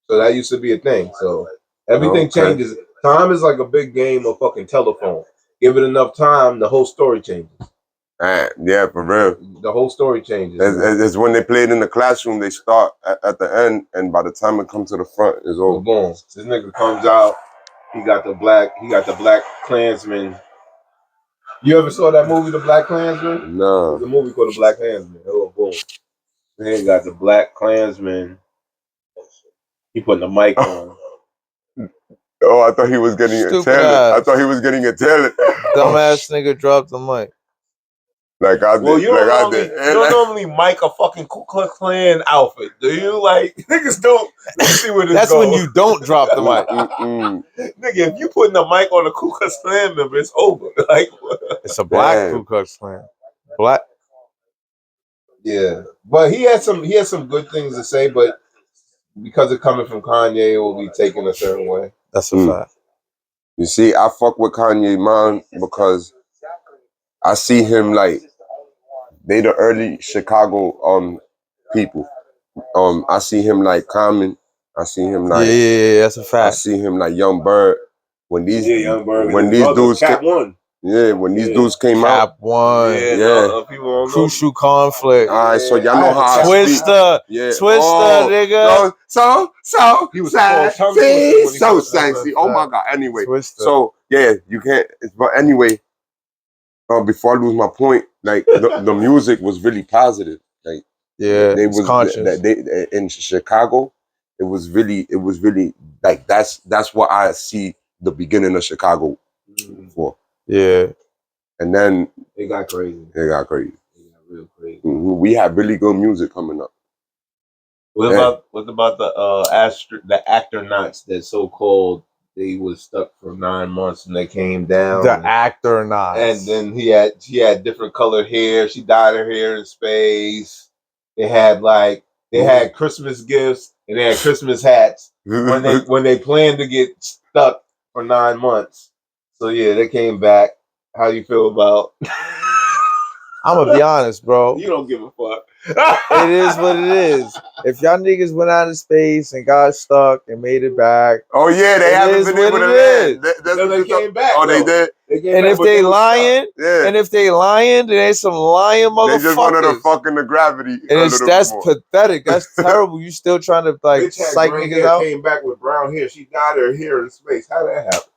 So that used to be a thing. So everything changes. Time is like a big game of fucking telephone. Give it enough time, the whole story changes. Yeah, for real. The whole story changes. It's when they play it in the classroom, they start at the end, and by the time it comes to the front, it's over. Boom. This nigga comes out, he got the black Klansman. You ever saw that movie, The Black Klansman? No. There's a movie called The Black Klansman. Oh, boom. Then he got the Black Klansman. He putting the mic on. Oh, I thought he was getting a talent. I thought he was getting a talent. Dumbass nigga dropped the mic. Like I did. Well, you don't normally mic a fucking Ku Klux Klan outfit, do you? Like niggas don't. Let's see where this That's goes. when you don't drop the mic. Nigga, if you putting a mic on a Ku Klux Klan member, it's over. Like it's a black Ku Klux Klan. Black. Yeah, but he had some good things to say, but because it coming from Kanye, it will be taken a certain way. That's a fact. You see, I fuck with Kanye, man, because I see him like they the early Chicago people. I see him like Common. I see him like that's a fact. I see him like Young Bird. When these Young Bird, when these dudes Cap One. Yeah, when these dudes came out. Cap One. People Crucial Conflict. All right, so y'all know how Twister. I speak. Yeah. Twister, nigga. So he was sexy. So sexy. Oh my God. Anyway. Twister. So yeah, you can't. But anyway, before I lose my point, like the music was really positive. Like they was conscious. They in Chicago. It was really like that's what I see the beginning of Chicago for. Yeah. And then it got crazy. It got crazy. It got real crazy. We have really good music coming up. What about the astronauts that so-called they was stuck for 9 months and they came down? The astronauts. And then she had different colored hair. She dyed her hair in space. They had Christmas gifts and they had Christmas hats when they planned to get stuck for 9 months. So yeah, they came back. How do you feel about? I'm gonna be honest, bro. You don't give a fuck. It is what it is. If y'all niggas went out of space and got stuck and made it back, oh yeah, they haven't been able to land. They came back. Oh, they did. And if they lying, then they some lying motherfuckers. They just wanted to fuck in the gravity. And that's pathetic. That's terrible. You still trying to like psych niggas out? Came back with brown hair. She dyed her hair in space. How did that happen?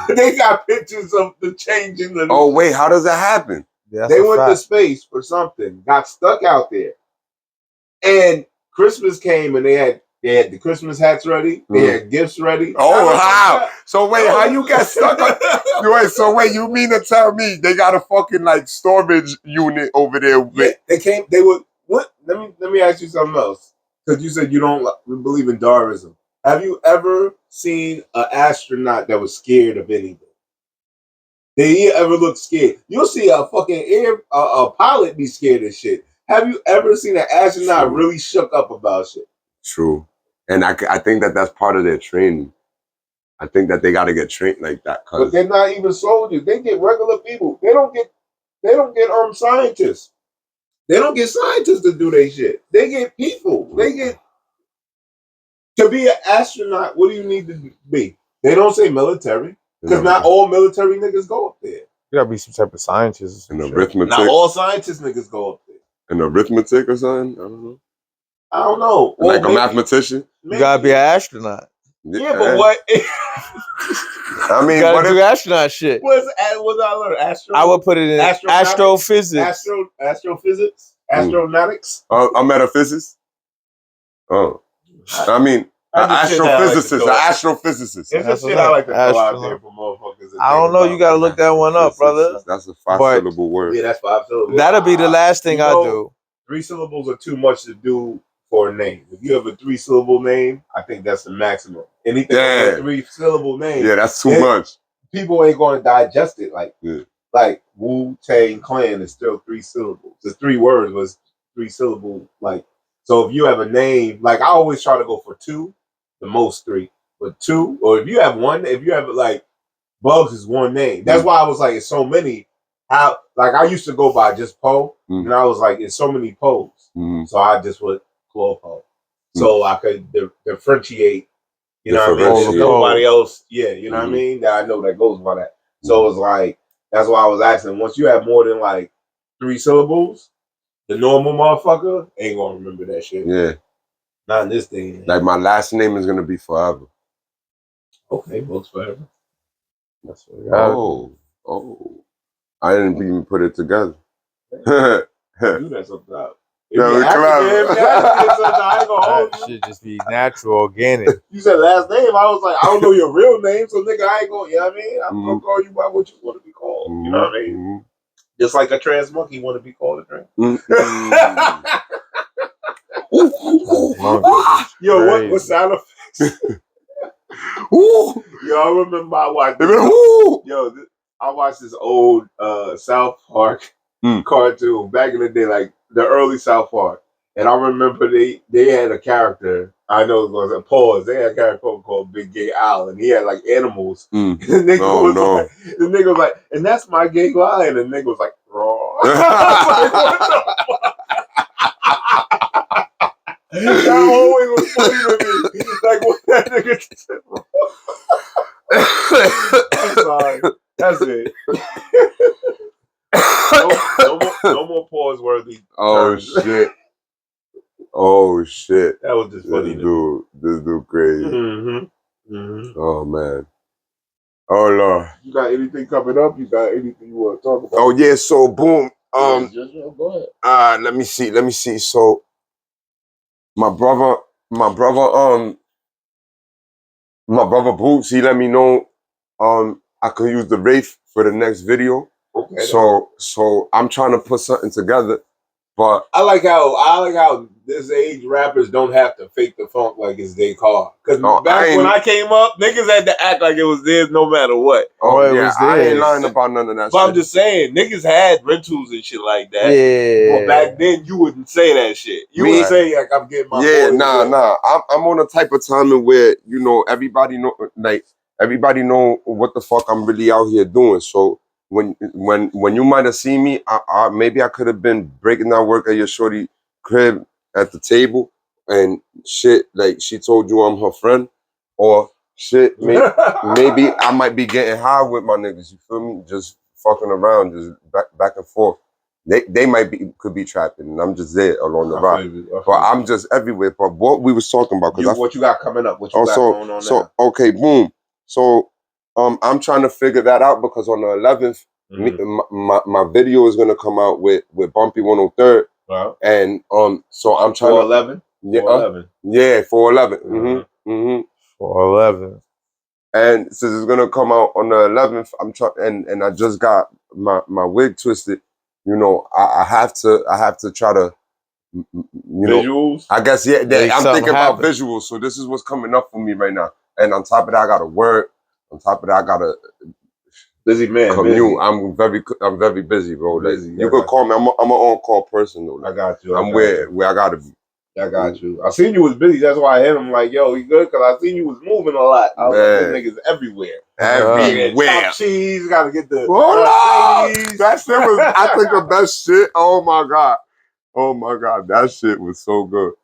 They got pictures of the changing. Oh wait, how does that happen? Yeah, they went to space for something, got stuck out there, and Christmas came and they had the Christmas hats ready, they had gifts ready. Oh wow! So wait, how you get stuck? Wait, you mean to tell me they got a fucking like storage unit over there? Yeah, they came. They were what? let me ask you something else. Because you said you don't believe in Darwinism. Have you ever seen an astronaut that was scared of anything? Did he ever look scared? You'll see a fucking a pilot be scared of shit. Have you ever seen an astronaut really shook up about shit? True. And I think that that's part of their training. I think that they got to get trained like that. But they're not even soldiers. They get regular people. They don't get scientists. They don't get scientists to do their shit. They get people. They get to be an astronaut. What do you need to be? They don't say military because not all military niggas go up there. You gotta be some type of scientist. In arithmetic. Not all scientist niggas go up there. In arithmetic or something. I don't know. Like a mathematician. You gotta be an astronaut. Yeah, but what? I mean, you gotta do astronaut shit. What I learned? I would put it in astrophysics. Astrophysics? Astronautics? A metaphysicist? Oh. I mean, an astrophysicist. An astrophysicist. It's just shit I like to throw out there for motherfuckers. I don't know. You gotta look that one up, brother. That's a 5-syllable word. Yeah, that's 5 syllables. That'll be the last thing I do. 3 syllables are too much to do for a name. If you have a 3-syllable name, I think that's the maximum. Anything with a 3-syllable name, yeah, that's too much. People ain't going to digest it. Like Wu-Tang Clan is still 3 syllables. The 3 words was 3 syllables. Like, so if you have a name, like I always try to go for 2, the most 3, but 2, or if you have 1, if you have like Bugz is 1 name. That's why I was like, it's so many. How like I used to go by just Poe, and I was like, it's so many Poes, so I just would call Poe, so I could differentiate. You know what I mean? Nobody else, you know what I mean? That I know that goes by that. So it's like that's why I was asking. Once you have more than like 3 syllables, the normal motherfucker ain't gonna remember that shit. Yeah, not in this thing. Like my last name is gonna be forever. Okay, Bugz forever. That's what I didn't even put it together. Do that sometimes. No, that should just be natural, organic. You said last name. I was like, I don't know your real name, so nigga, I ain't going. You know what I mean? I'm gonna call you by what you want to be called. You know what I mean? Just like a trans monkey want to be called a trans. Yo, what sound effects? Yo, I remember I watched. I watched this old South Park cartoon back in the day, like the early South Park, and I remember they had a character. I know it was a pause. They had a character called Big Gay Owl, and he had like animals. And the nigga was like, and that's my gay lion. And the nigga was like, raw. Like, what the fuck? That always was funny to me. Like what that nigga said. I'm sorry. That's it. No more pause worthy. Oh shit. Oh shit. That was just funny. This dude crazy. Oh man. Oh Lord. You got anything coming up? You got anything you want to talk about? Oh yeah, so boom. Go ahead. Let me see. So my brother Bugz, he let me know I could use the Wraith for the next video. Okay. So I'm trying to put something together, but I like how this age rappers don't have to fake the funk like it's their car. Because back when I came up, niggas had to act like it was theirs no matter what. I ain't lying about none of that but shit. I'm just saying, niggas had rentals and shit like that. Yeah. But back then, you wouldn't say that shit. You would say, like, I'm getting my nah. I'm on a type of timing where, you know, everybody know what the fuck I'm really out here doing. So when you might have seen me, maybe I could have been breaking down work at your shorty crib at the table and shit, like she told you I'm her friend, or shit, maybe I might be getting high with my niggas, you feel me? Just fucking around, just back and forth. They could be trapping, and I'm just there along the ride. But I'm just everywhere. But what we was talking about, what you got coming up? What you got going on now? Okay, boom. So I'm trying to figure that out because on the 11th, my video is gonna come out with Bumpy 103rd. Wow. And so I'm trying 411? Yeah, 411. Yeah, 411. 411. And since it's gonna come out on the 11th, I'm trying, and I just got my wig twisted. You know, I have to try to visuals. I guess I'm thinking about visuals. So this is what's coming up for me right now. And on top of that, I gotta work. On top of that, I gotta busy man. commute. Busy. I'm very busy, bro. Busy, like, you could call me. I'm an on-call person though. I got you. I'm where I gotta be. I got you. I seen you was busy. That's why I hit him like, yo, you good? Because I seen you was moving a lot. I was like, this nigga's everywhere. Everywhere. Chopped cheese. Gotta get the that shit was, I think, the best shit. Oh my God. That shit was so good.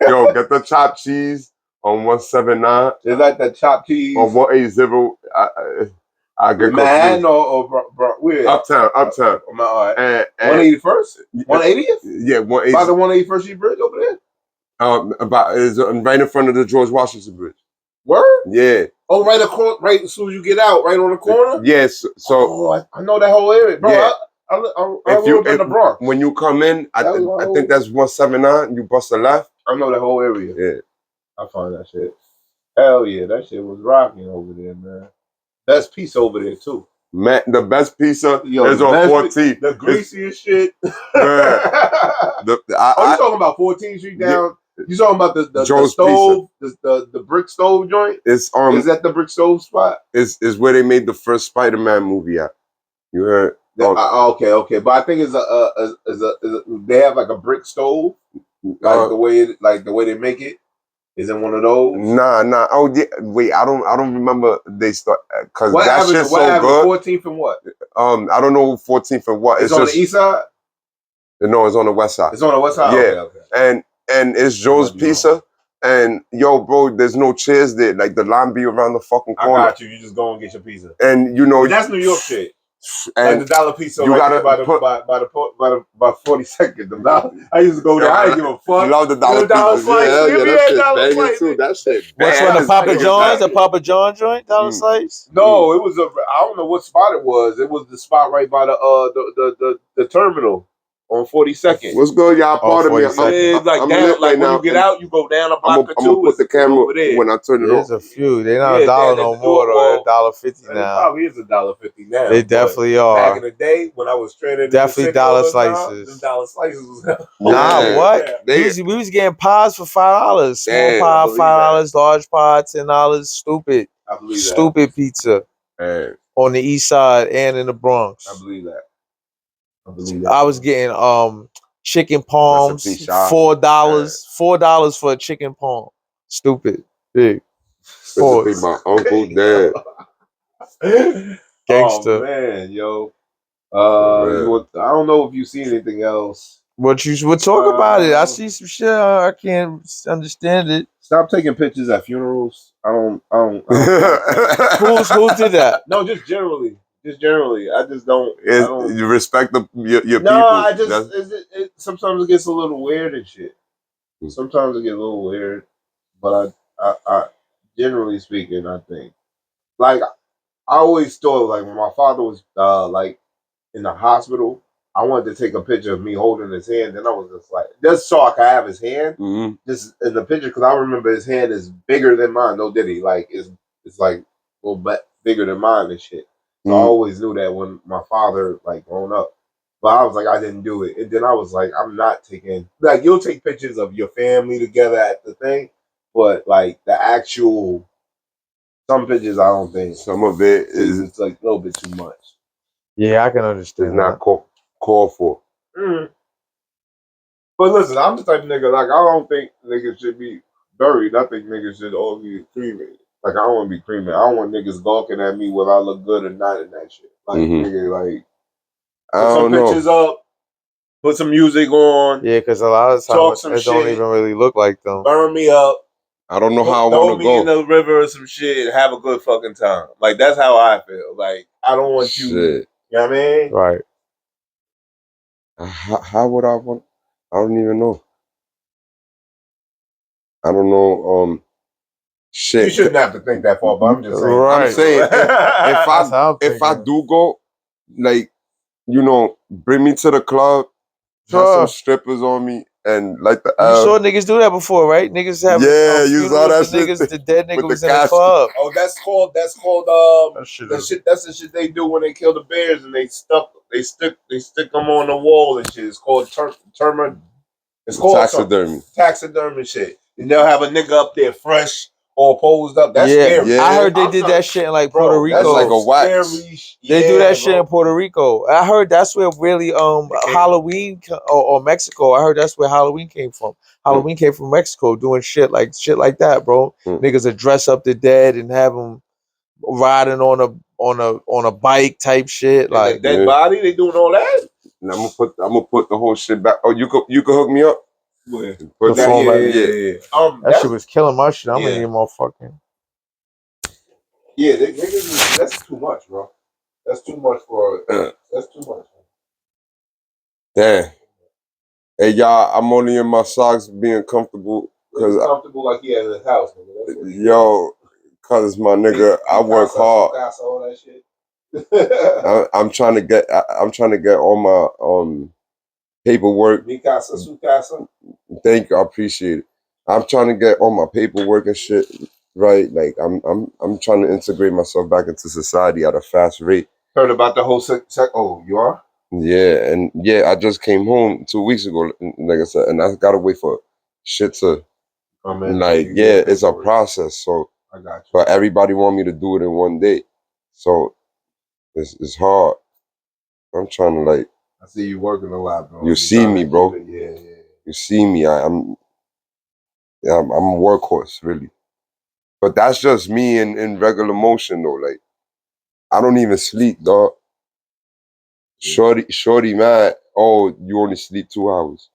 Yo, get the chopped cheese on 179. They like that chopped cheese. On 180. I get Manhattan or where? Uptown. All right. And 181st? 180th? Yeah, 180th. By the 181st Street Bridge over there? Is right in front of the George Washington Bridge. Word? Yeah. Oh, right across, right as soon as you get out, right on the corner? Yes. So I know that whole area. Bro, yeah. I grew up in the Bronx. When you come in, I think that's 179. You bust a left. I know that whole area. Yeah. I find that shit. Hell yeah, that shit was rocking over there, man. Best pizza over there too. Man, the best pizza is on 14th. The greasiest shit. You talking about 14th Street down? Yeah. You talking about the stove, the brick stove joint? Is that the brick stove spot? Is where they made the first Spider-Man movie at. You heard? Okay. But I think it's they have like a brick stove, like the way they make it. Is it one of those? Nah. Oh yeah. Wait, I don't remember they start because that shit's so good. 14th and what? I don't know 14th and what. It's on the east side. No, it's on the west side. It's on the west side. Yeah. Okay. And it's Joe's Pizza. And yo, bro, there's no chairs there. Like the line be around the fucking corner. I got you. You just go and get your pizza. And that's New York shit. And like the dollar pizza you right by 42nd. I used to go there. I didn't give a fuck. You love the dollar pizza. That shit too. That shit. Which one? The Papa John's? The Papa John joint? Dollar slice? No, it was I don't know what spot it was. It was the spot right by the terminal. On 42nd. What's good, y'all? Part of me. It's like down, like when you get out, you go down a block or two. I'm gonna put the camera over there when I turn it on. There's a few. They're not $1 no more though. They're $1.50 now. It probably is $1.50 now. They definitely are. Back in the day when I was training, definitely dollar slices. Dollar slices was nah, what? We was getting pies for $5. Small pie $5, large pie $10. Stupid. I believe that. Stupid pizza. On the east side and in the Bronx. I believe that. I was getting chicken palms, $4 for a chicken palm. Stupid. Big. My uncle, dad. Gangster. Oh man, yo. I don't know if you see anything else. What you would talk about it. I see some shit. I can't understand it. Stop taking pictures at funerals. I don't Who did that? No, just generally. I just don't. You respect your people. No, I just it sometimes it gets a little weird and shit. Sometimes it gets a little weird, but I generally speaking, I think like I always thought like when my father was like in the hospital, I wanted to take a picture of me holding his hand, and I was just so I could have his hand just in the picture because I remember his hand is bigger than mine. No diddy, like it's like a little bit bigger than mine and shit. So I always knew that when my father like grown up, but I was like I didn't do it, and then I was like I'm not taking like you'll take pictures of your family together at the thing, but like the actual some pictures I don't think some of it is it's like a little bit too much. Yeah, I can understand. It's not called for. But listen, I'm the type of nigga like I don't think niggas should be buried. I think niggas should all be cremated. Like I don't want to be cremated. I don't want niggas gawking at me whether I look good or not in that shit. Like nigga, like put some pictures up, put some music on. Yeah, because a lot of times it don't even really look like them. Burn me up. I don't know how I want to go. Throw me in the river or some shit and have a good fucking time. Like that's how I feel. Like I don't want you. You know what I mean? Right. How would I want? I don't even know. I don't know. Shit. You shouldn't have to think that far, but I'm just saying. Right. I'm saying if I do go, like, you know, bring me to the club, have some strippers on me, and like the. You saw niggas do that before, right? Niggas have you saw that shit. Niggas, the dead nigga was in the club. Oh, that's called that's the shit they do when they kill the bears and they stick them on the wall and shit. It's called It's called taxidermy. Taxidermy shit. And they'll have a nigga up there fresh or posed up. That's scary. Yeah. I heard they did that shit in like Puerto Rico. That's like a wax. They do that shit in Puerto Rico. I heard that's where really Halloween or Mexico. I heard that's where Halloween came from. Halloween came from Mexico, doing shit like that, bro. Niggas would dress up the dead and have them riding on a bike type shit. And like dead body, they doing all that. And I'm gonna put the whole shit back. Oh, you could hook me up. Yeah. Put that, that shit was killing my shit. I'm gonna need motherfucking. Yeah, that's too much, bro. That's too much for. That's too much. Damn. Hey y'all, I'm only in my socks being comfortable because comfortable like he in his house, nigga. Yo, cause my nigga, I work hard. All that shit. I'm trying to get all my paperwork. Thank you, I appreciate it. I'm trying to get all my paperwork and shit right. Like I'm trying to integrate myself back into society at a fast rate. Heard about the whole oh, you are? Yeah, and I just came home 2 weeks ago, like I said, and I gotta wait for shit to come in. Like, it's a process. So I got you. But everybody want me to do it in one day. So it's hard. I'm trying to like. I see you working a lot, bro. You see me, bro. Yeah. You see me. I'm a workhorse, really. But that's just me in regular motion, though. Like, I don't even sleep, dog. Shorty, man. Oh, you only sleep 2 hours.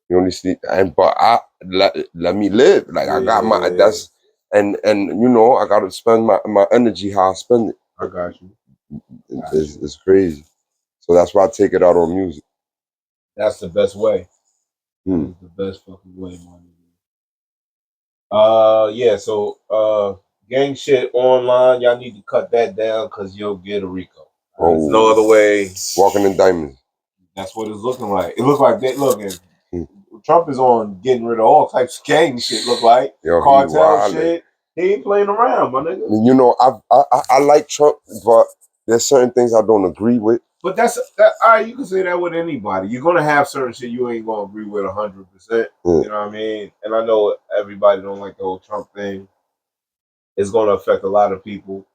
You only sleep, but I let me live. Like I got my that's, and you know I gotta spend my energy how I spend it. I got you. It's crazy. So that's why I take it out on music. That's the best way. It's the best fucking way, man. Yeah. So gang shit online. Y'all need to cut that down because you'll get a Rico. There's no other way. Walking in diamonds. That's what it's looking like. It looks like Trump is on getting rid of all types of gang shit. Look like cartel shit. He ain't playing around, my nigga. You know, I like Trump, but there's certain things I don't agree with. But you can say that with anybody. You're gonna have certain shit you ain't gonna agree with 100%. You know what I mean? And I know everybody don't like the whole Trump thing. It's gonna affect a lot of people.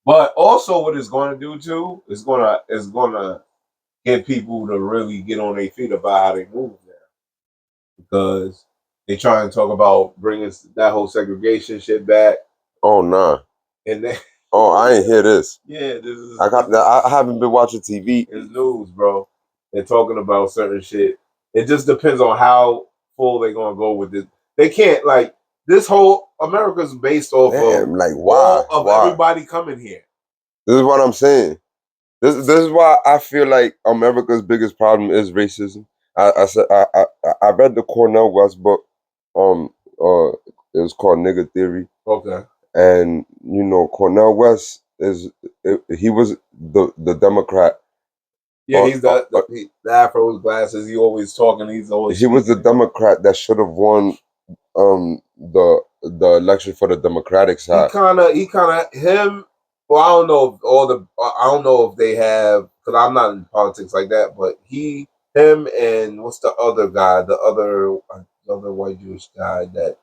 But also, what it's gonna do too is gonna get people to really get on their feet about how they move now, because they try and talk about bringing that whole segregation shit back. Oh nah. And then, I ain't hear this. Yeah, this is. I haven't been watching TV. It's news, bro. They're talking about certain shit. It just depends on how full they're gonna go with it. They can't like this whole America's based off of like why everybody coming here. This is what I'm saying. This is why I feel like America's biggest problem is racism. I read the Cornell West book. It was called Nigger Theory. Okay. And you know, Cornell West he was the Democrat. Yeah, he's the afro with glasses. He always talking. He was the Democrat that should have won the election for the Democratic side. He kind of him. Well, I don't know if I don't know if they have, because I'm not in politics like that. But him, and what's the other guy? The other white Jewish guy that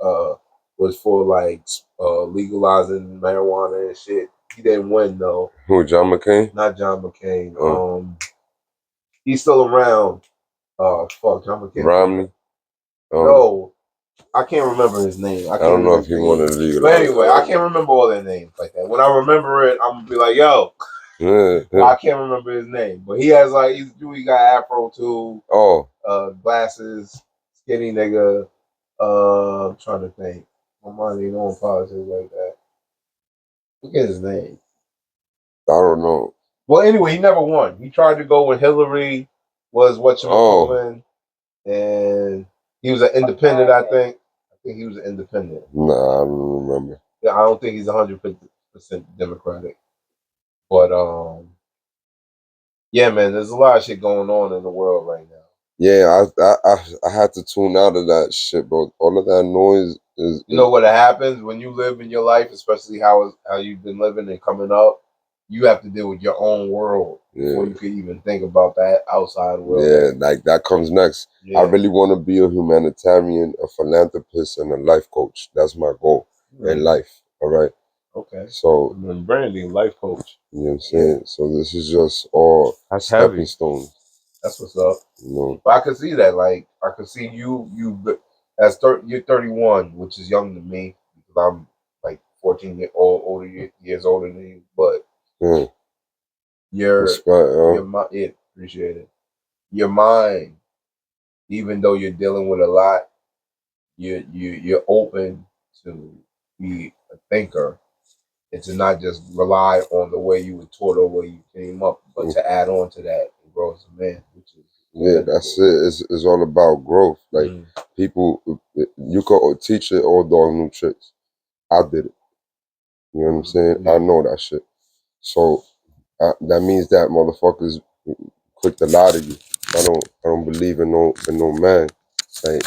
was for like legalizing marijuana and shit. He didn't win though. Who? John McCain? Not John McCain. He's still around. Fuck, John McCain. Romney. No, I can't remember his name. I don't know if he wanted to legalize. But anyway, I can't remember all their names like that. When I remember it, I'm gonna be like, yo. I can't remember his name, but he has like he got afro too. Glasses, skinny nigga. I'm trying to think. My mind ain't on politics like that. Look at his name. I don't know. Well, anyway, he never won. He tried to go when Hillary was and he was an independent. I think he was an independent. Nah, I don't remember. Yeah, I don't think he's 100% Democratic. But yeah, man, there's a lot of shit going on in the world right now. Yeah, I had to tune out of that shit, bro. All of that noise is. You know what happens when you live in your life, especially how you've been living and coming up. you have to deal with your own world before you can even think about that outside world. Yeah, like that comes next. Yeah. I really want to be a humanitarian, a philanthropist, and a life coach. That's my goal in life. All right. Okay. So branding, life coach. You know what I'm saying? So this is just all stepping stones. That's what's up. You know? But I could see that. Like I could see you as you're 31, which is young to me because I'm like 14 years older than you. But your mind, appreciate it. Your mind, even though you're dealing with a lot, you're open to be a thinker and to not just rely on the way you were taught or where you came up, but to add on to that and grow as a man, which is that's it. It's all about growth. Like people, you could teach it old dog new tricks. I did it. You know what I'm saying? I know that shit. So that means that motherfuckers quick to lie to you. I don't believe in no man. Like,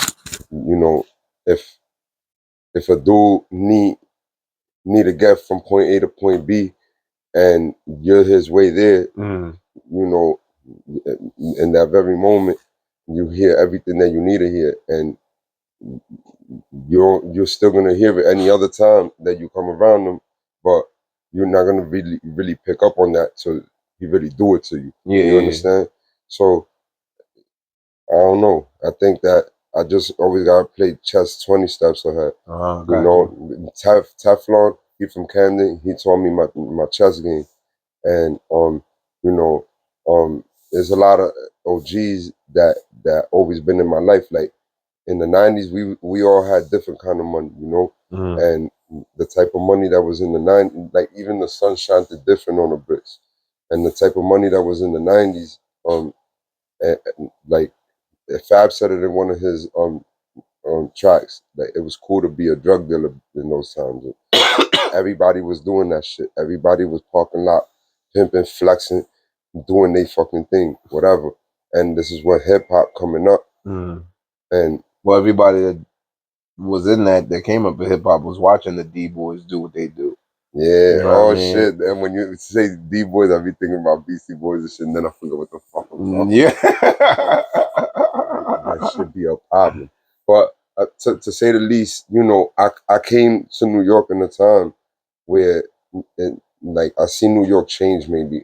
you know, if a dude need to get from point A to point B and you're his way there, you know, in that very moment, you hear everything that you need to hear, and you're still gonna hear it any other time that you come around them, but you're not gonna really pick up on that till he really do it to you. You understand? So I don't know. I think that I just always gotta play chess 20 steps ahead. You know, Teflon, he from Camden, he taught me my chess game. And you know, there's a lot of OGs that always been in my life. Like in the 90s, we all had different kind of money, you know? And the type of money that was in the 90s, like even the sun shined different on the bricks. And the type of money that was in the 90s, like Fab said it in one of his tracks, like it was cool to be a drug dealer in those times. Everybody was doing that shit. Everybody was parking lot, pimping, flexing, doing their fucking thing, whatever. And this is when hip hop coming up. And well, everybody that was in that came up with hip hop was watching the D boys do what they do. Yeah, you know shit. And when you say D boys, I be thinking about Beastie Boys and shit, and then I forget what the fuck I'm talking about. That should be a problem. But to say the least, you know, I came to New York in a time where, like, I see New York change maybe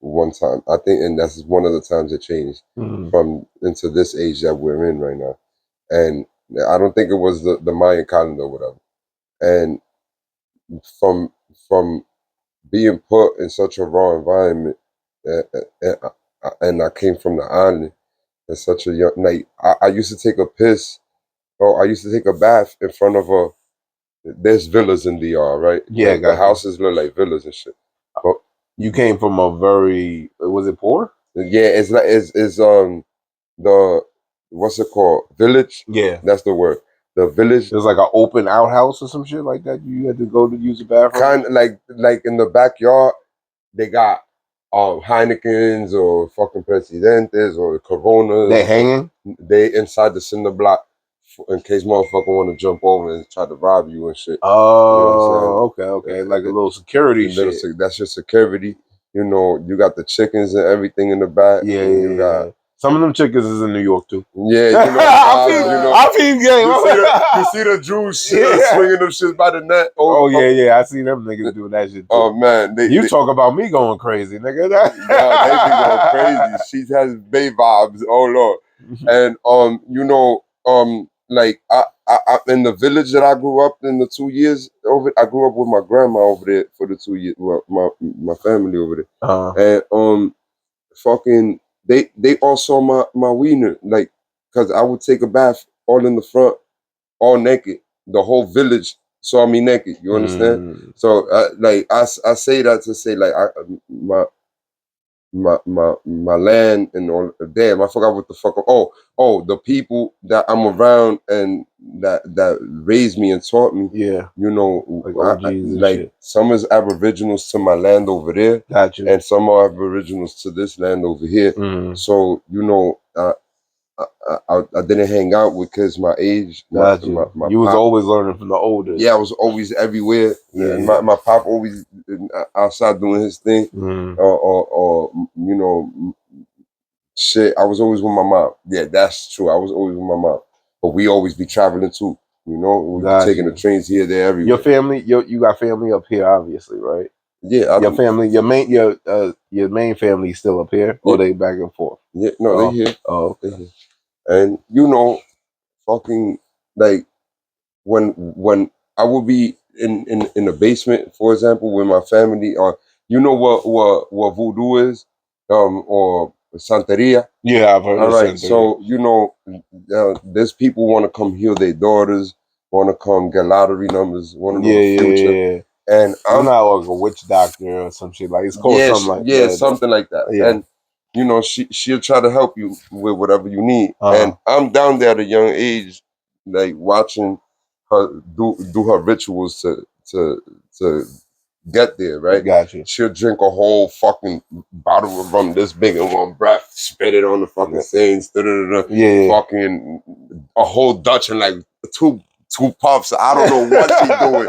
one time. I think, and that's one of the times it changed from into this age that we're in right now. And I don't think it was the Mayan calendar or whatever. And from being put in such a raw environment, and I came from the island at such a young, like, I used to take a piss, or I used to take a bath in front of there's villas in DR, right? Yeah, the houses look like villas and shit. But you came from a very, was it poor? Yeah, it's like it's the what's it called? Village? Yeah, that's the word. The village. There's like an open outhouse or some shit like that. You had to go to use the bathroom. Kind of like in the backyard, they got Heinekens or fucking Presidentes or Coronas. They hanging? They inside the cinder block in case motherfucker want to jump over and try to rob you and shit. Oh, you know okay. Like a little security shit. That's your security. You know, you got the chickens and everything in the back. Yeah. Some of them chickens is in New York too. Yeah, you know, I feel game. You see the Jews swinging them shit by the net. Oh yeah, I see them niggas doing that shit too. Oh man, you talk about me going crazy, nigga. Nah, they be going crazy. She has Bay vibes. Oh lord, and you know, like I in the village that I grew up in the 2 years over, I grew up with my grandma over there for the 2 years. Well, my family over there, and fucking. They all saw my wiener, like, cause I would take a bath all in the front, all naked. The whole village saw me naked. You understand? So like I say that to say, like, my land and all. Damn, I forgot what the fuck. Oh, the people that I'm around and that raised me and taught me. Yeah, you know, like shit. Some is aboriginals to my land over there. Gotcha. And some are aboriginals to this land over here. So you know, I didn't hang out with kids my age. My you was pop, always learning from the oldest. Yeah, I was always everywhere. Yeah. My pop always outside doing his thing, or you know, shit. I was always with my mom. Yeah, that's true. I was always with my mom, but we always be traveling too. You know, we be taking the trains here, there, everywhere. Your family, you got family up here, obviously, right? Yeah, your family, your main family is still up here, or they back and forth? Yeah, no, they here. Oh, okay. They here. And you know, fucking like when I would be in the basement, for example, with my family, or you know what voodoo is, or Santeria. Yeah, I've heard All of right, Santeria. so you know, there's people want to come heal their daughters, want to come get lottery numbers, want to know the future. Yeah. And I'm not like a witch doctor or some shit, like it's called something like that. Something like that. Yeah. And you know, she'll try to help you with whatever you need. And I'm down there at a young age, like watching her do her rituals to get there, right? Gotcha. She'll drink a whole fucking bottle of rum this big in one breath, spit it on the fucking stains, fucking a whole Dutch in like two puffs. I don't know what she's doing.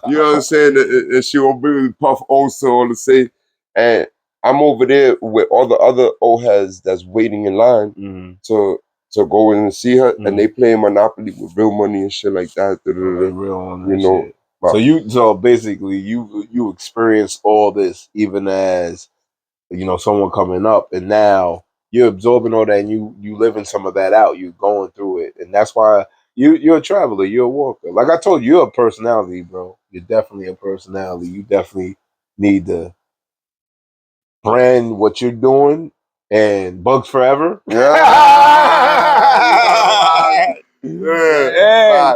You know what I'm saying? And she will really puff also on the same. And I'm over there with all the other old heads that's waiting in line to go in and see her, and they playing Monopoly with real money and shit like that. Real on that you know. Shit. So basically you experience all this even as, you know, someone coming up, and now you're absorbing all that, and you living some of that out. You're going through it, and that's why you're a traveler. You're a walker. Like I told you, you're a personality, bro. You're definitely a personality. You definitely need to brand what you're doing and Bugz forever. Yeah,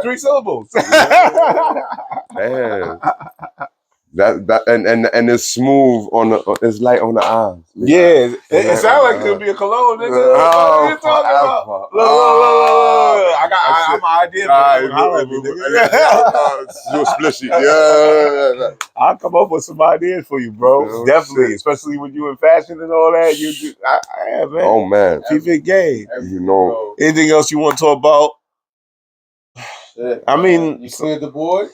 3 syllables. Man. That and it's smooth on the, it's light on the eyes. Yeah, it sounds like it could be a cologne, nigga. What you talking about? Look. I'm an idea for you. Splishy. Yeah. I'll come up with some ideas for you, bro. Definitely, especially when you in fashion and all that. You do, man. Oh man, keep it gay. You know. Anything else you want to talk about? I mean, you cleared the board.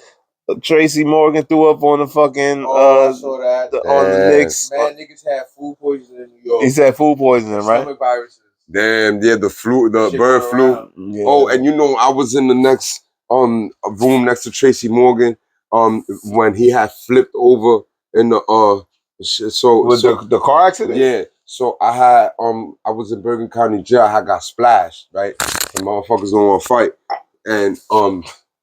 Tracy Morgan threw up on the fucking I saw that. on the Knicks. Man, niggas had food poisoning in New York. He said food poisoning, right? Stomach viruses. Damn, yeah, the bird flu. Yeah. Oh, and you know, I was in the next room next to Tracy Morgan when he had flipped over in the the car accident. Yeah. So I had I was in Bergen County jail. I got splashed, right? The motherfuckers don't want to fight, and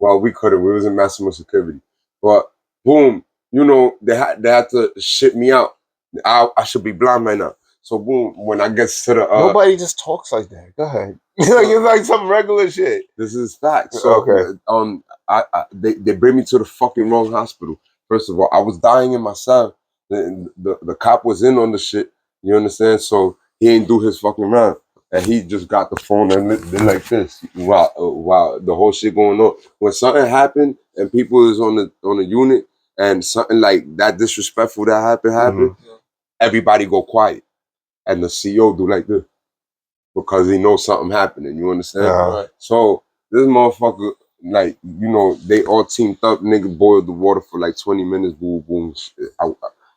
well, we couldn't. We was in maximum security, but boom, you know, they had to ship me out. I should be blind right now. So boom, when I get to the nobody just talks like that. Go ahead. It's like some regular shit. This is fact. So they bring me to the fucking wrong hospital. First of all, I was dying in my cell. The cop was in on the shit. You understand? So he ain't do his fucking round. And he just got the phone and did like this while the whole shit going on. When something happened and people is on the unit and something like that disrespectful that happened, everybody go quiet. And the CEO do like this because he knows something happening. You understand? Right. So this motherfucker, like, you know, they all teamed up. Nigga boiled the water for like 20 minutes. Boom, boom.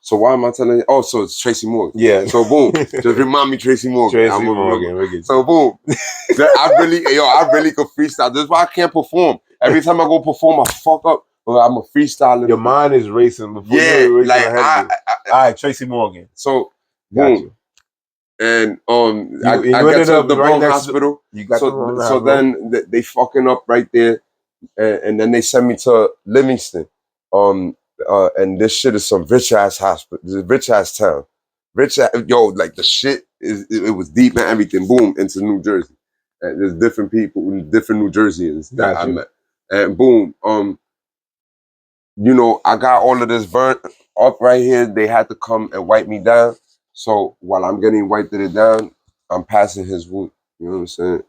So why am I telling you? Oh, so it's Tracy Morgan. Yeah. So boom, just remind me Tracy Morgan. Tracy Morgan. So boom, I really could freestyle. This is why I can't perform. Every time I go perform, I fuck up. But I'm a freestyler. Your mind is racing before you're racing ahead of you. All right, Tracy Morgan. So boom. And I get to the wrong hospital. So then they fucking up right there, and then they send me to Livingston. And this shit is some rich ass hospital, rich ass town, like the shit it was deep and everything. Boom, into New Jersey, and there's different people, different New Jerseyans that I met, and boom, you know, I got all of this burnt up right here. They had to come and wipe me down. So while I'm getting wiped it down, I'm passing his wound. You know what I'm saying?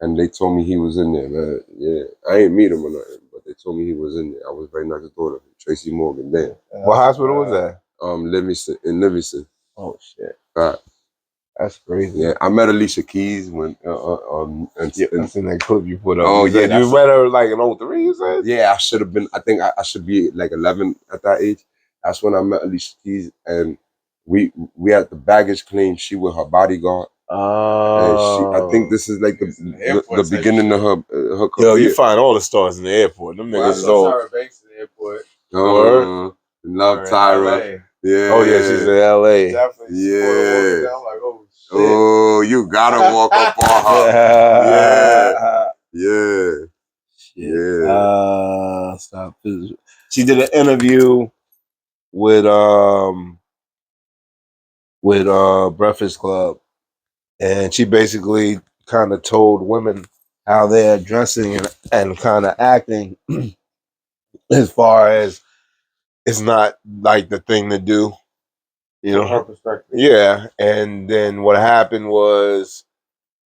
And they told me he was in there, man. Yeah, I ain't meet him or nothing, but they told me he was in there. I was very nice to daughter, Tracy Morgan. Damn. What hospital was that? Livingston. In Livingston. Oh shit. Right. That's crazy. Yeah, I met Alicia Keys when I seen that clip you put up. Oh yeah, you met her like in 03, you said? Yeah, I should have been. I think I should be like 11 at that age. That's when I met Alicia Keys, and we had the baggage claim. She with her bodyguard. And I think this is like the beginning of her career. Yo, you find all the stars in the airport. Them niggas is all. Tyra Banks in the airport. Love Tyra. Yeah. Oh yeah, she's in LA. Definitely. Yeah. I'm like, oh shit. Oh, you gotta walk up on her. Yeah. Yeah. Stop. She did an interview with Breakfast Club, and she basically kind of told women how they're dressing and kind of acting as far as it's not like the thing to do, you know. From her perspective. Yeah, and then what happened was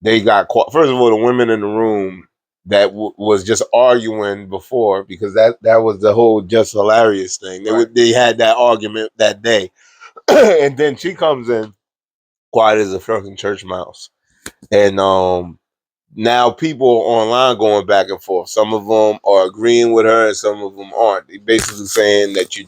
they got caught. First of all, the women in the room that was just arguing before, because that was the whole Just Hilarious thing. They had that argument that day, and then she comes in quiet as a fucking church mouse, and now people online going back and forth. Some of them are agreeing with her, and some of them aren't. They basically saying that you're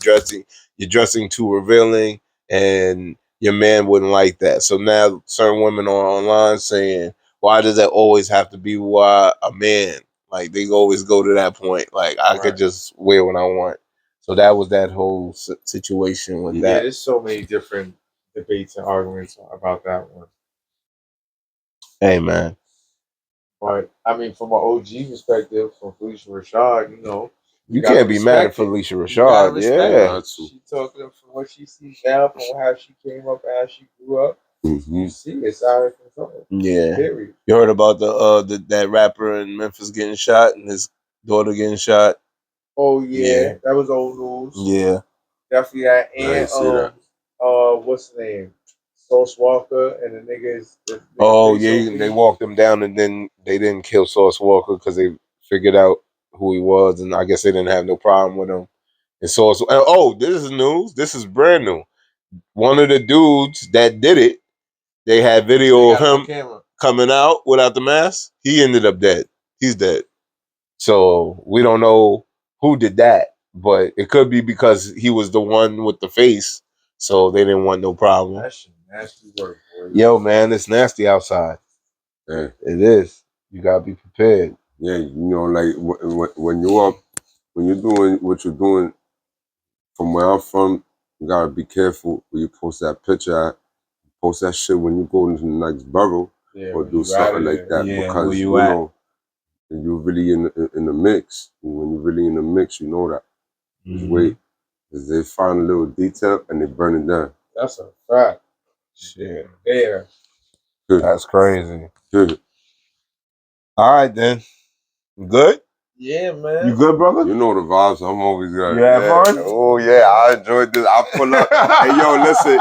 dressing too revealing, and your man wouldn't like that. So now certain women are online saying, why does that always have to be why a man? Like they always go to that point. Like I could just wear what I want. So that was that whole situation with that. Yeah, there's so many different debates and arguments about that one. Hey man. But I mean, from an OG perspective, from Felicia Rashad, you know, you can't be mad at Felicia Rashad. Yeah, she talking from what she sees now, from how she came up, how she grew up. You see, it's out of control. Yeah. Period. You heard about that rapper in Memphis getting shot and his daughter getting shot? Oh yeah. That was old news. Yeah, definitely that. And what's the name? Sauce Walker and the niggas. They walked him down, and then they didn't kill Sauce Walker because they figured out who he was, and I guess they didn't have no problem with him. And Sauce. This is news. This is brand new. One of the dudes that did it, they had video of him coming out without the mask. He ended up dead. He's dead. So we don't know who did that, but it could be because he was the one with the face, so they didn't want no problem. That's nasty work, boy. Yo, man, it's nasty outside. Yeah. It is. You gotta be prepared. Yeah, you know, like when you're doing what you're doing. From where I'm from, you gotta be careful when you post that picture. Post that shit when you go into the next borough or do something like that, because you know you're really in the mix. When you're really in the mix, you know that. Just wait, because they find a little detail and they burn it down. That's a fact. Shit. Yeah. That's crazy. Good. All right then. You good? Yeah, man. You good, brother? You know the vibes. I'm always good. You have fun? Oh yeah, I enjoyed this. I pull up. Hey yo, listen.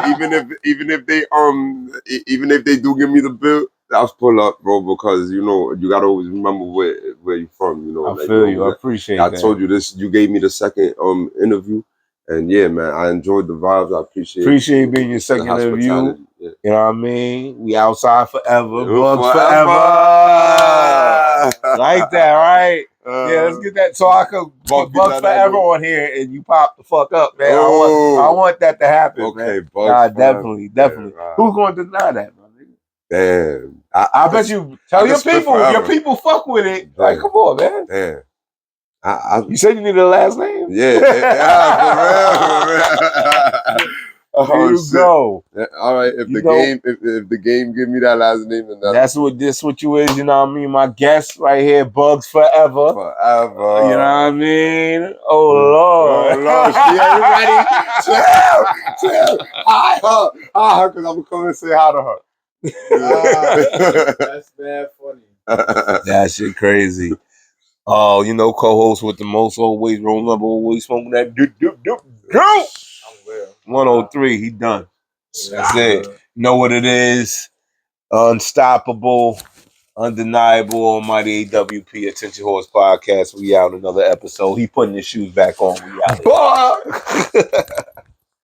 Even if they do give me the bill, I'll pull up, bro. Because you know you gotta always remember where you from. You know. I feel you. I appreciate that. I told you this. You gave me the second interview, and yeah, man, I enjoyed the vibes. I appreciate being your second interview. Yeah. You know what I mean? We outside forever. Bugz forever. Like that, right? Yeah, let's get that. So I could put Bugz forever on here, and you pop the fuck up, man. I want that to happen, okay, man. Bugz definitely. Yeah, right. Who's going to deny that, man? Damn. I bet you tell your people. Your people fuck with it. Damn. Like, come on, man. Damn. You said you needed a last name? Yeah, for real. Here you go. Yeah, all right, if the game give me that last name, then that's what you is. You know what I mean? My guest right here, Bugz forever. Forever. You know what I mean? Oh Lord. She ain't ready. Chill. Hi, her, because I'm gonna come and say hi to her. That's bad funny. That shit crazy. Oh, you know, co-host with the most, always rolling up, always smoking that doop. 103, he done. That's it. Know what it is. Unstoppable, undeniable, almighty AWP, Attention Horse Podcast. We out another episode. He putting his shoes back on. We out.